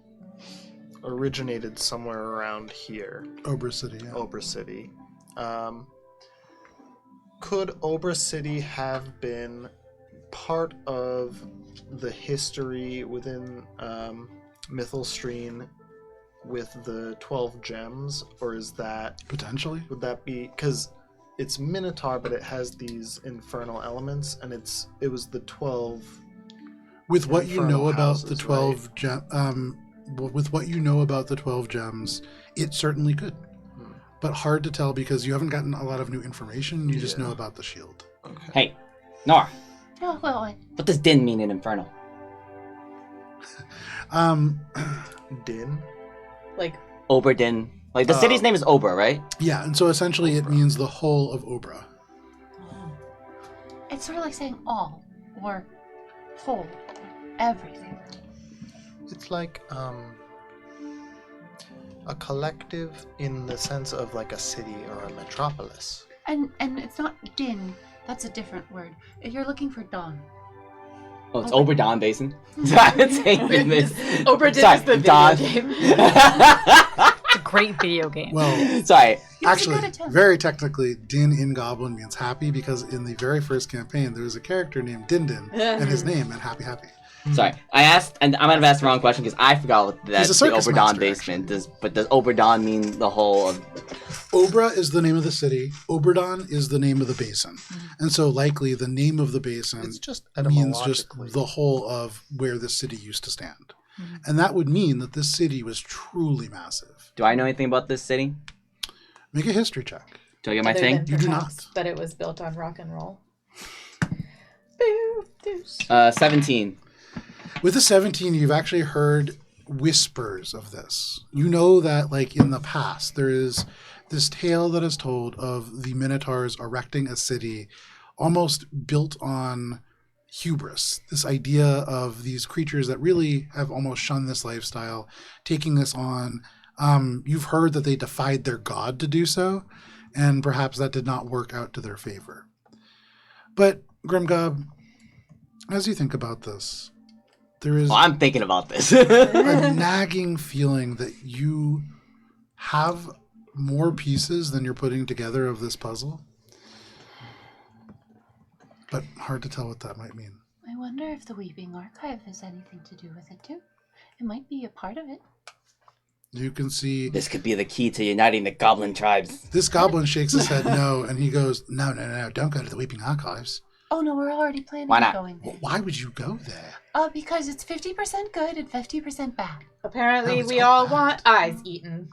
originated somewhere around here, Obra City, yeah. Obra City, could Obra City have been part of the history within Mythalstrean with the 12 gems, or is that Potentially. would that be because it's Minotaur, but it has these infernal elements, and it was the 12. With what you Infernal know about the houses, 12 with what you know about the 12 gems, it certainly could. But hard to tell because you haven't gotten a lot of new information. You just know about the shield. Okay. Hey, Nora, Oh, well, what does din mean in Infernal? Din. Like, Oberdin. Like, the city's name is Ober, right? Yeah, and so essentially it means the whole of Obra. it's sort of like saying all, or whole, everything. It's like a collective in the sense of like a city or a metropolis. And it's not din, that's a different word. You're looking for dawn. Oh, it's Oberdon Basin. I've been saying this. Oberdin is the video Don. game. It's a great video game. Well, Sorry. actually, go to town. very technically, Din in Goblin means happy because in the very first campaign, there was a character named Din Din, and his name meant happy happy. Sorry. I asked, and I might have asked the wrong question because I forgot what that's He's a the circus Oberdon master, basement. Does Oberdon mean the whole of... Obra is the name of the city. Oberdon is the name of the basin. And so likely the name of the basin It's just means just etymologically. the whole of where the city used to stand. And that would mean that this city was truly massive. Do I know anything about this city? Make a history check. Do I get my Other thing? than You do perhaps not. That it was built on rock and roll. Boo, deuce. 17. With the 17, you've actually heard whispers of this. You know that, like, in the past, there is this tale that is told of the Minotaurs erecting a city almost built on hubris, this idea of these creatures that really have almost shunned this lifestyle, taking this on. You've heard that they defied their god to do so, and perhaps that did not work out to their favor. But, Grimgob, as you think about this, there is Well, I'm thinking about this. a nagging feeling that you have more pieces than you're putting together of this puzzle. But hard to tell what that might mean. I wonder if the Weeping Archive has anything to do with it too. It might be a part of it. You can see This could be the key to uniting the goblin tribes. this goblin shakes his head no, and he goes, no, don't go to the Weeping Archives. Oh no, we're already planning Why on not? going there. Well, why would you go there? Because it's 50% good and 50% bad. Apparently, No, it's we all all bad. want eyes eaten.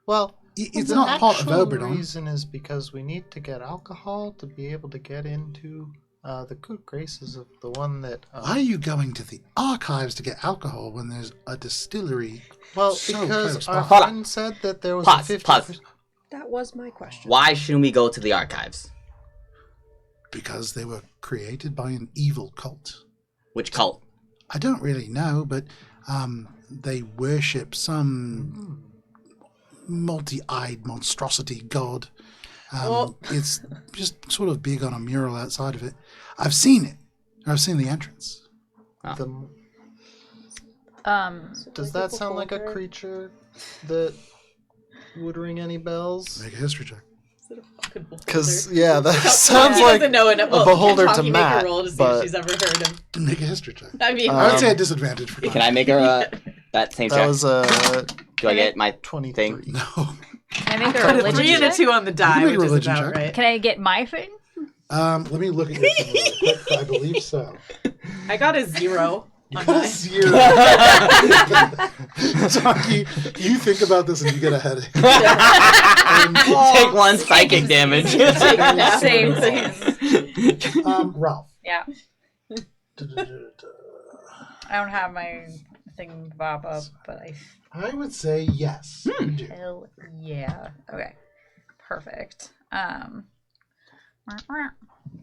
Well, It's the not part of actual Alberon. reason is because we need to get alcohol to be able to get into the good graces of the one that. Why are you going to the archives to get alcohol when there's a distillery? Well, so because close our by? Hold on. friend said that there was Pause, a 50%. pause. That was my question. Why shouldn't we go to the archives? Because they were created by an evil cult. Which cult? I don't really know, but they worship some multi-eyed monstrosity god. It's just sort of big on a mural outside of it. I've seen it. I've seen the entrance. The, Um, does that sound like a creature that would ring any bells? Make a history check. Because yeah, that He sounds like doesn't know enough. a beholder can to Tonky Matt, make a roll to see but- if she's ever heard of. Make a history check. I mean, I would say a disadvantage for Can I make her that same that check? was Do I get my 23. thing? No. can I make a got a religion 3 and a check? 2 on the die, make a which is religion about check. right. Can I get my thing? Let me look at your thing really quick. I believe so. I got a 0 on You mine. zero. Taki, you think about this and you get a headache. Take 1 psychic damage. Same thing. Ralph, Yeah. I don't have my thing bob up, but I would say yes. You do. hell yeah. Okay. Perfect.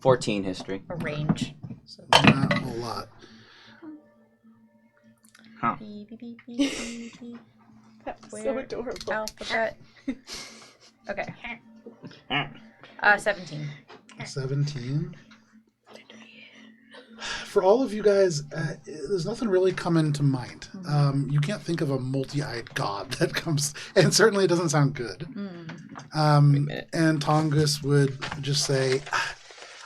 14 history. A range. So Not a whole lot. Huh. beep, beep, beep, beep, beep, beep. That's so Where- adorable. Alphabet. Okay. 17. 17. For all of you guys, there's nothing really coming to mind. You can't think of a multi-eyed god that comes, and certainly it doesn't sound good. minute. And Tongus would just say,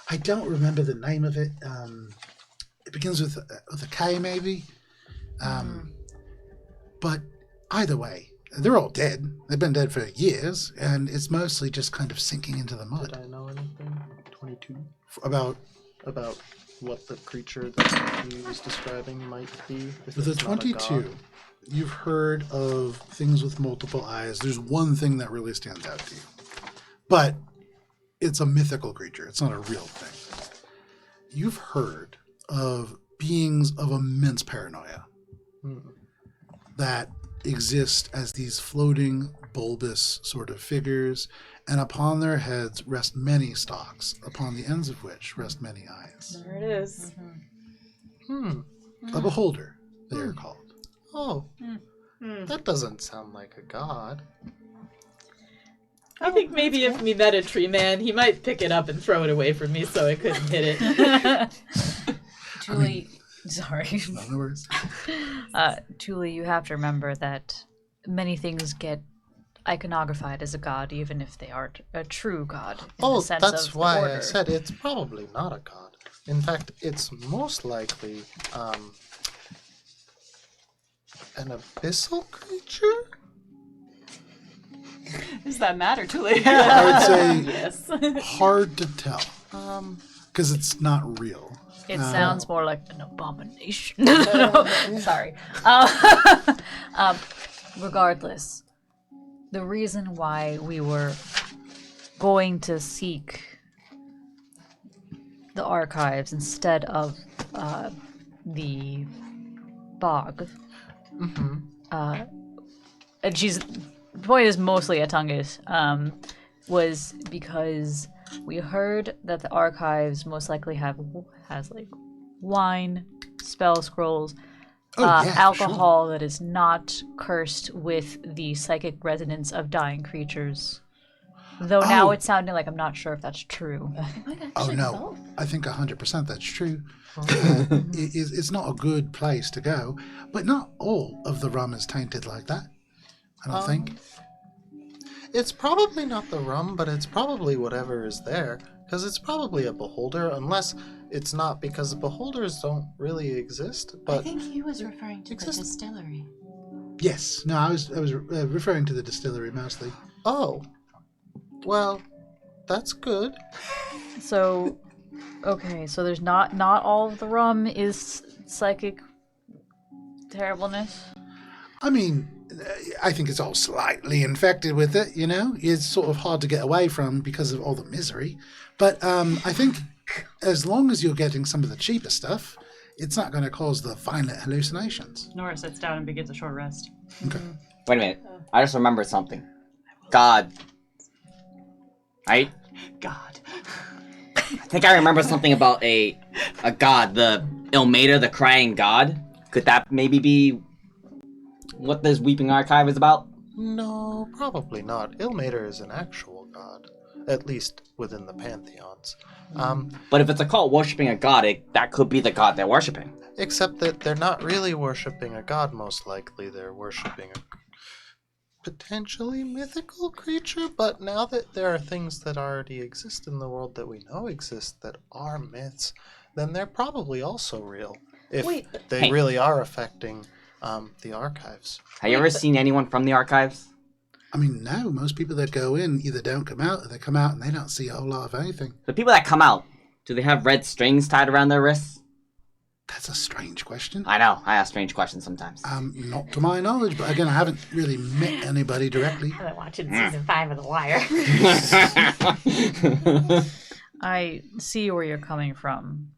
I don't remember the name of it. It begins with a K, maybe. But either way, they're all dead. They've been dead for years, and it's mostly just kind of sinking into the mud. Did I know anything? 22? About About what the creature that he was describing might be? If with a it's not a 22, god? you've heard of things with multiple eyes. There's one thing that really stands out to you. But it's a mythical creature. It's not a real thing. You've heard of beings of immense paranoia that exist as these floating, bulbous sort of figures, and upon their heads rest many stalks, upon the ends of which rest many eyes. There it is. A beholder, they are called. Oh, that doesn't sound like a god. I think maybe if we met a tree man, he might pick it up and throw it away from me so I couldn't hit it. Julie, sorry. No worries. Julie, you have to remember that many things get iconographied as a god, even if they aren't a true god. In Oh, the sense that's of the why I order. said it's probably not a god. In fact, it's most likely an abyssal creature? Does that matter, Tuli? I would say Yes. hard to tell, because it's not real. It sounds more like an abomination. Sorry. Regardless, the reason why we were going to seek the archives instead of the bog, and the point is mostly at Tungus, was because we heard that the archives most likely has like wine, spell scrolls, Yeah, for alcohol that is not cursed with the psychic resonance of dying creatures. Though now Oh. it's sounding like I'm not sure if that's true. Oh no, I think 100% that's true. It's not a good place to go, but not all of the rum is tainted like that. I don't think. It's probably not the rum, but it's probably whatever is there. Because it's probably a beholder, unless it's not, because beholders don't really exist. I But think he was referring to the Exist- distillery. Yes, no, I was referring to the distillery mostly. oh, well, that's good. So, okay, so there's not all of the rum is psychic terribleness. I mean, I think it's all slightly infected with it. You know, it's sort of hard to get away from because of all the misery. But I think as long as you're getting some of the cheaper stuff, it's not going to cause the violent hallucinations. Nora sits down and begins a short rest. Okay. Wait a minute. I just remembered something. God. Right? God. I think I remember something about a god, the Ilmater, the crying god. Could that maybe be what this Weeping Archive is about? No, probably not. Ilmater is an actual god, at least within the pantheons. But if it's a cult worshipping a god, that could be the god they're worshipping. Except that they're not really worshipping a god, most likely. They're worshipping a potentially mythical creature, but now that there are things that already exist in the world that we know exist that are myths, then they're probably also real. If Wait, they Hey. really are affecting the archives. Have you ever seen anyone from the archives? I mean, no, most people that go in either don't come out or they come out and they don't see a whole lot of anything. The people that come out, do they have red strings tied around their wrists? That's a strange question. I know, I ask strange questions sometimes. Not to my knowledge, but again, I haven't really met anybody directly. I've been watching season 5 of The Wire. I see where you're coming from.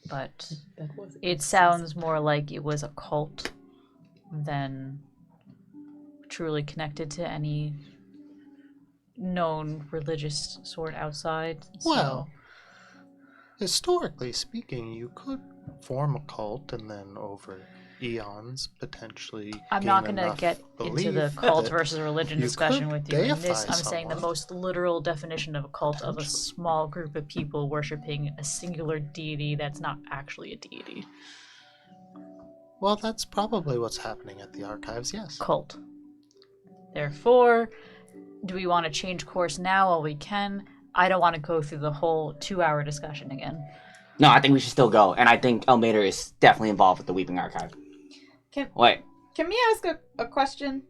but That was it sounds more like it was a cult than truly connected to any known religious sort outside. So. Well, historically speaking, you could form a cult and then over eons potentially I'm gain not going to enough get into belief the cult that versus religion you discussion could with you. In deify this, I'm saying the someone. most literal definition of a cult of a Potentially. small group of people worshiping a singular deity that's not actually a deity. Well, that's probably what's happening at the archives, yes. Cult. Therefore, do we want to change course now while we can? I don't want to go through the whole 2-hour discussion again. No, I think we should still go, and I think Elmater is definitely involved with the Weeping Archive. Wait. Can me ask a question?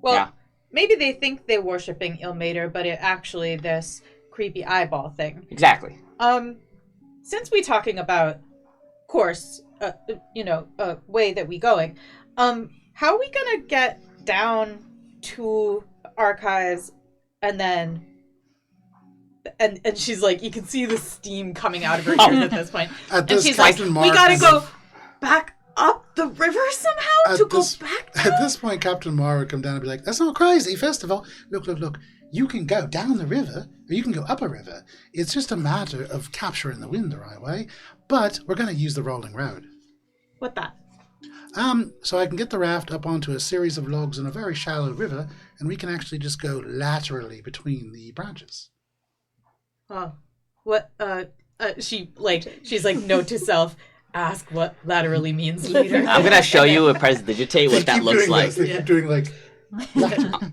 Well, Yeah. maybe they think they're worshipping Ilmater, but it actually this creepy eyeball thing. Exactly. Since we're talking about course, way that we going, how are we gonna get down to archives and then and she's like, you can see the steam coming out of her ears at this point. At And this, she's like, Captain we Mark gotta is- go back up the river somehow to go back down? At this point, Captain Marr would come down and be like, that's not crazy. First of all, look. You can go down the river, or you can go up a river. It's just a matter of capturing the wind the right way. But we're going to use the rolling road. What that? So I can get the raft up onto a series of logs in a very shallow river, and we can actually just go laterally between the branches. Oh, what? She's like, note to self: ask what laterally means later. I'm gonna show you a prestidigitate what that looks like. They keep doing like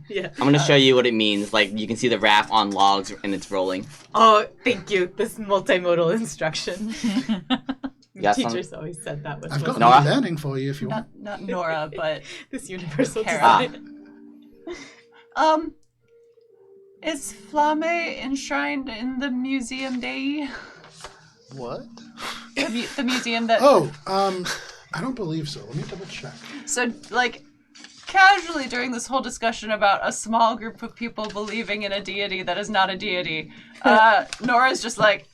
Yeah. I'm gonna show you what it means. Like, you can see the raft on logs and it's rolling. Oh, thank you. This multimodal instruction. Yes, Teachers always said that was I've got Nora? new learning for you if you want. Not Nora, but this universal Kara. design. Is Flame enshrined in the Museum Dei? What? The museum that... Oh, I don't believe so. Let me double check. So, like, casually during this whole discussion about a small group of people believing in a deity that is not a deity, Nora's just like...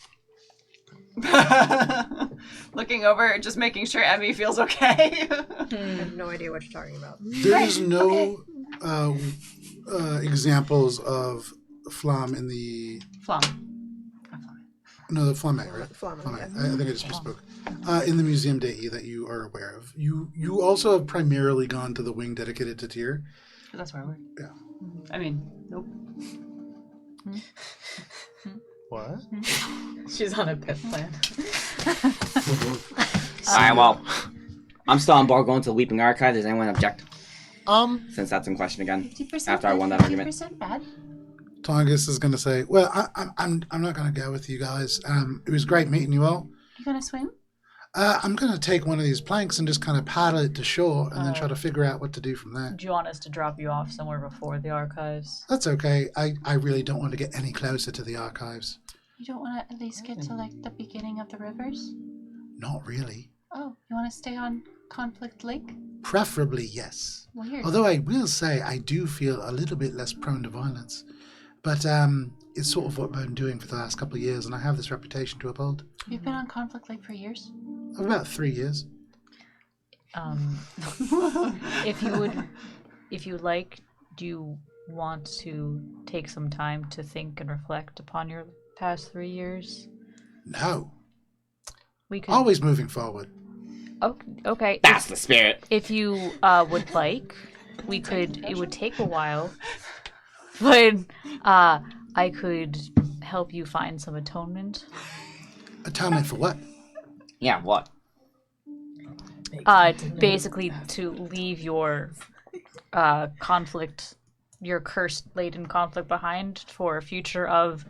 looking over, just making sure Emmy feels okay. I have no idea what you're talking about. There's no examples of flam in the... Flom. No, the Flame, right? Flame, Flame. yeah. I think I just misspoke. In the Museum Dei that you are aware of. You also have primarily gone to the wing dedicated to Tyr. That's where we're... Yeah. I mean, nope. What? She's on a pit plan. Alright, well, I'm still on board going to the Weeping Archive. Does anyone object? Um, Since that's in question again. 50% After I won that argument. 50% bad. Tongus is going to say, well, I'm not going to go with you guys. It was great meeting you all. You gonna swim? I'm going to take one of these planks and just kind of paddle it to shore and then try to figure out what to do from there. Do you want us to drop you off somewhere before the archives? That's okay. I really don't want to get any closer to the archives. You don't want to at least get to, like, the beginning of the rivers? Not really. Oh, you want to stay on Conflict Lake? Preferably, yes. Weird. Although I will say I do feel a little bit less prone to violence. But it's sort of what I've been doing for the last couple of years, and I have this reputation to uphold. You've been on Conflict Lake for years? About 3 years. If you like, do you want to take some time to think and reflect upon your past 3 years? No. We could. Always moving forward. Okay. That's the spirit. If you would like, we could. It would take a while, but I could help you find some atonement. Atonement for what? Yeah, what? Basically to leave your conflict, your cursed-laden conflict behind for a future of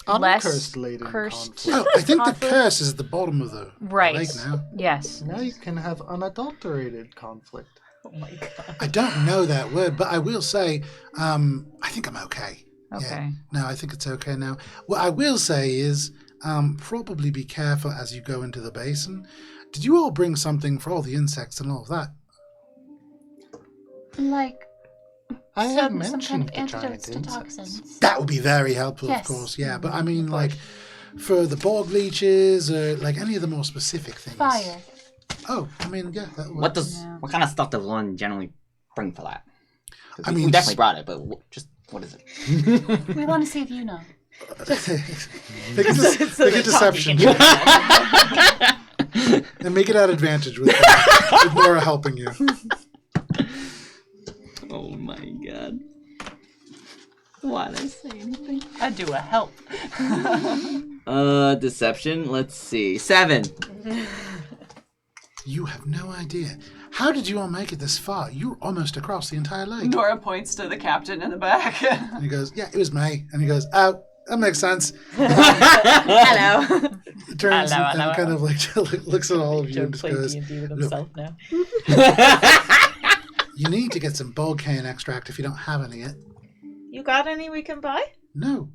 less Uncursed-laden cursed. conflict. Oh, I think the Conflict? curse is at the bottom of the Right. lake now. Yes. Now you can have unadulterated conflict. Oh my god. I don't know that word, but I will say I think I'm okay. Okay. Yeah. No, I think it's okay now. What I will say is probably be careful as you go into the basin. Did you all bring something for all the insects and all of that? Like, I had some mentioned kind of the giant antidotes to insects. toxins. That would be very helpful, Yes. of course, yeah. But I mean, like, for the bog leeches or like any of the more specific things? Fire. Oh, I mean, yeah. That What works. what kind of stuff does one generally bring for that? 'Cause I we mean, definitely brought it, but what is it? We want to see if you know. Make a deception check. And make it at advantage with Nora helping you. Oh my god. Why did I say anything? I'd do a help. Deception. Let's see. 7. You have no idea. How did you all make it this far? You're almost across the entire lake. Nora points to the captain in the back. And he goes, yeah, it was me. And he goes, oh, that makes sense. Hello. Turns Hello, and hello, kind of like looks at all of you Joe and just play goes, D&D with "Look, himself now. you need to get some bog cane extract if you don't have any yet. You got any we can buy? No.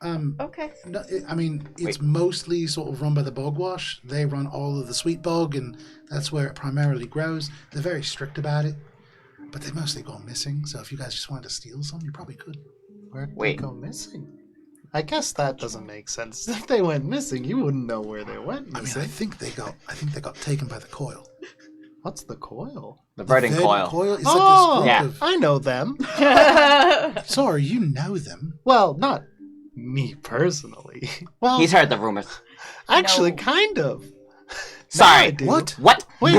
Okay. No, I mean, it's mostly sort of run by the bog wash. They run all of the sweet bog, and that's where it primarily grows. They're very strict about it, but they've mostly gone missing. So if you guys just wanted to steal some, you probably could. Where'd they Wait. go missing? I guess that doesn't make sense. If they went missing, you wouldn't know where they went I mean, missing. I think they got taken by the coil. What's the coil? The verdant Verdant coil. is Oh, like this yeah. group I know them. of... Sorry, you know them. Well, not me personally. Well, He's heard the rumors. actually, No. kind of. Sorry. I do. What? What? Wait.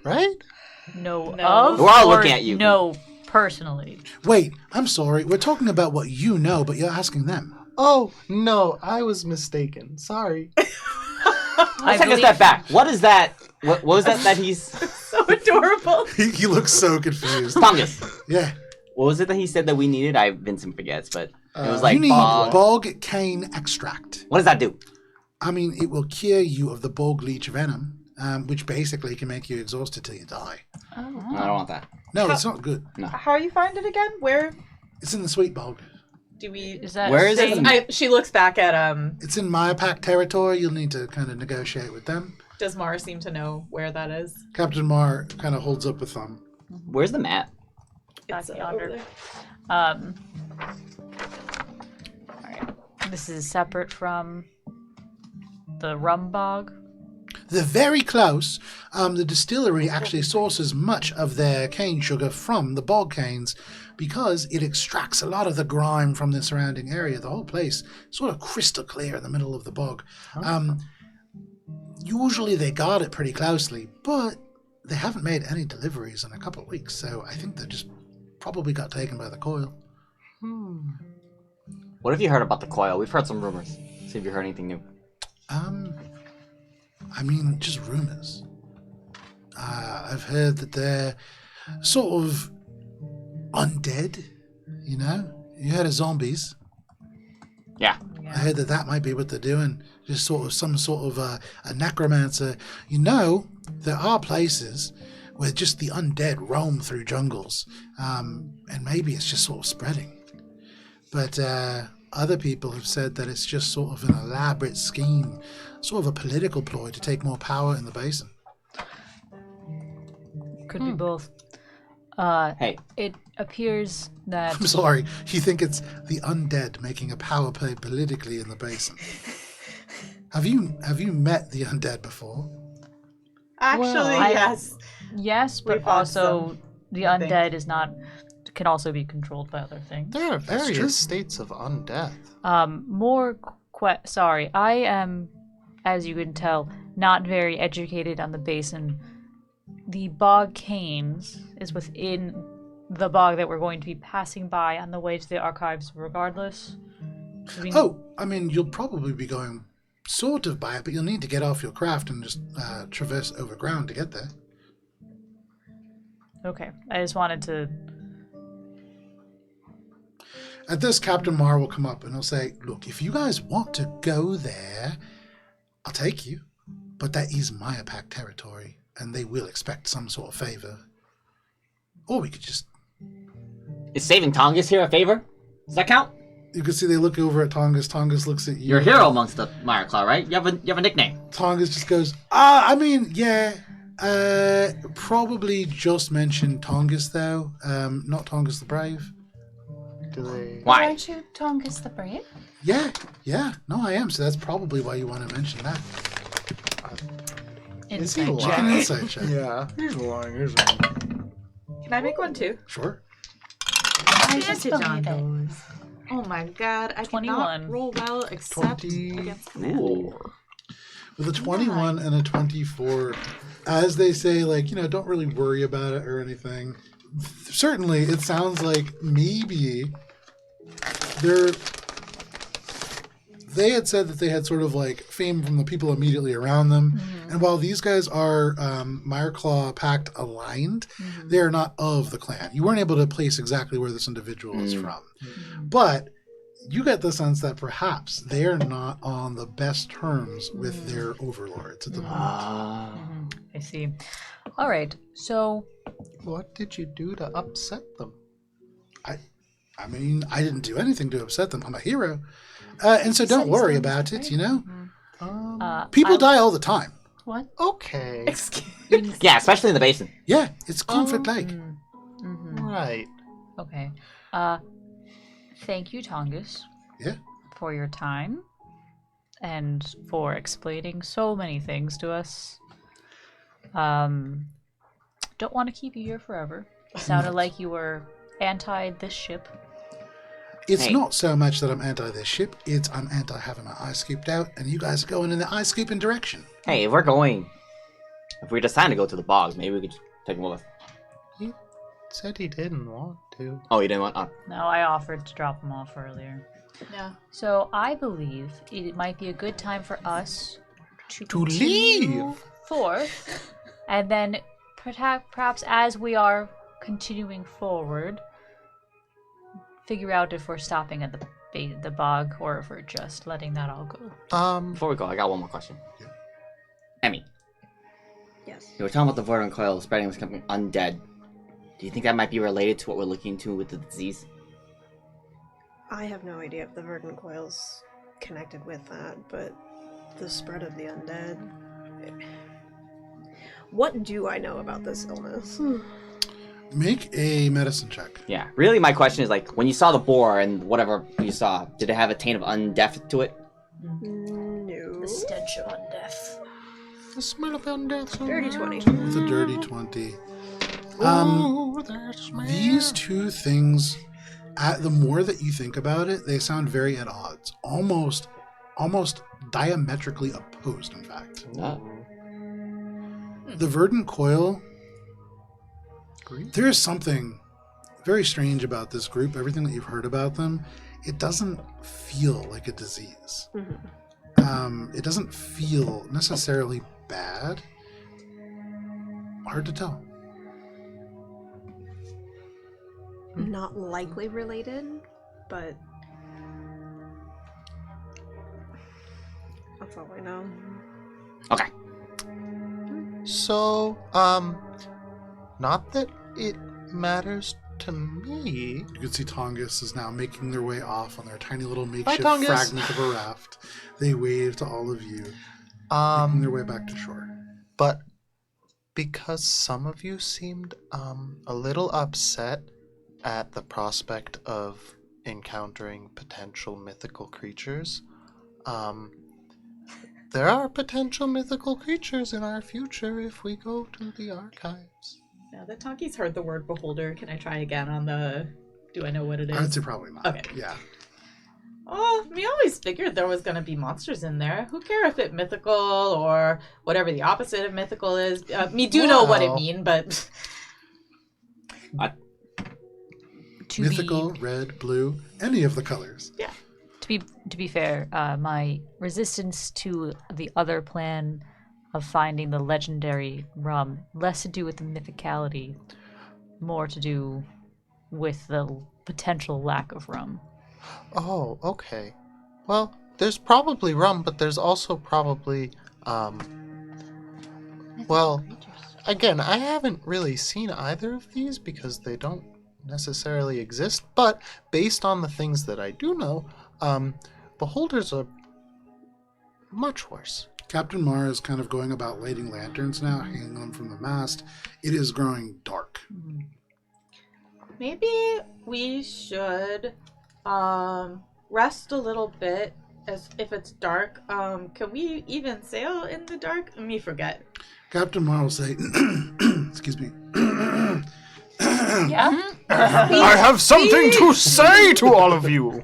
Right? No. No. Of We're all or looking at you. No, personally. Wait, I'm sorry. We're talking about what you know, but you're asking them. Oh, no, I was mistaken. Sorry. Let's take a step back. What is that? What was that he's... So adorable. He looks so confused. Fungus. Yeah. What was it that he said that we needed? Vincent forgets, but it was like you need bog. bog cane extract. What does that do? I mean, it will cure you of the bog leech venom, which basically can make you exhausted till you die. I don't want that. No, it's not good. How you find it again? Where It's in the sweet bog. do we... Is that Where is same- it? She looks back at It's in Mayapack territory. You'll need to kind of negotiate with them. Does Mara seem to know where that is? Captain Mar kind of holds up a thumb. Where's the map? Back It's, yonder. over there. Alright. This is separate from the rum bog. They're very close. The distillery actually sources much of their cane sugar from the bog canes because it extracts a lot of the grime from the surrounding area. The whole place sort of crystal clear in the middle of the bog. Usually they guard it pretty closely, but they haven't made any deliveries in a couple of weeks, so I think they just probably got taken by the coil. What have you heard about the coil? We've heard some rumors. See if you heard anything new. I mean, just rumors. I've heard that they're sort of undead, you know? You heard of zombies. Yeah. I heard that might be what they're doing. Just sort of some sort of a necromancer. You know, there are places where just the undead roam through jungles. And maybe it's just sort of spreading. But other people have said that it's just sort of an elaborate scheme, sort of a political ploy to take more power in the basin. Could be both. Hey. It appears that I'm sorry, you think it's the undead making a power play politically in the basin? Have you met the undead before? Actually, yes. Yes, but We've had also some, the I think. undead is not can also be controlled by other things. There are That's true. various states of undeath. Sorry, I am, as you can tell, not very educated on the basin. The bog canes is within the bog that we're going to be passing by on the way to the archives regardless. Oh, I mean, you'll probably be going sort of by it, but you'll need to get off your craft and just traverse over ground to get there. Okay, I just wanted to... At this, Captain Mar will come up and he'll say, look, if you guys want to go there, I'll take you. But that is Mayapack territory, and they will expect some sort of favor. Or we could just... Is saving Tongass here a favor? Does that count? You can see they look over at Tongass. Tongass looks at you. You're a hero amongst the Mireclaw, right? You have a nickname. Tongass just goes, I mean, yeah. Probably just mention Tongass, though. Not Tongass the Brave. Do they? Why? Aren't you Tongus the Brave? Yeah. No, I am. So that's probably why you want to mention that. Is he Insight Make an lying? insight check. Yeah, he's lying, isn't he? Can I make one too? Sure. I just Advantage on believe it. those. Oh my god, I 21. cannot roll well except 20. against command. Ooh. With a 21 and a 24, as they say, like, don't really worry about it or anything. Certainly, it sounds like maybe they had said that they had sort of like fame from the people immediately around them. And while these guys are Mireclaw Pact aligned, they are not of the clan. You weren't able to place exactly where this individual is from. But you get the sense that perhaps they are not on the best terms with their overlords at the moment. I see. All right. So What did you do to upset them? I mean, I didn't do anything to upset them. I'm a hero. And so don't worry about it, People die all the time. What? Okay. Excuse Yeah, especially in the basin. Yeah, it's comfort-like. Right. okay. Thank you, Tongus. Yeah. For your time and for explaining so many things to us. Don't want to keep you here forever. Sounded like you were anti this ship. It's Hey. not so much that I'm anti this ship, it's I'm anti having my eyes scooped out, and you guys are going in the eye scooping direction. Hey, if we're deciding to go to the bogs, maybe we could just take them with us. He said he didn't want to. Oh, you didn't want? No, I offered to drop them off earlier. Yeah. So I believe it might be a good time for us to To continue leave. forth, and then perhaps as we are continuing forward, figure out if we're stopping at the bog or if we're just letting that all go. Before we go, I got one more question. Yeah. Emmy, Yes. you were talking about the verdant coil spreading and becoming undead. Do you think that might be related to what we're looking into with the disease? I have no idea if the verdant coil's connected with that, but the spread of the undead. What do I know about this illness? Make a medicine check. Yeah. Really, my question is like, when you saw the boar and whatever you saw, did it have a taint of undeath to it? No. The stench of undeath. The smell of undeath. Dirty 20. With a dirty 20. These two things, the more that you think about it, they sound very at odds. Almost diametrically opposed, in fact. The verdant coil, there is something very strange about this group. Everything that you've heard about them, it doesn't feel like a disease. It doesn't feel necessarily bad. Hard to tell. Not likely related, but that's all I know. Okay. So, not that it matters to me. You can see Tongus is now making their way off on their tiny little makeshift Tongus. fragment of a raft. They wave to all of you, making their way back to shore. But because some of you seemed a little upset at the prospect of encountering potential mythical creatures, there are potential mythical creatures in our future if we go to the archives. Now that Tonki's heard the word beholder, can I try again on the... Do I know what it is? I would say probably not. Okay. Yeah. Oh, we always figured there was going to be monsters in there. Who care if it's mythical or whatever the opposite of mythical is? Me do know what it Well. mean, but... Mythical, red, blue, any of the colors. Yeah. To be fair, my resistance to the other plan of finding the legendary rum, less to do with the mythicality, more to do with the potential lack of rum. Oh, okay. Well, there's probably rum, but there's also probably, well, again, I haven't really seen either of these because they don't necessarily exist, but based on the things that I do know, beholders are much worse. Captain Mara is kind of going about lighting lanterns now, hanging them from the mast. It is growing dark. maybe we should rest a little bit as if it's dark. Can we even sail in the dark? Let me forget. Captain Mar will say, excuse me. Yeah. I have something to say to all of you.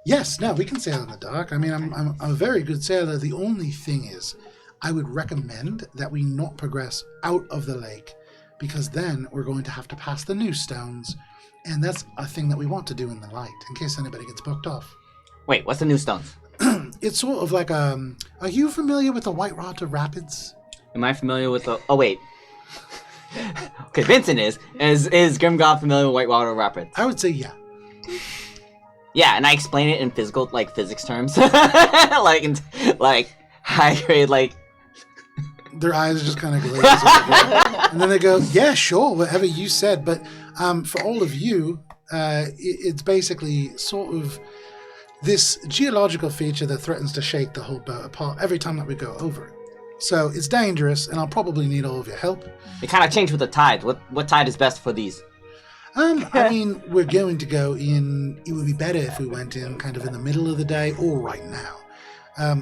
Yes, no, we can sail in the dark. I mean, I'm a very good sailor. The only thing is, I would recommend that we not progress out of the lake, because then we're going to have to pass the new stones, and that's a thing that we want to do in the light, in case anybody gets booked off. Wait, what's the new stones? It's sort of like are you familiar with the Whitewater Rapids? Am I familiar with the... Oh, wait. Okay, Vincent is. Is Grimgoth familiar with Whitewater Rapids? I would say yeah. Yeah, and I explain it in physics terms. like high grade, like... Their eyes just kind of glaze over. And then they go, yeah, sure, whatever you said. But for all of you, it's basically sort of this geological feature that threatens to shake the whole boat apart every time that we go over it. So it's dangerous, and I'll probably need all of your help. It kind of changed with the tide. What tide is best for these? I mean, we're going to go in. It would be better if we went in kind of in the middle of the day or right now.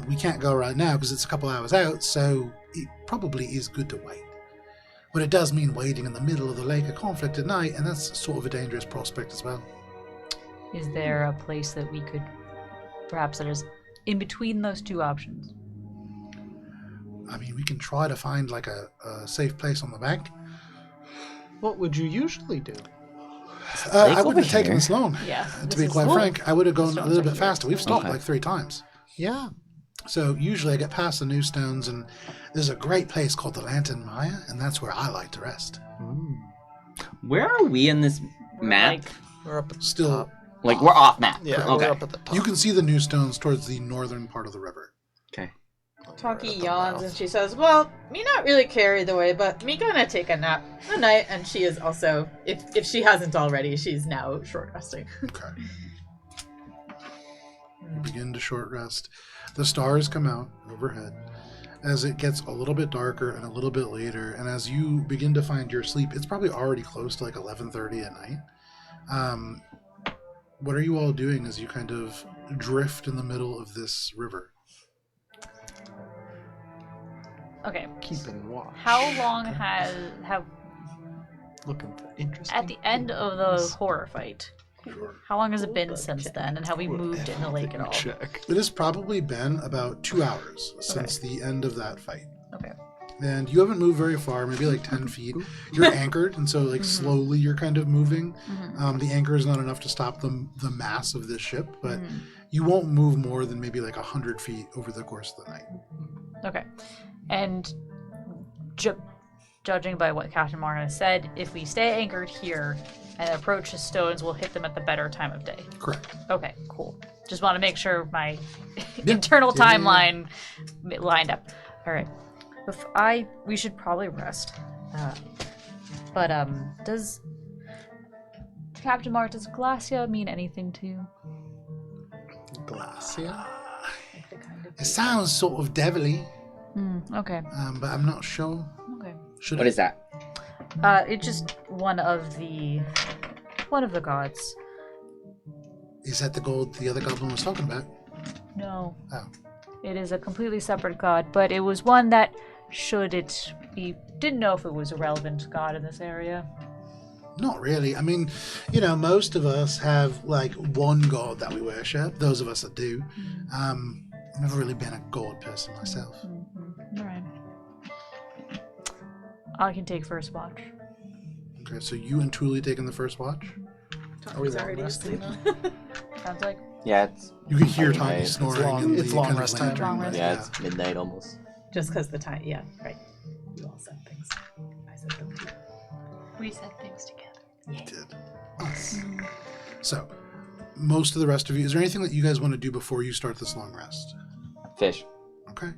We can't go right now because it's a couple hours out, so it probably is good to wait. But it does mean wading in the middle of the lake of conflict at night, and that's sort of a dangerous prospect as well. Is there a place that we could, perhaps that is in between those two options? I mean, we can try to find like a safe place on the bank. What would you usually do? I wouldn't have taken this long. Yeah. To be quite frank, I would have gone a little bit faster. We've stopped like 3 times. Yeah. So usually I get past the new stones, and there's a great place called the Lantern Maya, and that's where I like to rest. Where are we in this map? We're up at the Still, top. Like, we're off map. Yeah, Okay. we're up at the top. you can see the new stones towards the northern part of the river. Okay. Tonki yawns and she says, well, me not really care either way, but me gonna take a nap tonight, and she is also, if she hasn't already, she's now short resting. Okay. You begin to short rest. The stars come out overhead as it gets a little bit darker and a little bit later, and as you begin to find your sleep, it's probably already close to like 11:30 at night. What are you all doing as you kind of drift in the middle of this river? Okay. Keeping watch. How long have Looking for interesting. at the end of the things. horror fight? Sure. How long has it been since then, and have we moved in the lake at all? Check. It has probably been about 2 hours since the end of that fight. Okay. And you haven't moved very far, maybe like 10 feet. You're anchored, and so like slowly you're kind of moving. The anchor is not enough to stop the mass of this ship, but you won't move more than maybe like 100 feet over the course of the night. Okay. And judging by what Captain Martin has said, if we stay anchored here and approach the stones, we'll hit them at the better time of day. Correct. Okay, cool. Just want to make sure my internal timeline lined up. All right. We should probably rest. But does Captain Martin, does Glacia mean anything to you? Glacia? It sounds sort of devilly, Okay. but I'm not sure. Okay. Should What is that? It's just one of the gods. Is that the gold the other goblin was talking about? No. Oh. It is a completely separate god, but it was one that, should it be, didn't know if it was a relevant god in this area. Not really. I mean, most of us have like one god that we worship. Those of us that do. I've never really been a god person myself. All right. I can take first watch. Okay, so you and Tuli taking the first watch? Are we He's long already resting? asleep. Sounds like. Yeah, it's You can hear Okay, Tommy it's snoring. long- in it's the long kind of rest time. lantern Long light, rest. yeah, it's midnight almost. Just because the time, yeah, right. You all said things. I said them too. We said things together. Did. Yes. So, most of the rest of you, is there anything that you guys want to do before you start this long rest? Fish. Okay.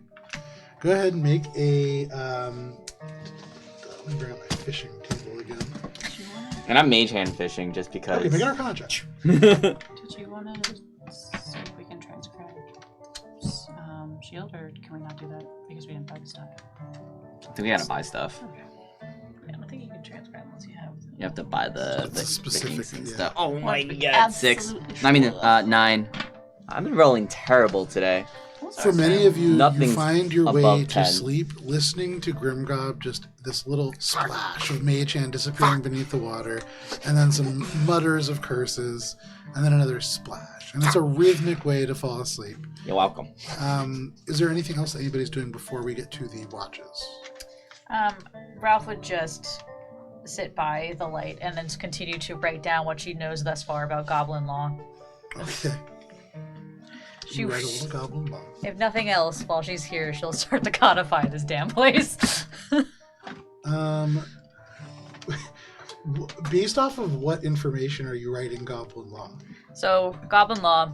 Go ahead and make a. Let me bring up my fishing table again. And I'm mage hand fishing just because. Okay, make an Arcana check. Did you want to see if we can transcribe shield, or can we not do that because we didn't buy the stuff? I think we gotta buy stuff. Okay. Yeah, I don't think you can transcribe unless you have the You have to buy the specific, case and yeah. stuff. Oh my to be god, 6. absolutely I mean, sure. 9. I've been rolling terrible today. For many of you, you Nothing's find your way above to 10. sleep listening to Grimgob, just this little splash of Mage-Hand disappearing beneath the water, and then some mutters of curses, and then another splash. And it's a rhythmic way to fall asleep. You're welcome. Is there anything else that anybody's doing before we get to the watches? Ralph would just sit by the light and then continue to write down what she knows thus far about goblin law. Okay. You write a little goblin law. If nothing else, while she's here, she'll start to codify this damn place. Based off of what information are you writing goblin law? So, goblin law,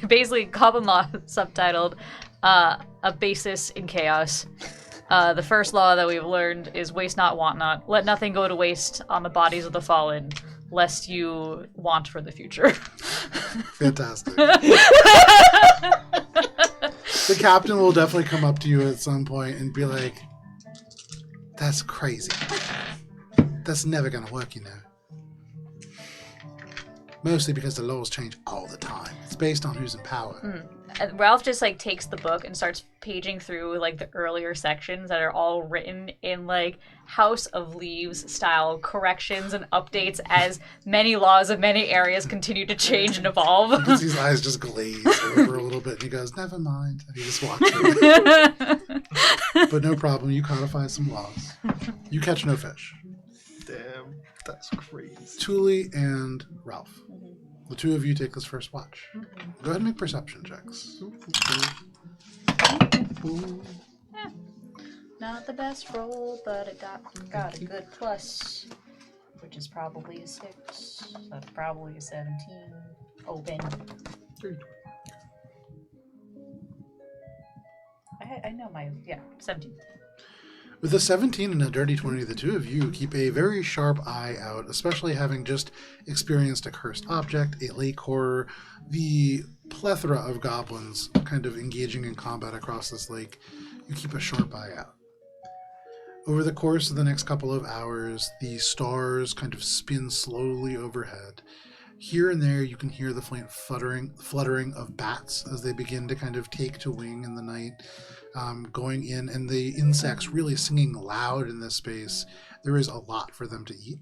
basically goblin law subtitled, a basis in chaos. The first law that we've learned is waste not, want not. Let nothing go to waste on the bodies of the fallen, lest you want for the future. Fantastic. The captain will definitely come up to you at some point and be like, that's crazy. That's never going to work, you know. Mostly because the laws change all the time. It's based on who's in power. And Ralph just like takes the book and starts paging through like the earlier sections that are all written in like House of Leaves style corrections and updates as many laws of many areas continue to change and evolve. You can see his eyes just glaze over a little bit and he goes, never mind. And he just walks away. But no problem, you codify some laws. You catch no fish. Damn, that's crazy. Thule and Ralph. The two of you take this first watch. Go ahead and make perception checks. Not the best roll, but it got a good plus, which is probably a 6. That's probably a 17. Open. I know my 17. With a 17 and a dirty 20, the two of you keep a very sharp eye out, especially having just experienced a cursed object, a lake horror, the plethora of goblins kind of engaging in combat across this lake. You keep a sharp eye out. Over the course of the next couple of hours, the stars kind of spin slowly overhead. Here and there, you can hear the faint fluttering of bats as they begin to kind of take to wing in the night, going in, and the insects really singing loud in this space. There is a lot for them to eat.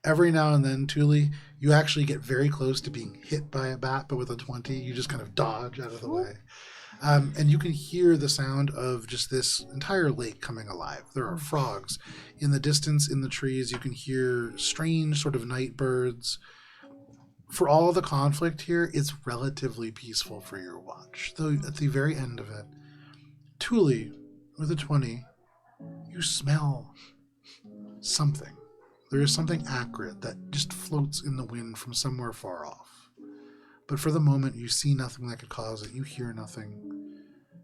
Every now and then, Thule, you actually get very close to being hit by a bat, but with a 20, you just kind of dodge out of the way. And you can hear the sound of just this entire lake coming alive. There are frogs. In the distance, in the trees, you can hear strange sort of night birds. For all the conflict here, it's relatively peaceful for your watch. Though at the very end of it, Thule, with a 20, you smell something. There is something acrid that just floats in the wind from somewhere far off. But for the moment, you see nothing that could cause it. You hear nothing.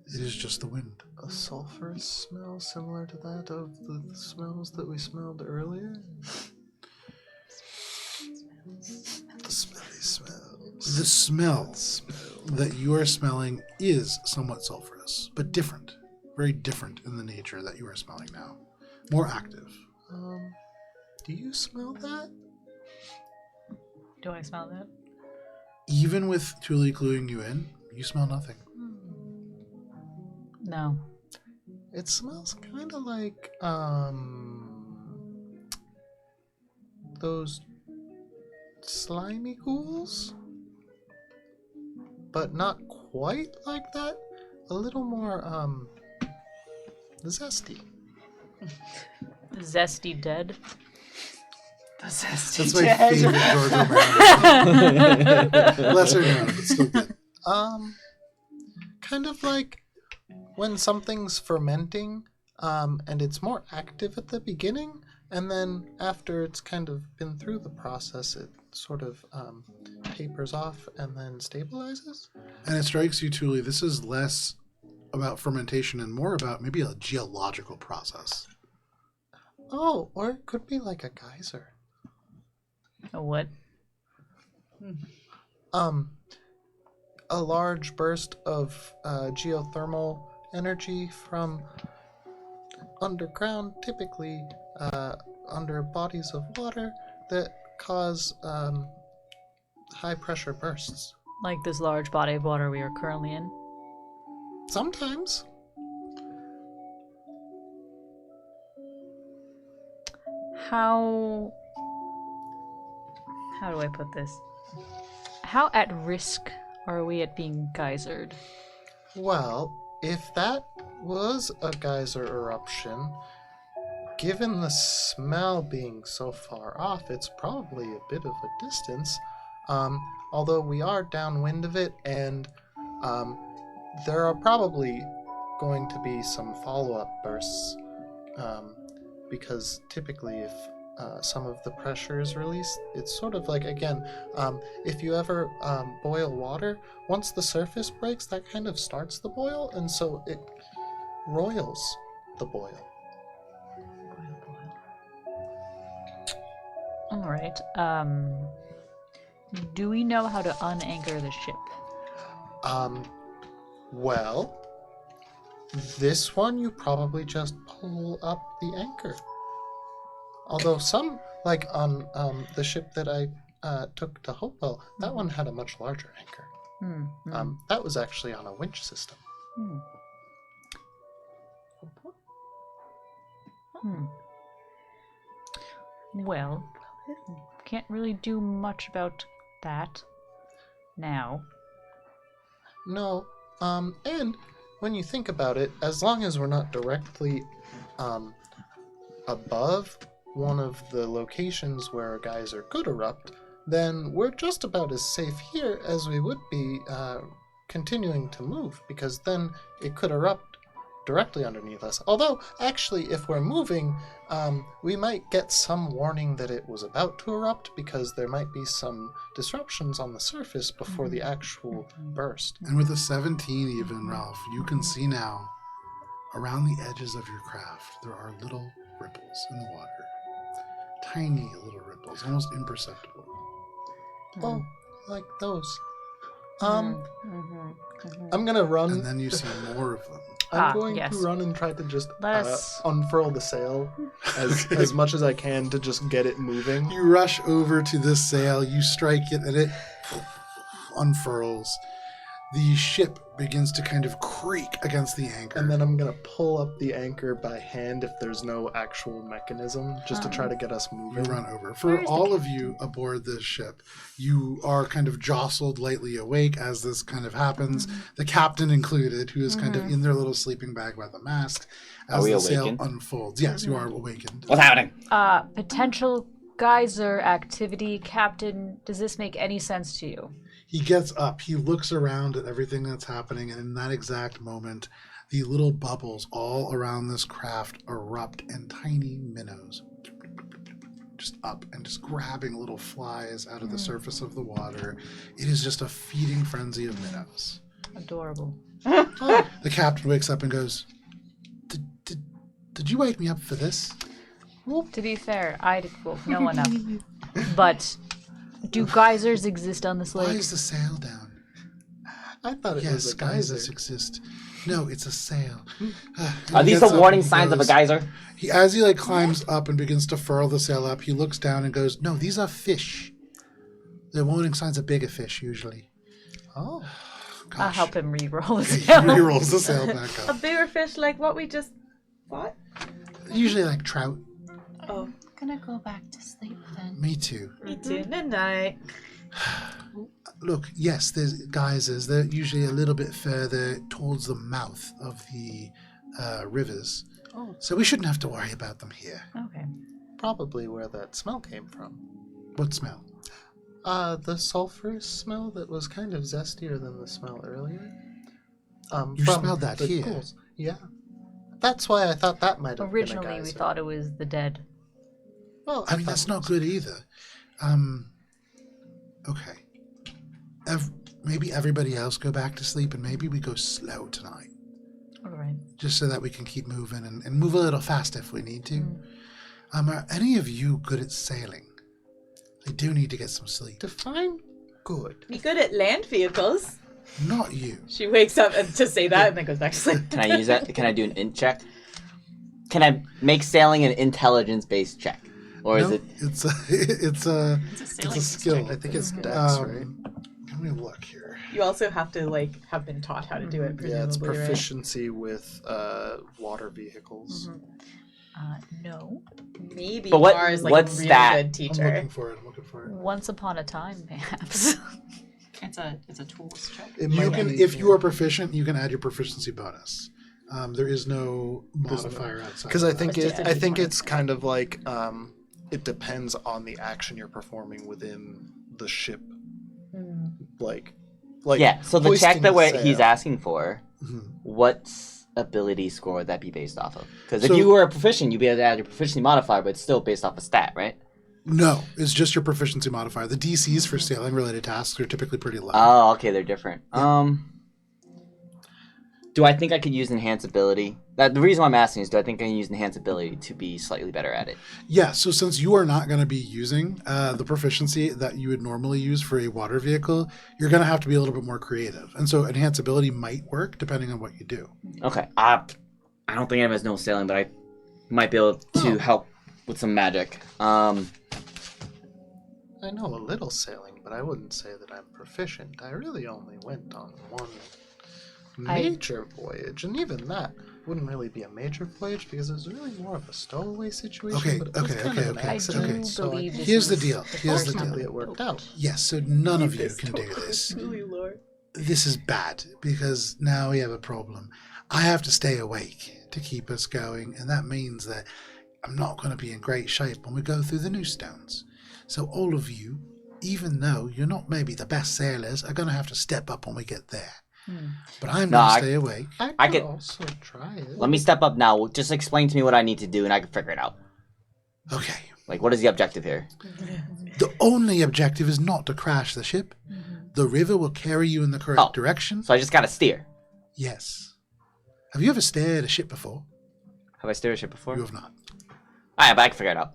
It is just the wind. A sulphurous smell similar to that of the smells that we smelled earlier? The smelly smells. The smell that you are smelling is somewhat sulfurous, but different. Very different in the nature that you are smelling now. More active. Do you smell that? Do I smell that? Even with Thule cluing you in, you smell nothing. No. It smells kind of like, those slimy ghouls? But not quite like that. A little more, zesty. Zesty dead. That's my favorite George Romero. Lesser known, but still good. Kind of like when something's fermenting, and it's more active at the beginning, and then after it's kind of been through the process, it sort of tapers off and then stabilizes. And it strikes you, Thule, this is less about fermentation and more about maybe a geological process. Oh, or it could be like a geyser. A what? A large burst of geothermal energy from underground, typically under bodies of water that cause high pressure bursts. Like this large body of water we are currently in. Sometimes. How do I put this? How at risk are we at being geysered? Well, if that was a geyser eruption, given the smell being so far off, it's probably a bit of a distance. Although we are downwind of it, and there are probably going to be some follow-up bursts, because typically if some of the pressure is released, it's sort of like, again, if you ever boil water, once the surface breaks, that kind of starts the boil, and so it roils the boil. All right. Do we know how to unanchor the ship? Well, this one you probably just pull up the anchor. Although some, like on the ship that I took to Hopewell, that one had a much larger anchor. That was actually on a winch system. Well, can't really do much about that now. No, and when you think about it, as long as we're not directly above one of the locations where a geyser could erupt, then we're just about as safe here as we would be continuing to move, because then it could erupt directly underneath us. Although, actually, if we're moving, we might get some warning that it was about to erupt, because there might be some disruptions on the surface before the actual burst. And with a 17 even, Ralph, you can see now, around the edges of your craft, there are little ripples in the water. Tiny little ripples, almost imperceptible. Oh, like those. I'm gonna run. And then you see more of them. I'm going to run and try to just Let's- unfurl the sail as much as I can to just get it moving. You rush over to this sail, you strike it, and it unfurls. The ship begins to kind of creak against the anchor. And then I'm going to pull up the anchor by hand if there's no actual mechanism, just to try to get us you moving. run over. For all of you aboard this ship, you are kind of jostled lightly awake as this kind of happens. The captain included, who is kind of in their little sleeping bag by the mast. As Are we the sail awakened? unfolds. Yes, you are awakened. What's happening? Potential geyser activity, Captain. Does this make any sense to you? He gets up, he looks around at everything that's happening, and in that exact moment, the little bubbles all around this craft erupt, and tiny minnows just up and just grabbing little flies out of the surface of the water. It is just a feeding frenzy of minnows. Adorable. The captain wakes up and goes, Did you wake me up for this? To be fair, I woke no one up. But do geysers exist on this Why lake? is the sail down? I thought it Yes, was a geyser. geysers exist. No, it's a sail. Are these the warning signs of a geyser? As he climbs up and begins to furl the sail up, he looks down and goes, "No, these are fish. They're warning signs of bigger fish usually." Oh. Gosh. I'll help him re-roll his He sail. re-rolls the sail back A up. bigger fish like what we just fought? Usually like trout. Oh, Gonna go back to sleep then. Me too. me too. Good night. Look, yes, there's geysers. They're usually a little bit further towards the mouth of the rivers. Oh. So we shouldn't have to worry about them here. Okay. Probably where that smell came from. What smell? The sulfur smell that was kind of zestier than the smell earlier. You from smelled that the here. ghouls. Yeah. That's why I thought that might have Originally, been a we geyser. thought it was the dead. Well, I mean, thought that's it not was- good either. Okay. Maybe everybody else go back to sleep, and maybe we go slow tonight, All right. just so that we can keep moving and move a little faster if we need to. Are any of you good at sailing? I do need to get some sleep. Define good. Be good at land vehicles. Not you. She wakes up to say that and then goes back to sleep. Can I use that? Can I do an int check? Can I make sailing an intelligence-based check? Or is No, it? It's a It's a it's sailing a skill. I think it's Dex, right? Let me look here. You also have to like have been taught how to do it. Yeah, it's presumably, right? proficiency with water vehicles. No. Maybe But what- Mara is like what a really stat? good I'm teacher. looking for it. I'm looking for it. Once upon a time, perhaps. It's a tools check. It You might can, be- if you are proficient, you can add your proficiency bonus. There is no modifier outside. Because I of that. think It's just a I think D20. it's kind of like it depends on the action you're performing within the ship. Like Yeah. So the check hoisting that the he's sail. asking for, Mhm. what ability score would that be based off of? Because if So- you were a proficient, you'd be able to add your proficiency modifier, but it's still based off a stat, right? No, it's just your proficiency modifier. The DCs for sailing related tasks are typically pretty low. Oh, okay, they're different. Do I think I could use enhance ability? The reason why I'm asking is, do I think I can use enhance ability to be slightly better at it? Yeah, so since you are not going to be using the proficiency that you would normally use for a water vehicle, you're going to have to be a little bit more creative. And so enhance ability might work depending on what you do. Okay. I don't think anyone knows sailing, but I might be able to help with some magic. I know a little sailing, but I wouldn't say that I'm proficient. I really only went on one major voyage, and even that wouldn't really be a major voyage because it was really more of a stowaway situation. Okay, but it was okay, kind okay, of an okay. I accident, do so believe this Here's the is deal. Here's the ultimately deal. it worked out. Yes, so none of you can do this. Truly, Lord. This is bad because now we have a problem. I have to stay awake to keep us going, and that means that I'm not going to be in great shape when we go through the new stones. So all of you, even though you're not maybe the best sailors, are going to have to step up when we get there. But I'm No, going to I- stay awake. I could- could also try it. Let me step up now. Just explain to me what I need to do, and I can figure it out. Okay. Like, what is the objective here? The only objective is not to crash the ship. The river will carry you in the correct Oh. direction. So I just gotta steer. Yes. Have you ever steered a ship before? Have I steered a ship before? You have not. Alright, but I can figure it out.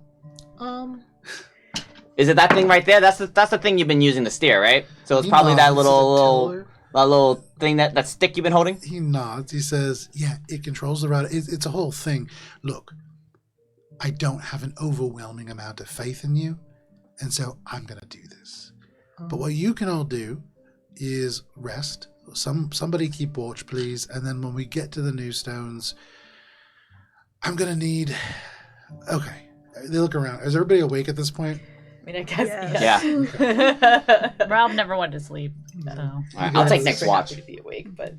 Is it that thing right there? That's the thing you've been using to steer, right? So it's probably that No, little thing that stick you've been holding. He nods. He says, yeah, it controls the rudder. It's a whole thing. Look, I don't have an overwhelming amount of faith in you, and so I'm going to do this. But what you can all do is rest. Somebody keep watch, please. And then when we get to the new stones, I'm going to need... Okay. They look around. Is everybody awake at this point? I mean, I guess. Yes. Yeah. Rob never went to sleep, so. Alright, I'll take guys- next Super watch. happy to be awake, but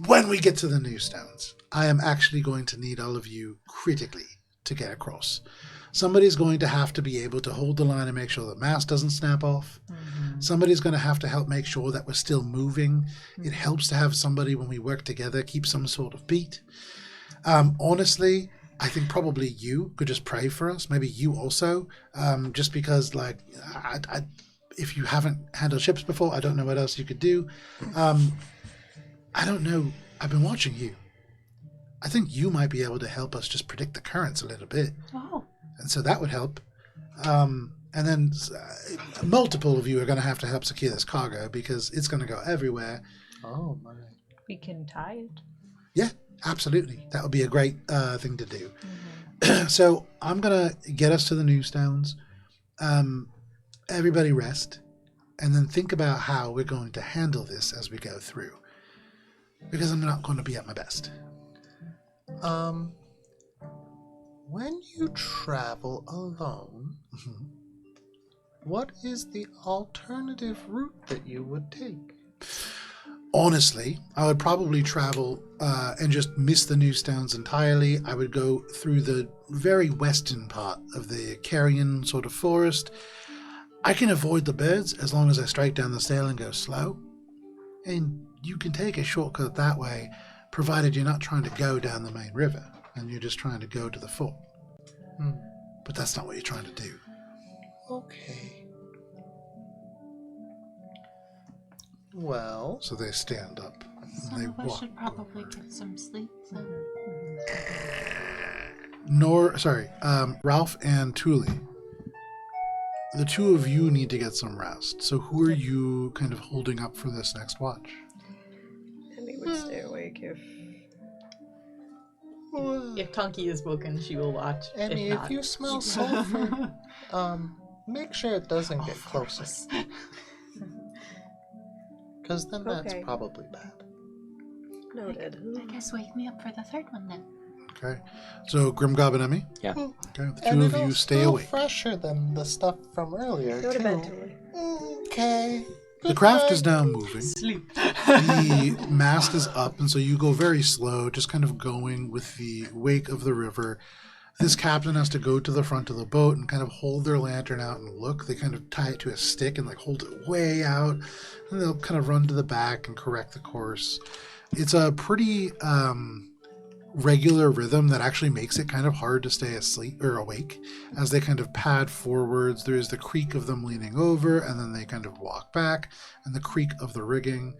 When we get to the new stones, I am actually going to need all of you critically to get across. Somebody's going to have to be able to hold the line and make sure the mast doesn't snap off. Somebody's going to have to help make sure that we're still moving. It helps to have somebody, when we work together, keep some sort of beat. Honestly, I think probably you could just pray for us. Maybe you also, just because, like, if you haven't handled ships before, I don't know what else you could do. I don't know. I've been watching you. I think you might be able to help us just predict the currents a little bit. Oh. And so that would help. And then multiple of you are going to have to help secure this cargo because it's going to go everywhere. Oh my. We can tie it. Yeah, absolutely. That would be a great thing to do. So I'm going to get us to the new stones. Everybody rest. And then think about how we're going to handle this as we go through. Because I'm not going to be at my best. When you travel alone, what is the alternative route that you would take? Honestly, I would probably travel and just miss the new stones entirely. I would go through the very western part of the Carrion sort of forest. I can avoid the birds as long as I strike down the sail and go slow. And you can take a shortcut that way, provided you're not trying to go down the main river and you're just trying to go to the fort. But that's not what you're trying to do. Okay. Well, So they stand up and Some they of us walk. should probably get some sleep then. Ralph and Thule. The two of you need to get some rest. So who are you kind of holding up for this next watch? Emmy would stay awake if If Tonky is woken, she will watch. Emmy, if if not, you smell sulfur, make sure it doesn't get closer. Because then that's Okay. probably bad. Noted. I guess wake me up for the third one then. Okay. So Grimgob and Emmy. Yeah. Okay. The And two of it'll you stay smell awake. fresher than the stuff from earlier, Go to bed, too. Tuli. Okay. The craft is now moving. Sleep. The mast is up, and so you go very slow, just kind of going with the wake of the river. This captain has to go to the front of the boat and kind of hold their lantern out and look. They kind of tie it to a stick and like hold it way out, and they'll kind of run to the back and correct the course. It's a pretty regular rhythm that actually makes it kind of hard to stay asleep or awake as they kind of pad forwards. There is the creak of them leaning over, and then they kind of walk back, and the creak of the rigging.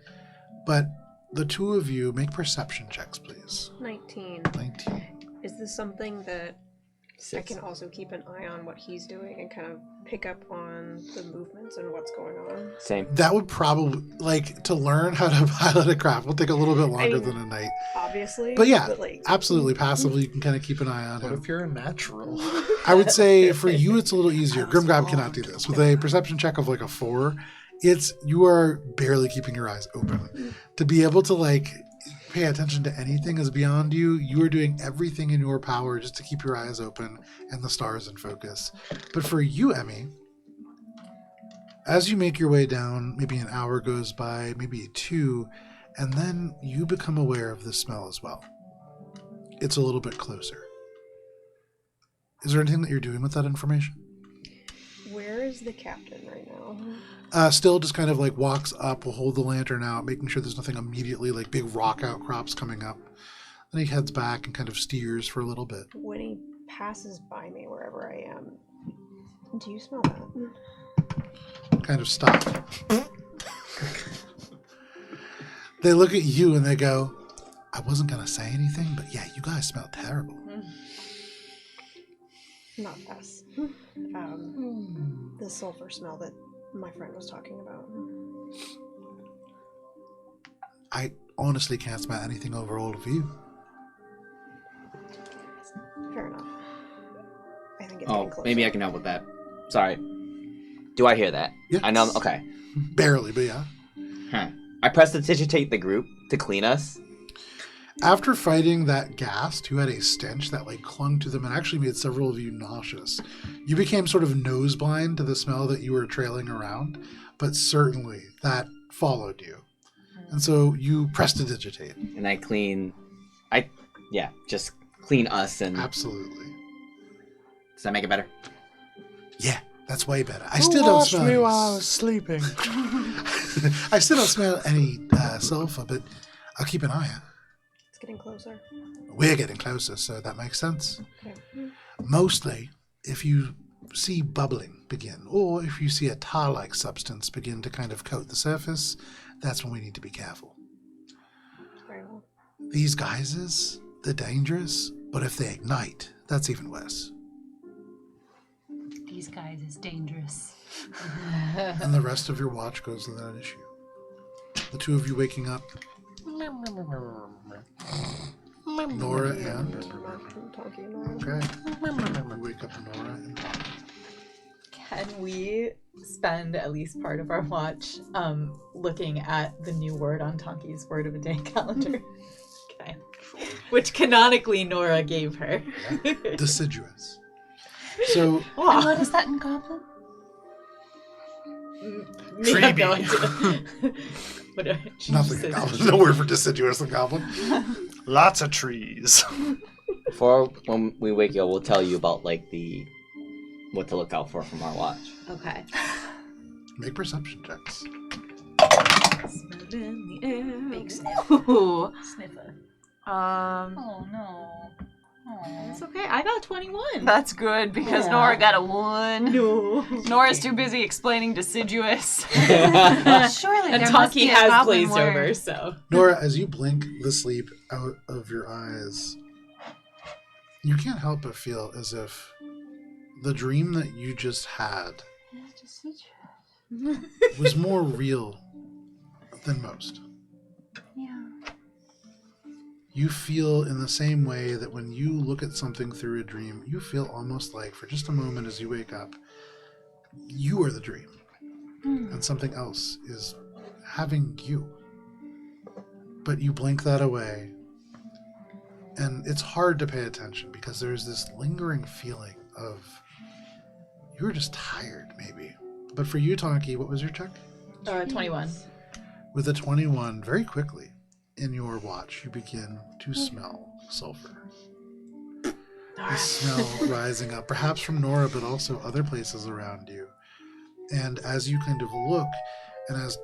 But the two of you make perception checks, please. 19. 19. Is this something that I 6. can also keep an eye on what he's doing and kind of pick up on the movements and what's going on? Same. That would probably, like, to learn how to pilot a craft will take a little bit longer mean, than a night. Obviously. But yeah, like, absolutely passively, you can kind of keep an eye on What him. if you're a natural? I would say for you, it's a little easier. Grimgob cannot do this. With a perception check of like a 4, you are barely keeping your eyes open. To be able to like pay attention to anything is beyond you. You are doing everything in your power just to keep your eyes open and the stars in focus. But for you, Emmy, as you make your way down, maybe an hour goes by, maybe 2, and then you become aware of the smell as well. It's a little bit closer. Is there anything that you're doing with that information? where is the captain right now? Still just kind of like walks up, will hold the lantern out, making sure there's nothing immediately like big rock outcrops coming up. Then he heads back and kind of steers for a little bit. When he passes by me wherever I am, do you smell that? Kind of stop. They look at you and they go, I wasn't going to say anything, but yeah, you guys smell terrible. Not us. The sulfur smell that my friend was talking about. I honestly can't smell anything over all of you. Fair enough. I think it's getting Oh, closer. maybe I can help with that. Sorry. Do I hear that? Yes. I know. Okay. Barely, but yeah. Huh. I prestidigitate the group to clean us. After fighting that ghast who had a stench that like clung to them and actually made several of you nauseous, you became sort of nose blind to the smell that you were trailing around, but certainly that followed you. And so you prestidigitate. And I clean. Just clean us and. Absolutely. Does that make it better? Yeah, that's way better. I still don't smell me any- while I was sleeping. I still don't smell any sulfur, but I'll keep an eye out. It's getting closer. We're getting closer, so that makes sense. Okay. Mostly, if you see bubbling begin, or if you see a tar-like substance begin to kind of coat the surface, that's when we need to be careful. Very well. These geysers, they're dangerous, but if they ignite, that's even worse. These guys is dangerous. And the rest of your watch goes without issue. The two of you waking up, Nora and... Okay. You wake up Nora and... Can we spend at least part of our watch looking at the new word on Tonki's Word of the Day calendar? Okay. Which canonically Nora gave her. Deciduous. So, And what is that in Goblin? Me have no idea. nothing. There's no word for deciduous in Goblin. Lots of trees. Before when we wake you up, we'll tell you about like what to look out for from our watch. Okay. Make perception checks. Smell in the air. Big sniff. Ooh. Sniffer. Oh no. It's okay. I got 21. That's good because Aw. Nora got a 1. No. Nora's too busy explaining deciduous. Surely And there must be Tonki a has goblin glazed word. over, so. Nora, as you blink the sleep out of your eyes, you can't help but feel as if the dream that you just had was more real than most. Yeah. You feel in the same way that when you look at something through a dream, you feel almost like for just a moment as you wake up, you are the dream. And something else is having you. But you blink that away. And it's hard to pay attention because there's this lingering feeling of you're just tired, maybe. But for you, Tonki, what was your check? 21. With a 21, very quickly, in your watch, you begin to smell sulfur. The smell rising up, perhaps from Nora, but also other places around you. And as you kind of look, and as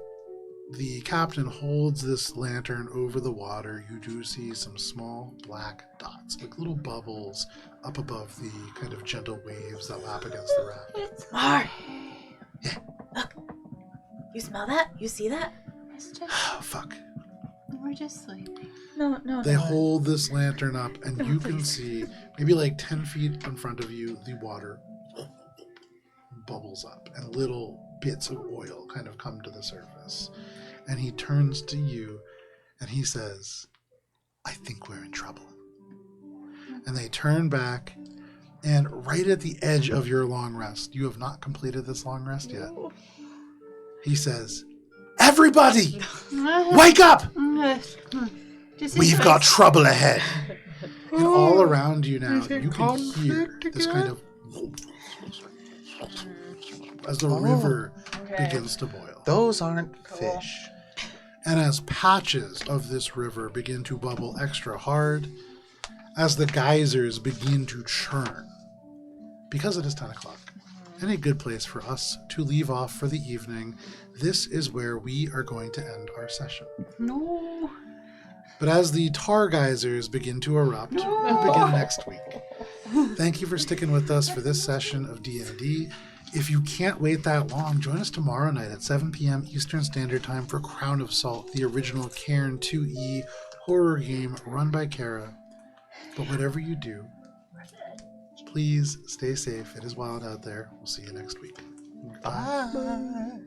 the captain holds this lantern over the water, you do see some small black dots, like little bubbles up above the kind of gentle waves that lap against the raft. Mar! Yeah. Look. You smell that? You see that? It's just, Oh, fuck. we're just sleeping. No. They hold this lantern up, and you can see, maybe like 10 feet in front of you, the water bubbles up, and little bits of oil kind of come to the surface. And he turns to you, and he says, I think we're in trouble. And they turn back, and right at the edge of your long rest, you have not completed this long rest yet, he says, everybody, wake up! We've got trouble ahead. And all around you now, you can hear this kind of as the river begins to boil. Those aren't fish. And as patches of this river begin to bubble extra hard, as the geysers begin to churn, because it is 10 o'clock, and a good place for us to leave off for the evening, this is where we are going to end our session. No. But as the tar geysers begin to erupt, we'll begin next week. Thank you for sticking with us for this session of D&D. If you can't wait that long, join us tomorrow night at 7 p.m. Eastern Standard Time for Crown of Salt, the original Cairn 2E horror game run by Kara. But whatever you do, please stay safe. It is wild out there. We'll see you next week. Bye.